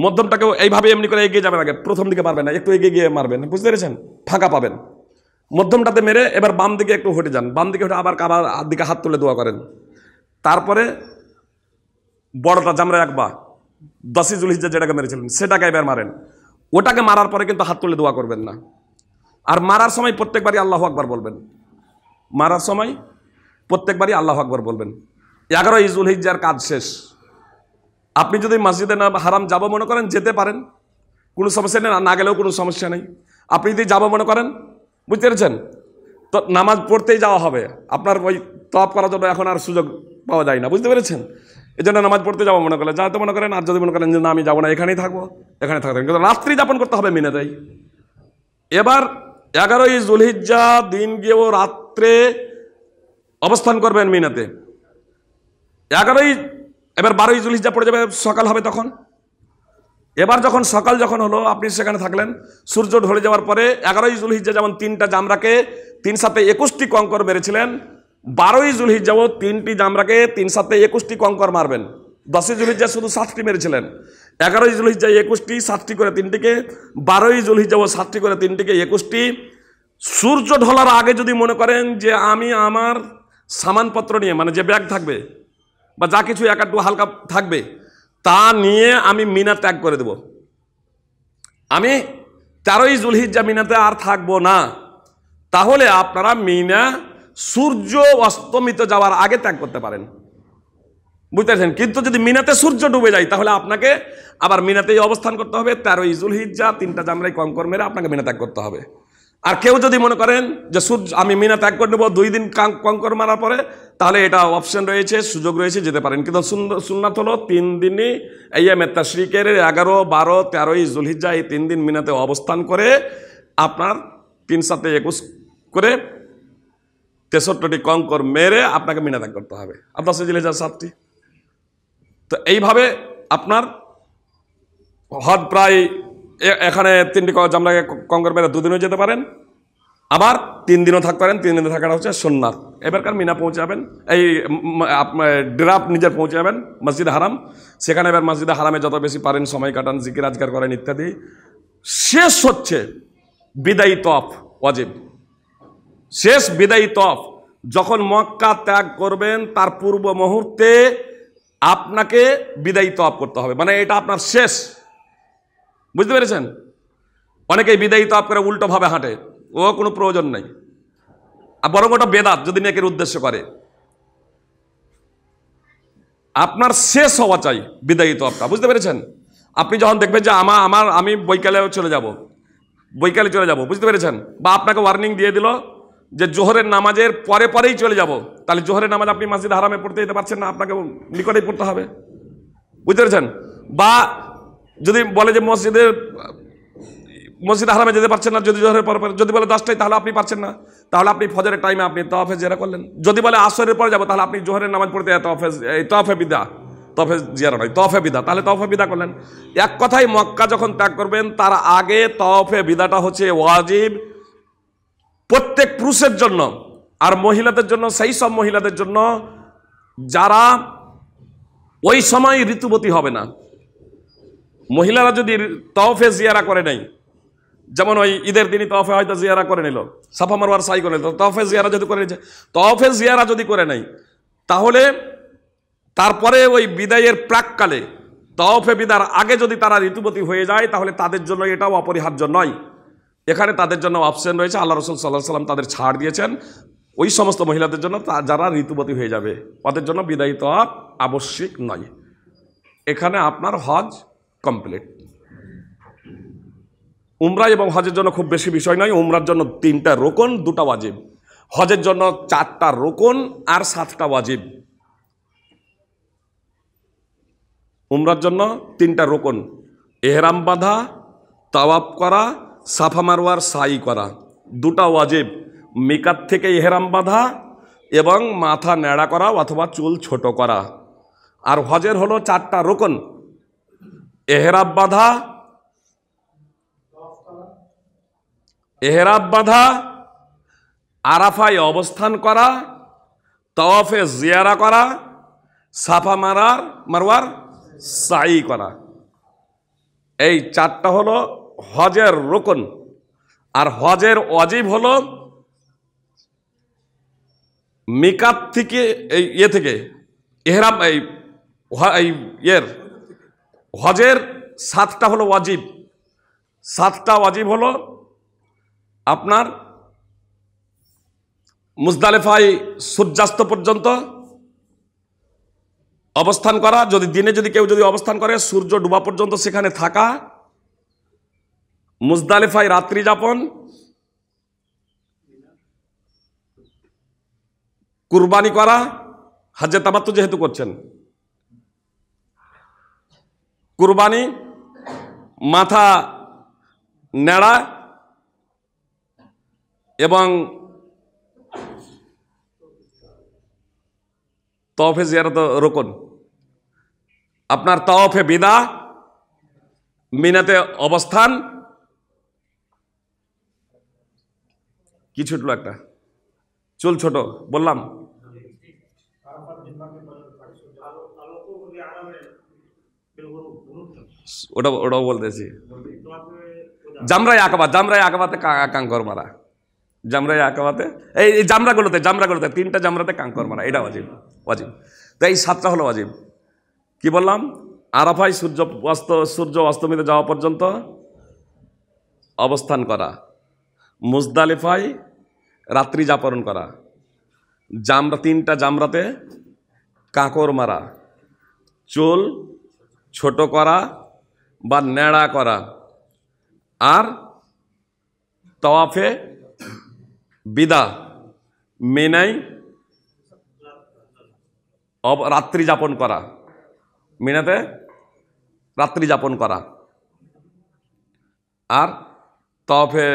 মধ্যমটাকেও এইভাবে এমনি করে এগিয়ে যাবেন, আগে প্রথম দিকে মারবেন না, একটু এগিয়ে গিয়ে মারবেন, বুঝতে পেরেছেন, ফাঁকা পাবেন। মধ্যমটাতে মেরে এবার বাম দিকে একটু হটে যান, বাম দিকে হটে আবার কাবার দিকে হাত তুলে দোয়া করেন। তারপরে বড়টা জামরা একবার 10ই জুলহিজ্জা যেটাকে মেরেছিলেন সেটাকে এবার মারেন। ওটাকে মারার পরে কিন্তু হাত তুলে দোয়া করবেন না। আর মারার সময় প্রত্যেকবারই আল্লাহু আকবার বলবেন, মারার সময় প্রত্যেকবারই আল্লাহু আকবার বলবেন। 11ই জুলহিজ্জার কাজ শেষ। আপনি যদি মসজিদে হারাম যাব মনে করেন, যেতে পারেন, কোনো সমস্যা নেই, না গেলেও কোনো সমস্যা নেই। আপনি যদি যাব মনে করেন, বুঝতে পেরেছেন, তো নামাজ পড়তেই যাওয়া হবে, আপনার ওই তওয়াফ করার জন্য এখন আর সুযোগ পাওয়া যায় না, বুঝতে পেরেছেন। এই জন্য নামাজ পড়তে যাবো মনে করলেন, যাতে মনে করেন। আর যদি মনে করেন যে না আমি যাবো না, এখানেই থাকবো, এখানে থাকবেন, কিন্তু রাত্রি যাপন করতে হবে মিনাতেই। এবার 11ই জুলহিজ্জা দিন গিয়েও রাত্রে অবস্থান করবেন মিনাতে। এবার 12ই জুলহিজ্জা পড়ে যাবে, সকাল হবে তখন। এবার যখন সকাল যখন হলো, আপনি সেখানে থাকলেন, সূর্য ঢলে যাওয়ার পরে 11ই জুলহিজ্জা যেমন 3টা জামরাকে 3 সাথে 21টি কঙ্কর মেরেছিলেন, 12ই জুলহিজ্জাও 3টি জামরাকে 3 সাথে 21টি কঙ্কর মারবেন। 10ই জুলহিজ্জা শুধু 7টি মেরেছিলেন, 11ই জুলহিজ্জা 21টি, 7টি করে 3টিকে, 12ই জুলহিজ্জাও 7টি করে 3টিকে 21টি। সূর্য ঢলার আগে যদি মনে করেন যে আমি আমার সামানপত্র নিয়ে, মানে যে ব্যাগ থাকবে বা যা কিছু এক একটু হালকা থাকবে, তা নিয়ে আমি মিনা ত্যাগ করে দেব, আমি 13ই জুলহিজ্জা মিনাতে আর থাকবো না, তাহলে আপনারা মিনা সূর্য অস্তমিত যাওয়ার আগে ত্যাগ করতে পারেন, বুঝতে পারছেন। কিন্তু যদি মিনাতে সূর্য ডুবে যায়, তাহলে আপনাকে আবার মিনাতেই অবস্থান করতে হবে। 13ই জুলহিজ্জা 3টা জামরাই কঙ্কর মেরে আপনাকে মিনা ত্যাগ করতে হবে। আর কেউ যদি মনে করেন যে আমি মিনা ত্যাগ করে নেব 2 দিন কঙ্কর মারার পরে, তাহলে এটা অপশন রয়েছে, সুযোগ রয়েছে, যেতে পারেন। কিন্তু সুন্নাত হলো 3 দিনই আইয়ামে তাশরিকের 11, 12, 13ই জুলহিজ্জা এই 3 দিন মিনাতে অবস্থান করে আপনার 3 সাথে 21 করে 63টি কঙ্কর মেরে আপনাকে মিনা ত্যাগ করতে হবে। আপনার সেজিলে যা 7টি। তো এইভাবে আপনার হজ প্রায় এখানে 3টি জামরাকে কঙ্কর মেরে 2 দিনও যেতে পারেন, আবার 3 দিনও থাকতে পারেন। 3 দিনে থাকাটা হচ্ছে সুন্নাত। এবারকার মিনা পৌঁছাবেন, এই ড্রাফ নিজের পৌঁছাবেন মসজিদে হারাম। সেখানে এবার মসজিদে হারামে যত বেশি পারেন সময় কাটান, জিকির আজকার করেন ইত্যাদি। শেষ হচ্ছে বিদায়ী তওয়াফ ওয়াজিব। শেষ বিদায়ী তওয়াফ যখন মক্কা ত্যাগ করবেন তার পূর্ব মুহূর্তে আপনাকে বিদায়ী তওয়াফ করতে হবে, মানে এটা আপনার শেষ। বুঝতে পেরেছেন? অনেকেই বিদায়ী তওয়াফ করে উল্টোভাবে হাঁটে, ও কোনো প্রয়োজন নেই, আর বরং ওটা বেদাত যদি নেকের উদ্দেশ্য করে। আপনার শেষ হওয়া চাই বিদায়ী তওয়াফটা। বুঝতে পেরেছেন? আপনি যখন দেখবেন যে আমি বৈকালে চলে যাব, বুঝতে পেরেছেন? বা আপনাকে ওয়ার্নিং দিয়ে দিল যে জোহরের নামাজের পরেই চলে যাব, তাহলে জোহরের নামাজ আপনি মসজিদ হারামে পড়তে যেতে পারছেন না, আপনাকে নিকটেই পড়তে হবে। বুঝতে পেরেছেন? বা যদি বলে যে মসজিদ হারামে যেতে পারছেন না, যদি জোহরের পর যদি বলে 10টায়, তাহলে আপনি পারছেন না, তাহলে আপনি ফজরের টাইমে আপনি তওয়াফে জিয়ারা করলেন। যদি বলে আসরের পরে যাবো, তাহলে আপনি জোহরের নামাজ পড়তে তওয়াফে বিদা, তওয়াফে জিয়ারা নয়, তওয়াফে বিদা, তাহলে তওয়াফে বিদা করলেন। এক কথায় মক্কা যখন ত্যাগ করবেন তার আগে তওয়াফে বিদাটা হচ্ছে ওয়াজিব প্রত্যেক পুরুষের জন্য। আর মহিলাদের জন্য, সেই সব মহিলাদের জন্য যারা ওই সময় ঋতুবতী হবে না। মহিলারা যদি তওয়াফে জিয়ারা করে নাই, যেমন ওই ঈদের দিনই তওয়াফে হয়তো জিয়ারা করে নিল, সাফা মারওয়ার সাই করে নিল, তওয়াফে জিয়ারা যদি করে নিচ্ছে, তওয়াফে জিয়ারা যদি করে নাই, তাহলে তারপরে ওই বিদায়ের প্রাককালে তওয়াফে বিদার আগে যদি তারা ঋতুবতী হয়ে যায়, তাহলে তাদের জন্য এটাও অপরিহার্য নয়। এখানে তাদের জন্য অপশন রয়েছে, আল্লাহ রাসূল সাল্লাল্লাহু আলাইহি ওয়াসাল্লাম তাদের ছাড় দিয়েছেন ওই সমস্ত মহিলাদের জন্য যারা ঋতুবতী হয়ে যাবে, ওদের জন্য বিদায়ী তওয়াফ আবশ্যিক নয়। এখানে আপনার হজ কমপ্লিট। উমরা এবং হজের জন্য খুব বেশি বিষয় নয়। উমরার জন্য 3টা রোকন, 2টা ওয়াজিব। হজের জন্য 4টা রোকন আর 7টা ওয়াজিব। উমরার জন্য 3টা রোকন, এহরাম বাঁধা, তাওয়াফ করা, সাফা মারওয়ার সাই করা। 2টা ওয়াজিব, মিকাত থেকে এহরাম বাঁধা এবং মাথা ন্যাড়া করা অথবা চুল ছোট করা। আর হজের হলো 4টা রোকন, এহরাম বাঁধা, আরাফায় অবস্থান করা, তাওয়াফে জিয়ারা করা, সাফা মারওয়ার সাই করা। এই 4টা হলো হজের রোকন। আর হজের ওয়াজিব হলো মিকাত থেকে থেকে এহরাম হজের 7টা হলো ওয়াজিব। 7টা ওয়াজিব হলো আপনার মুজদালিফায় সূর্যাস্ত পর্যন্ত অবস্থান করা, যদি দিনে কেউ অবস্থান করে সূর্য ডুবা পর্যন্ত সেখানে থাকা, মুজদালিফায় রাত্রি যাপন, কুরবানি করা, হজ্জে তামাত্তু যেহেতু করছেন, কুরবানি, মাথা নেড়া এবং তওয়াফে জিয়ারত রোকন। আপনার তওয়াফে বিদা, মিনাতে অবস্থান। কি ছুটলো একটা? চুল ছোট বললাম। ওটাও বলতেছি। জামরাই আকাবাতে কাঙ্কর মারা, জামরাই আকাবাতে এই জামরাগুলোতে 3টা জামরাতে কাঙ্কর মারা, এটা ওয়াজিব। তো এই 7টা হলো ওয়াজিব। কি বললাম? আরাফায় সূর্য অস্তমিত যাওয়া পর্যন্ত অবস্থান করা, মুজদালিফায় রাত্রি যাপন করা, 3টা জামরাতে কাঁকর মারা, চুল ছোট করা বা নেড়া করা, আর তাওয়াফে বিদা মিনায় রাত্রি যাপন করা, মিনাতে রাত্রি যাপন করা। আর তাওয়াফে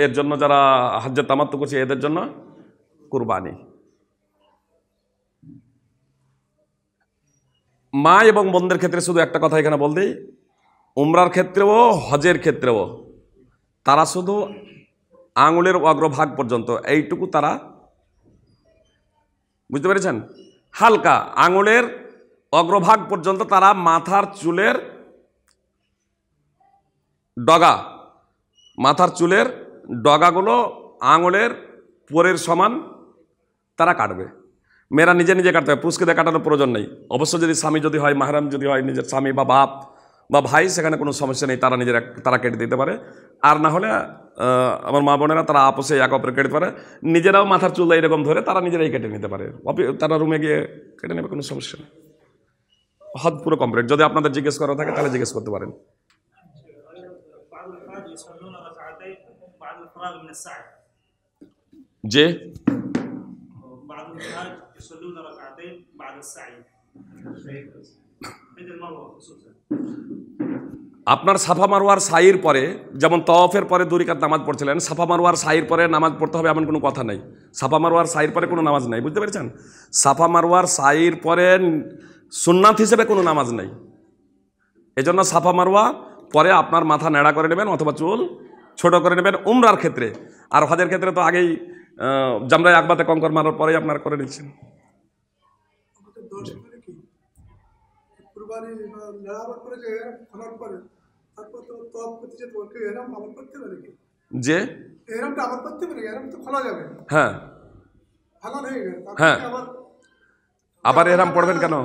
এর জন্য যারা হজ্জে তামাত্তু করছে এদের জন্য কুরবানি। মা এবং বোনদের ক্ষেত্রে শুধু একটা কথা এখানে বল দিই, উমরার ক্ষেত্রেও হজের ক্ষেত্রেও তারা শুধু আঙুলের অগ্রভাগ পর্যন্ত এইটুকু তারা, বুঝতে পেরেছেন, হালকা আঙুলের অগ্রভাগ পর্যন্ত তারা মাথার চুলের ডগা, মাথার চুলের ডগাগুলো আঙুলের পোরের সমান তারা কাটবে। মেয়েরা নিজে নিজে কাটতে হবে, পুরুষকে দিয়ে কাটানোর প্রয়োজন নেই। অবশ্য যদি স্বামী যদি হয়, মাহরাম যদি হয়, নিজের স্বামী বা বাপ বা ভাই, সেখানে কোনো সমস্যা নেই, তারা নিজেরা তারা কেটে দিতে পারে। আর না হলে আমার মা বোনেরা তারা আপোষে এক অপরে কেটে পারে, নিজেরাও মাথার চুল এরকম ধরে তারা নিজেরাই কেটে নিতে পারে, তারা রুমে গিয়ে কেটে নেবে, কোনো সমস্যা নেই। হজ পুরো কমপ্লিট। যদি আপনাদের জিজ্ঞেস করা থাকে তাহলে জিজ্ঞেস করতে পারেন। যে আপনার সাফা মারওয়ার সাইর পরে, যেমন তওয়াফের পরে 2 রাকাত নামাজ পড়ছিলেন, সাফা মারওয়ার সাইর পরে নামাজ পড়তে হবে এমন কোনো কথা নেই। সাফা মারওয়ার সাইর পরে কোনো নামাজ নেই, বুঝতে পেরেছেন? সাফা মারওয়ার সাইর পরে সুন্নাত হিসেবে কোনো নামাজ নেই। এজন্য সাফা মারওয়া পরে আপনার মাথা নেড়া করে নেবেন অথবা চুল ছোট করে নেবেন উমরার ক্ষেত্রে। আর হজের ক্ষেত্রে তো আগেই জামরায় আকবাতে কঙ্কর মারার পরেই আপনার করে নিচ্ছেন। যে হ্যাঁ হ্যাঁ, আবার এহরাম পড়বেন কেন?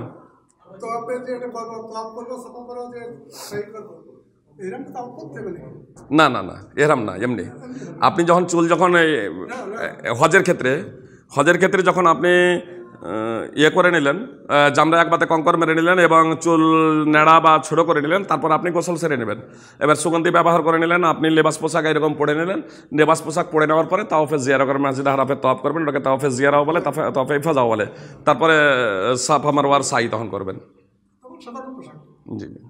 না না না, এহরাম না, এমনি আপনি যখন চুল যখন হজের ক্ষেত্রে যখন আপনি ইয়ে করে নিলেন, জামরা একবাতে কঙ্কর মেরে নিলেন এবং চুল নেড়া বা ছোটো করে নিলেন, তারপর আপনি গোসল সেরে নেবেন। এবার সুগন্ধি ব্যবহার করে নিলেন, আপনি লেবাস পোশাক এরকম পরে নিলেন। লেবাস পোশাক পরে নেওয়ার পরে তাওয়াফে জিয়ারা করবেন, মসজিদ হারাফে তওয়াফ করবেন, ওটাকে তাওয়াফে জিয়ারাও বলে, তাওয়াফে ইফাজাও বলে। তারপরে সাফা মারওয়ার সাই তখন করবেন। জি জি।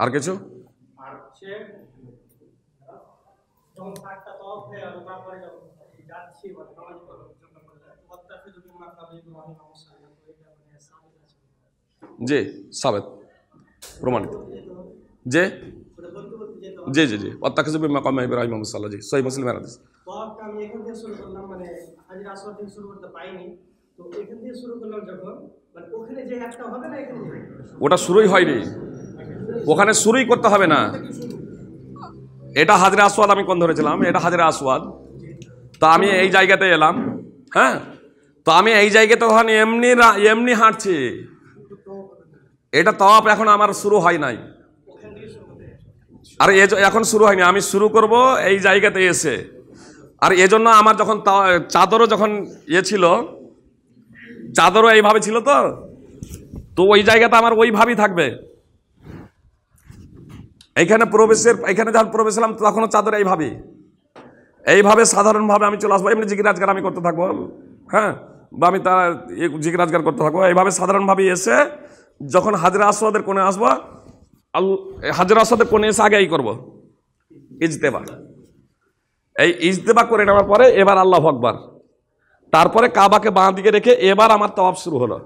আর কিছু? জি সাবেত প্রমাণিত। যে জি জি জি অত্যাখিযু বিল মাকাম ইব্রাহিম মুসাল্লাহ, জি সহিহ মুসলিম হাদিস। আমি এখান থেকে শুরু করলাম, মানে হাজির আসওয়াদ থেকে শুরু করতে পাইনি, তো এখান থেকে শুরু করলাম যখন, মানে ওখানে যে একটা হবে না, এখানে ওটা শুরুই হয়নি, ওখানে শুরুই করতে হবে না। এটা হাজরে আসওয়াদ আমি কোন ধরেছিলাম, এটা হাজরে আসওয়াদ। তো আমি এই জায়গাতে এলাম, হ্যাঁ, তো আমি এই জায়গাতে তখন এমনি হাঁটছি, এটা তওয়াফ এখন আমার শুরু হয় নাই, আর এখন শুরু হয়নি, আমি শুরু করব এই জায়গাতে এসে। আর এজন্য আমার যখন চাদরও যখন ছিল, চাদরও এইভাবে ছিল, তো ওই জায়গাটা আমার ওইভাবেই থাকবে। এইখানে যখন প্রবেশ এলাম তখনও চাদর এইভাবে সাধারণভাবে আমি চলে আসবো, এমনি জিকির আজগার আমি করতে থাকবো, হ্যাঁ, বা আমি তার জিকির আজগার করতে থাকবো এইভাবে সাধারণভাবে এসে যখন হাজরে আসওয়াদের কোণে আসবো, হাজরে আসওয়াদের কোণে এসে আগে এই করবো ইজতেবা। এই ইজতেবা করে নেওয়ার পরে এবার আল্লাহু আকবার, তারপরে কাবাকে বাঁ দিকে রেখে এবার আমার তাওয়াফ শুরু হলো।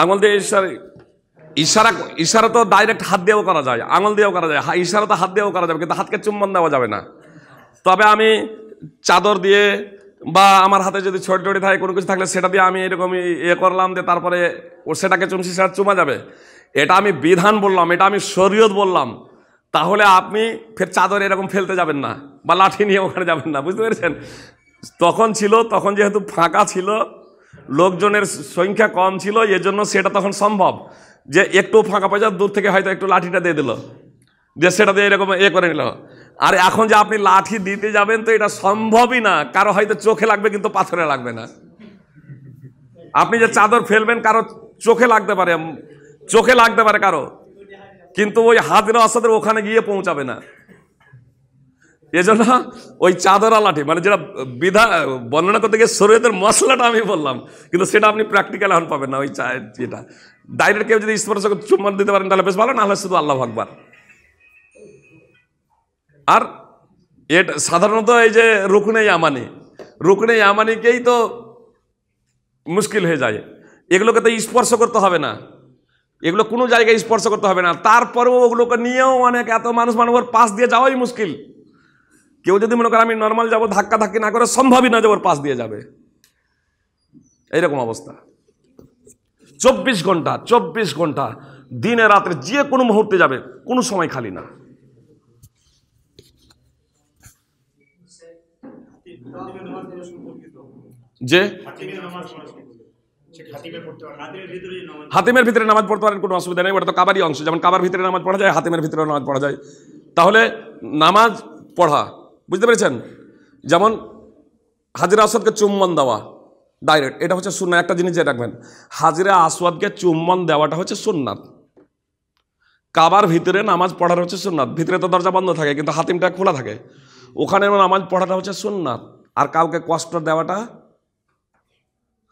আঙুল দিয়ে ইশারা তো ডাইরেক্ট হাত দিয়েও করা যায়, আঙুল দিয়েও করা যায়, ইশারা তো হাত দিয়েও করা যাবে, কিন্তু হাতকে চুম্বন দেওয়া যাবে না। তবে আমি চাদর দিয়ে বা আমার হাতে যদি ছোট ছোট থাকে কোনো কিছু থাকলে সেটা দিয়ে আমি এরকম ইয়ে করলাম, যে তারপরে সেটাকে সেটা চুমা যাবে। এটা আমি বিধান বললাম, এটা আমি শরীয়ত বললাম। তাহলে আপনি ফের চাদর এরকম ফেলতে যাবেন না বা লাঠি নিয়ে ওখানে যাবেন না, বুঝতে পেরেছেন? তখন যেহেতু ফাঁকা ছিল, লোকজনের সংখ্যা কম ছিল, এজন্য সেটা তখন সম্ভব যে একটু ফাঁকা পয়সা দূর থেকে হয়তো একটু লাঠিটা দিয়ে দিল, দিয়ে সেটা দিয়ে এরকম করে নিল। আর এখন যে আপনি লাঠি দিতে যাবেন, তো এটা সম্ভবই না, কারো হয়তো চোখে লাগবে কিন্তু পাথরে লাগবে না। আপনি যে চাদর ফেলবেন কারো চোখে লাগতে পারে কারো, কিন্তু ওই হাজরা আসাদের ওখানে গিয়ে পৌঁছাবে না। এজন্য ওই চাদর লাঠি মানে যেটা বর্ণনা করতে গিয়ে শরীয়তের মশলাটা আমি বললাম, কিন্তু সেটা আপনি প্র্যাকটিক্যাল এখন পাবেন না। ওই যেটা ডাইরেক্ট কেউ যদি স্পর্শ চুম্বন দিতে পারেন তাহলে বেশ ভালো, না হলে শুধু আল্লাহু আকবার। আর এটা সাধারণত এই যে রুকনে ইয়ামানিকেই তো মুশকিল হয়ে যায়। এগুলোকে তো স্পর্শ করতে হবে না, এগুলো কোনো জায়গায় স্পর্শ করতে হবে না, তারপরেও ওগুলোকে নিয়েও অনেক এত মানুষের পাশ দিয়ে যাওয়াই মুশকিল। কেউ যদি মনে করে আমি নর্মাল যাবো, ধাক্কা ধাক্কি না করে সম্ভবই না যে ওর পাশ দিয়ে যাবে, এইরকম অবস্থা। 24 ঘন্টা দিনে রাত্রে যে কোনো মুহূর্তে যাবে, কোনো সময় খালি না। যে হাতিমের ভিতরে নামাজ পড়তে পারেন, কোনো অসুবিধা নেই, ওটা তো কাবারই অংশ। যেমন কাবার ভিতরে নামাজ পড়া যায়, হাতিমের ভিতরে নামাজ পড়া যায়। তাহলে নামাজ পড়া, বুঝতে পেরেছেন? যেমন হাজরা আসওয়াদকে চুম্বন দেওয়া ডাইরেক্ট, এটা হচ্ছে সুন্নাত। একটা জিনিস যে রাখবেন, হাজরা আসওয়াদকে চুম্বন দেওয়াটা হচ্ছে সুন্নাত। কাবার ভিতরে নামাজ পড়ার হচ্ছে সুন্নাত। ভিতরে তো দরজা বন্ধ থাকে কিন্তু হাতিমটা খোলা থাকে, ওখানে নামাজ পড়াটা হচ্ছে সুন্নাত। আর কাউকে কষ্ট দেওয়াটা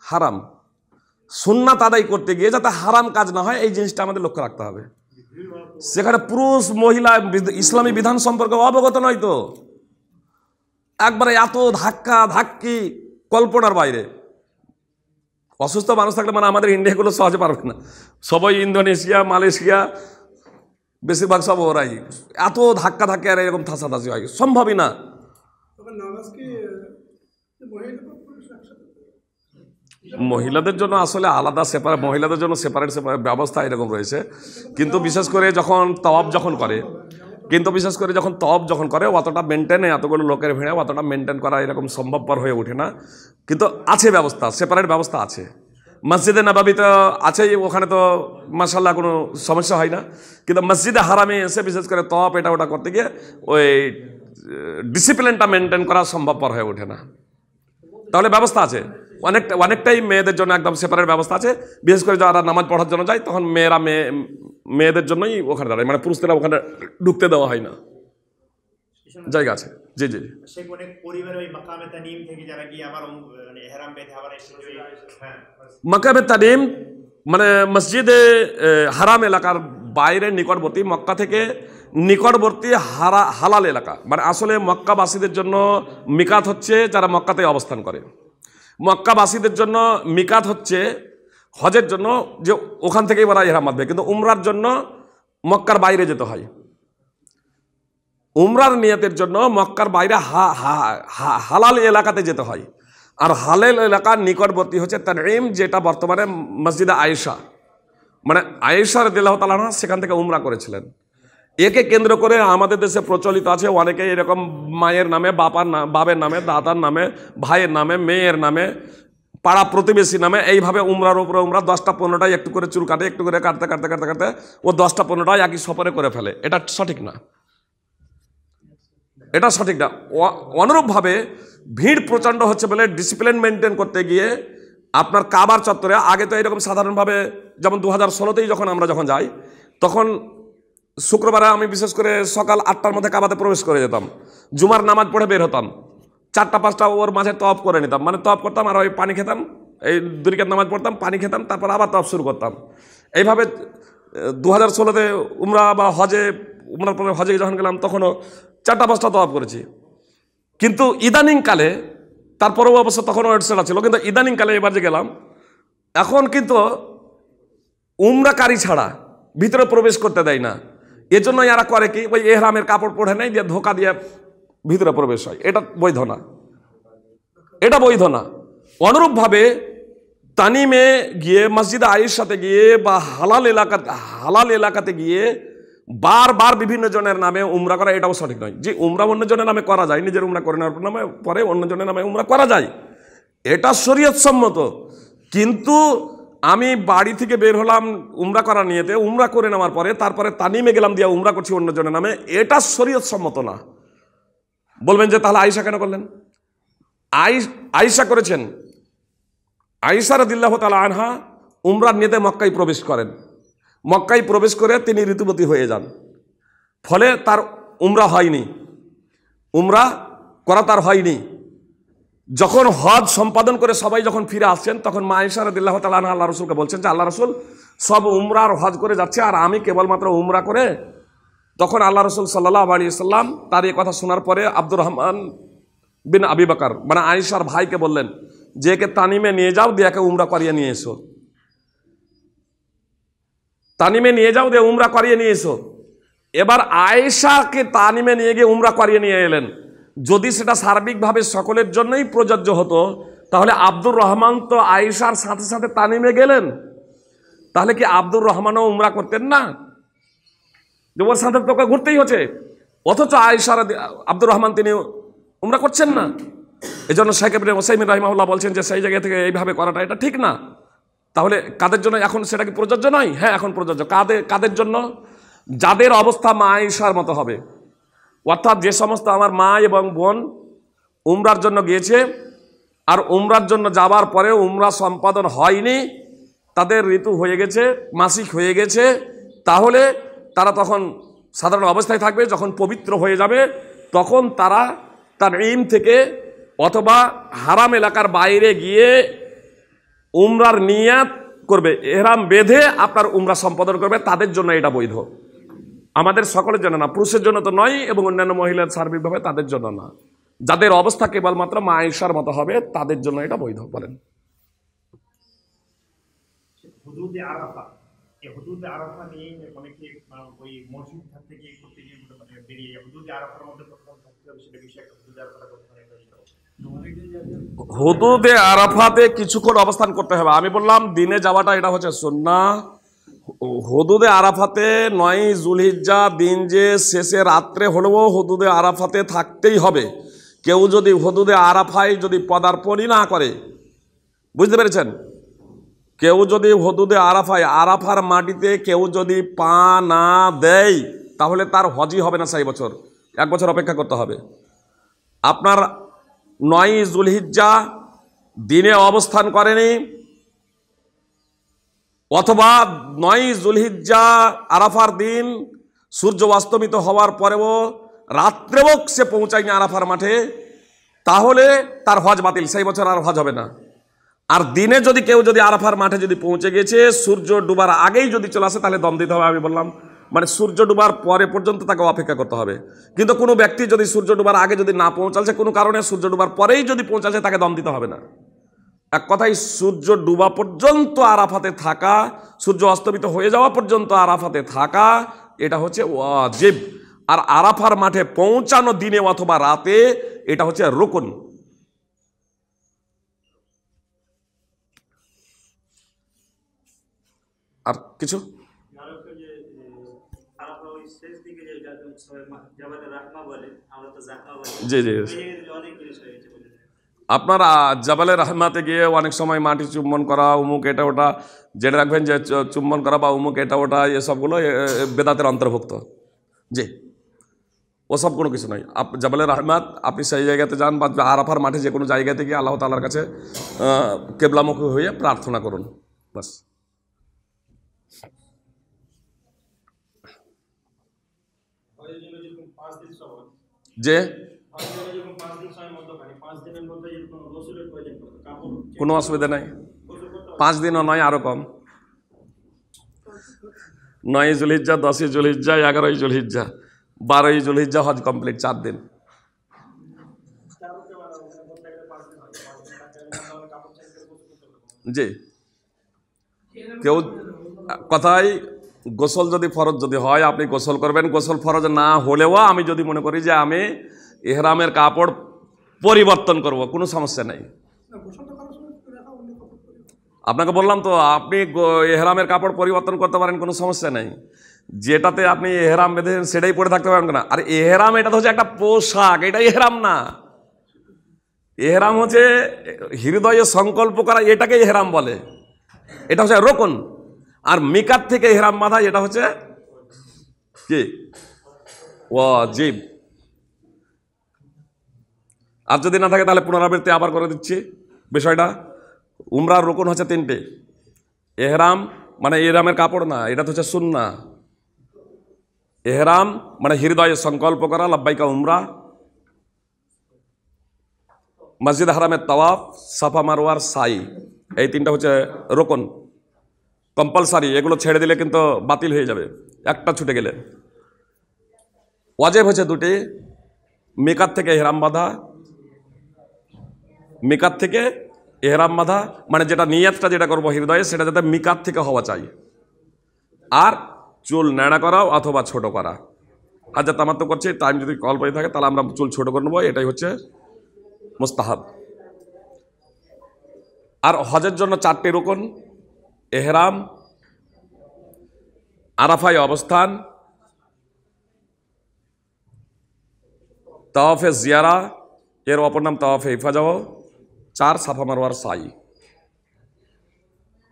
হারাম। সুন্নাত আদায় করতে গিয়ে যাতে হারাম কাজ না হয়, এই জিনিসটা আমাদের লক্ষ্য রাখতে হবে। সেখানে পুরুষ মহিলা ইসলামী বিধান সম্পর্কে অবগত নয় তো, একবারে এত ধাক্কা ধাক্কি কল্পনার বাইরে। অসুস্থ মানুষ থাকলে মানে আমাদের ইন্ডিয়াগুলো সহজে পারবে না, সবাই ইন্দোনেশিয়া, মালয়েশিয়া, বেশিরভাগ সব ওরাই এত ধাক্কা ধাক্কি আর এরকম থাসাথাসি হয়, সম্ভবই না। মহিলাদের জন্য আসলে আলাদা সেপারেট, মহিলাদের জন্য সেপারেট ব্যবস্থা এরকম রয়েছে। কিন্তু বিশেষ করে যখন তওয়াব যখন করে অতটা মেনটেন, এতগুলো লোকের ভিড়ে অতটা মেনটেন করা এরকম সম্ভবপর হয়ে ওঠে না। কিন্তু আছে ব্যবস্থা, সেপারেট ব্যবস্থা আছে। মসজিদে নববীতে আছেই, ওখানে তো মাশাআল্লাহ কোনো সমস্যা হয় না। কিন্তু মসজিদে হারামে এসে বিশেষ করে তওয়াব এটা ওটা করতে গিয়ে ওই ডিসিপ্লিনটা মেনটেন করা সম্ভবপর হয়ে ওঠে না। তাহলে ব্যবস্থা আছে অনেকটাই মেয়েদের জন্য একদম সেপারেট ব্যবস্থা আছে। বিশেষ করে যারা নামাজ পড়ার জন্য যায় তখন মেয়েদের জন্যই ওখানে দাঁড়ায়, মানে পুরুষরা ওখানে ঢুকতে দেওয়া হয় না, জায়গা আছে। জি জি, মাকামে তানিম মানে মসজিদে হারাম এলাকার বাইরে নিকটবর্তী, মক্কা থেকে নিকটবর্তী হালাল এলাকা। মানে আসলে মক্কাবাসীদের জন্য মিকাত হচ্ছে যারা মক্কাতে অবস্থান করে। মক্কাবাসীদের জন্য মিকাত হচ্ছে হজের জন্য যে ওখান থেকেই ওরা ইহরাম বাঁধবে, কিন্তু উমরার জন্য মক্কার বাইরে যেতে হয়। উমরার নিয়তের জন্য মক্কার বাইরে হালাল এলাকাতে যেতে হয়। আর হালাল এলাকার নিকটবর্তী হচ্ছে তানঈম, যেটা বর্তমানে মসজিদে আয়েশা, মানে আয়েশা রাদিয়াল্লাহু তাআলা আনহা সেখান থেকে উমরা করেছিলেন। একে কেন্দ্র করে আমাদের দেশে প্রচলিত আছে অনেকে এরকম মায়ের নামে, বাবের নামে, দাদার নামে, ভাইয়ের নামে, মেয়ের নামে, পাড়া প্রতিবেশী নামে এইভাবে উমরার উপরে উমরা 10টা 15টাই একটু করে চুল কাটে, একটু করে কাটতে কাটতে কাটতে কাটতে ও 10টা 15টাই একই সফরে করে ফেলে। এটা সঠিক না, এটা সঠিক না। অনুরূপভাবে ভিড় প্রচণ্ড হচ্ছে বলে ডিসিপ্লিন মেনটেন করতে গিয়ে আপনার কাবার চত্বরে আগে তো এরকম সাধারণভাবে, যেমন 2016তেই যখন যাই তখন শুক্রবারে আমি বিশেষ করে সকাল 8টার মধ্যে কাবাতে প্রবেশ করে যেতাম, জুমার নামাজ পড়ে বের হতাম, 4টা 5টা ওর মাঝে তওয়াফ করে নিতাম, মানে তওয়াফ করতাম আর ওই পানি খেতাম, এই 2 রাকাত নামাজ পড়তাম, পানি খেতাম, তারপর আবার তওয়াফ শুরু করতাম। এইভাবে 2016তে উমরা বা উমরার পরে হজে যখন গেলাম তখনও 4টা 5টা তওয়াফ করেছি। কিন্তু ইদানিংকালে, তারপরেও অবশ্য তখনও সেটা ছিল, কিন্তু ইদানিংকালে এবার যে গেলাম এখন কিন্তু উমরাকারী ছাড়া ভিতরে প্রবেশ করতে দেয় না। এজন্য এরা করে কি, ওই এহরামের কাপড় পরে নেয়, দিয়ে ধোকা দিয়ে ভিতরে প্রবেশ হয়। এটা বৈধ না, এটা বৈধ না। অনুরূপভাবে তানিমে গিয়ে, মসজিদে আয়েশাতে গিয়ে বা হালাল এলাকাতে গিয়ে বারবার বিভিন্ন জনের নামে উমরা করা, এটাও সঠিক নয়। যে উমরা অন্য জনের নামে করা যায়, নিজের উমরা করে নেওয়ার নামে পরে অন্য জনের নামে উমরা করা যায়, এটা শরীয়ত সম্মত। কিন্তু আমি বাড়ি থেকে বের হলাম উমরা করার নিয়েতে, উমরা করে নেওয়ার পরে তারপরে তানিমে গেলাম দিয়ে উমরা করছি অন্য জনের নামে, এটা শরীয়ত সম্মত না। বলবেন যে তাহলে আয়েশা কেন করলেন? আয়েশা করেছেন। আয়েশা রাদিয়াল্লাহু তাআলা আনহা উমরার নিয়তে মক্কায় প্রবেশ করেন, মক্কায় প্রবেশ করে তিনি ঋতুবতী হয়ে যান, ফলে তার উমরা হয়নি, উমরা করা তার হয়নি। যখন হজ সম্পাদন করে সবাই যখন ফিরে আসছেন, তখন মা আয়েশা রাদিয়াল্লাহু তাআলা আনহা আল্লাহ রসুলকে বলছেন যে আল্লাহ রসুল সব উমরা আর হজ করে যাচ্ছে, আর আমি কেবলমাত্র উমরা করে। তখন আল্লাহ রসুল সাল্লাল্লাহু আলাইহি ওয়াসাল্লাম তার এই কথা শোনার পরে আব্দুর রহমান বিন আবি বকর মানে আয়েশার ভাইকে বললেন যে একে তানিমে নিয়ে যাও, দিয়ে একে উমরা করিয়ে নিয়ে এসো, তানিমে নিয়ে যাও, দিয়ে উমরা করিয়ে নিয়ে এসো। এবার আয়েশাকে তানিমে নিয়ে গিয়ে উমরা করিয়ে নিয়ে এলেন। যদি সেটা সার্বিকভাবে সকলের জন্যই প্রযোজ্য হতো, তাহলে আব্দুর রহমান তো আয়েশার সাথে সাথে তানিমে গেলেন, তাহলে কি আব্দুর রহমানও উমরা করতেন না? যে ওর সাথে তোকে ঘুরতেই হচ্ছে, অথচ আয়েশা আব্দুর রহমান তিনি উমরা করছেন না। এই জন্য শেখ ইবনে উসাইমিন রাহিমাহুল্লাহ বলছেন যে সেই জায়গা থেকে এইভাবে করাটা এটা ঠিক না। তাহলে কাদের জন্য এখন সেটা কি প্রযোজ্য নয়? হ্যাঁ, এখন প্রযোজ্য। কাদের জন্য? যাদের অবস্থা মা আয়েশার মতো হবে, অর্থাৎ যে সমস্ত আমার মা এবং বোন উমরার জন্য গিয়েছে আর উমরার জন্য যাবার পরে উমরা সম্পাদন হয়নি, তাদের ঋতু হয়ে গেছে, মাসিক হয়ে গেছে, তাহলে তারা তখন সাধারণ অবস্থায় থাকবে। যখন পবিত্র হয়ে যাবে তখন তারা তানঈম থেকে অথবা হারাম এলাকার বাইরে গিয়ে উমরার নিয়াত করবে, ইহরাম বেঁধে আপনার উমরা সম্পাদন করবে। তাদের জন্য এটা বৈধ, আমাদের সকলের জন্য না, পুরুষের জন্য তো নয় এবং অন্যান্য মহিলার সার্বিকভাবে তাদের জন্য না। যাদের অবস্থা কেবলমাত্র মা আয়েশার মতো হবে তাদের জন্য এটা বৈধ। বলেন। হুদুদে আরাফা, এই হুদুদে আরাফা নিয়ে অনেকে ওই মসজিদ থেকে করতে গিয়ে বেরিয়ে হুদুদে আরাফার মধ্যে প্রথম থাকতে হবে, সেটা বিষয়ে একটা হুদুদে আরাফাটা করতে হবে। হুদুদে আরাফাতে কিছুক্ষণ অবস্থান করতে হবে। আমি বললাম দিনে যাওয়াটা এটা হচ্ছে সুন্নাহ। হুদুদে আরাফাতে 9 যুলহিজ্জা দিন যে শেষে রাত্রে হলেও হুদুদে আরাফাতে থাকতেই হবে। কেউ যদি হুদুদে আরাফায় যদি পদার্পণই না করে, বুঝতে পেরেছেন, কেউ যদি হুদুদে আরাফায় আরাফার মাটিতে কেউ যদি পা না দেয়, তাহলে তার হজই হবে না সেই বছর, 1 বছর অপেক্ষা করতে হবে। আপনার 9 যুলহিজ্জা দিনে অবস্থান করেনি, অথবা 9 যুলহিজ্জা আরাফার দিন সূর্য অস্তমিত হওয়ার পরেও রাত্রেও সে পৌঁছায়নি আরাফার মাঠে, তাহলে তার হজ বাতিল, সেই বছর আর হজ হবে না। আর দিনে যদি কেউ যদি আরাফার মাঠে যদি পৌঁছে গেছে, সূর্য ডুবার আগেই যদি চলে আসে, তাহলে দম দিতে হবে। আমি বললাম মানে সূর্য ডুবার পরে পর্যন্ত তাকে অপেক্ষা করতে হবে। কিন্তু কোনো ব্যক্তি যদি সূর্য ডুবার আগে যদি না পৌঁছাচ্ছে, কোনো কারণে সূর্য ডুবার পরেই যদি পৌঁছাচ্ছে, তাকে দম দিতে হবে না। এক কথায় সূর্য ডুবা পর্যন্ত আরাফাতে থাকা, সূর্য অস্তমিত হয়ে যাওয়া পর্যন্ত আরাফাতে থাকা, এটা হচ্ছে ওয়াজিব। আর আরাফার মাঠে পৌঁছানো দিনে অথবা রাতে, এটা হচ্ছে রুকন। আর কিছু জি জি, আপনার জাবালে রহমাতে গিয়ে অনেক সময় মাটি চুম্বন করা, উমুক এটা ওটা, জেনে রাখবেন যে চুম্বন করা বা উমুক এটা ওটা এসবগুলো বেদাতের অন্তর্ভুক্ত। জি, ওসব কোনো কিছু নয়। জাবালে রহমাত আপনি সেই জায়গাতে যান বা আরাফার মাঠে যে কোনো জায়গাতে গিয়ে আল্লাহ তাআলার কাছে কেবলামুখী হয়ে প্রার্থনা করুন, বাস। যে কোনো অসুবিধা নাই, 5 দিনও নয়, আরো কম। 9 যুলহিজ্জা, 10 যুলহিজ্জা, 11 যুলহিজ্জা, 12 যুলহিজ্জা হজ কমপ্লিট, 4 দিন। জি, কেউ কথায় গোসল যদি ফরজ যদি হয়, আপনি গোসল করবেন। গোসল ফরজ না হলেও আমি যদি মনে করি যে আমি ইহরামের কাপড় পরিবর্তন করব, কোনো সমস্যা নেই। আপনাকে বললাম তো, আপনি ইহরামের কাপড় পরিবর্তন করতে পারেন, কোনো সমস্যা নেই। যেটাতে আপনি ইহরাম বেঁধেছেন সেটাই পরে থাকতে পারবেন না। আর ইহরাম এটা তো হচ্ছে একটা পোশাক, এটা ইহরাম না। ইহরাম হচ্ছে হৃদয়ে সংকল্প করা, এটাকে ইহরাম বলে, এটা হচ্ছে রোকন। আর মিকাত থেকে ইহরাম বাঁধা, এটা হচ্ছে কি ওয়াজিব। আর যদি না থাকে তাহলে পুনরাবৃত্তি আবার করে দিচ্ছি বিষয়টা। উমরার রুকন হচ্ছে 3টে, ইহরাম, মানে এহরামের কাপড় না, এটা তো হচ্ছে সুন্নাহ। এহরাম মানে হৃদয়ে সংকল্প করা লাব্বাইকা উমরা, মসজিদ হারামের তাওয়াফ, সাফা মারওয়ার সাই, এই তিনটা হচ্ছে রোকন, কম্পালসারি। এগুলো ছেড়ে দিলে কিন্তু বাতিল হয়ে যাবে একটা ছুটে গেলে। ওয়াজিব হচ্ছে দুটি, মিকাত থেকে এহরাম বাঁধা, মিকাত থেকে এহরাম বাঁধা মানে যেটা নিয়াতটা যেটা করবো হৃদয়ে, সেটা যাতে মিকাত থেকে হওয়া চাই। আর চুল ন্যাড়া করাও অথবা ছোট করা। হাজার তামাত্ম করছি, টাইম যদি কল পড়ে থাকে তাহলে আমরা চুল ছোট করে নেবো, এটাই হচ্ছে মুস্তাহাব। আর হজের জন্য 4টি রুকন: এহরাম, আরাফায় অবস্থান, তাওয়াফে জিয়ারা, এর অপর নাম তাওয়াফে ইফাজাহ, 4 সাফা মারওয়ার সাই।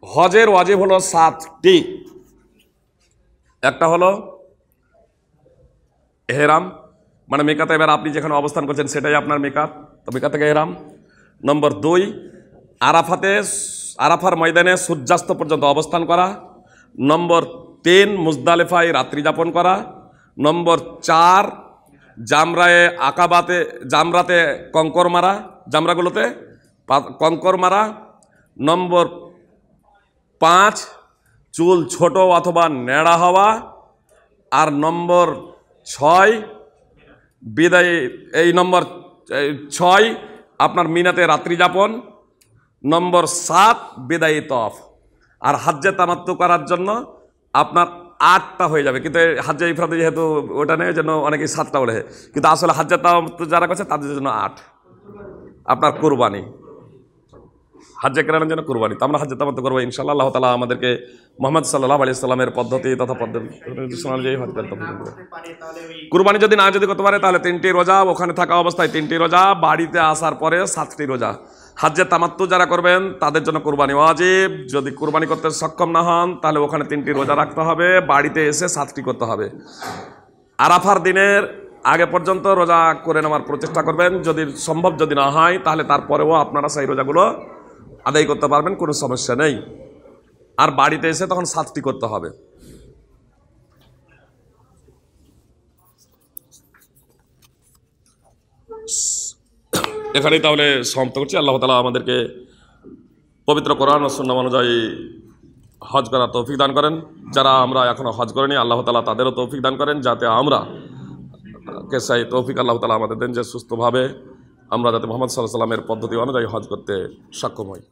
হজের ওয়াজিব হলো 7টি। একটা হলো এহরাম, মানে মিকাতে, এবার আপনি যেখানে অবস্থান করছেন সেটাই আপনার মিকাত, তো মিকাত থেকে এহরাম। নম্বর 2, আরাফার ময়দানে সূর্যাস্ত পর্যন্ত অবস্থান করা। নম্বর 3, মুজদালিফায় রাত্রি যাপন করা। নম্বর 4, জামরাতে কঙ্কর মারা, জামরাগুলোতে কঙ্কর মারা। নম্বর 5, চুল ছোট অথবা ন্যাড়া হওয়া। আর নম্বর 6 বিদায়, এই নম্বর 6 আপনার মিনাতে রাত্রি যাপন। নম্বর 7 বিদায়ী তফ। আর হাজ্জে তামাত্তু করার জন্য আপনার 8টা হয়ে যাবে, কিন্তু হাজ্জে ইফরাদে যেহেতু ওটা নেই জন্য অনেকে 7টা বলে, কিন্তু আসলে হাজ্জে তামাত্তু যারা করছে তাদের জন্য 8। আপনার কুরবানি, হাজ্জে কেরানের জন্য কুরবানি। তো আমরা হাজ্জে তামাত্তু করবো ইনশাআল্লাহ। আল্লাহ তাআলা আমাদেরকে মুহাম্মদ সাল্লাল্লাহু আলাইহি সাল্লামের পদ্ধতি তথা পদ্ধতি অনুযায়ী হজ করতে হবে। কুরবানি যদি করতে পারে তাহলে 3টি রোজা, ওখানে থাকা অবস্থায় 3টি রোজা, বাড়িতে আসার পরে 7টি রোজা। হাজ্জে তামাত্তু যারা করবেন তাদের জন্য কুরবানি ওয়াজিব। যদি কুরবানি করতে সক্ষম না হন তাহলে ওখানে 3টি রোজা রাখতে হবে, বাড়িতে এসে 7টি করতে হবে। আরাফার দিনের আগে পর্যন্ত রোজা করে নেওয়ার প্রচেষ্টা করবেন, যদি সম্ভব যদি না হয় তাহলে তারপরেও আপনারা সেই রোজাগুলো আদায় করতে পারবেন, কোনো সমস্যা নেই। আর বাড়িতে এসে তখন 7টি করতে হবে। এখানেই তাহলে সমাপ্ত করছি। আল্লাহ তাআলা আমাদেরকে পবিত্র কোরআন ও সুন্নাহ অনুযায়ী হজ করার তৌফিক দান করেন। যারা আমরা এখনো হজ করিনি আল্লাহ তাআলা তাদেরও তৌফিক দান করেন, যাতে আমরা সেই তৌফিক আল্লাহ তাআলা আমাদের দেন যে সুস্থভাবে আমরা যাতে মুহাম্মদ সাল্লাল্লাহু আলাইহি ওয়াসাল্লামের পদ্ধতি অনুযায়ী হজ করতে সক্ষম হই।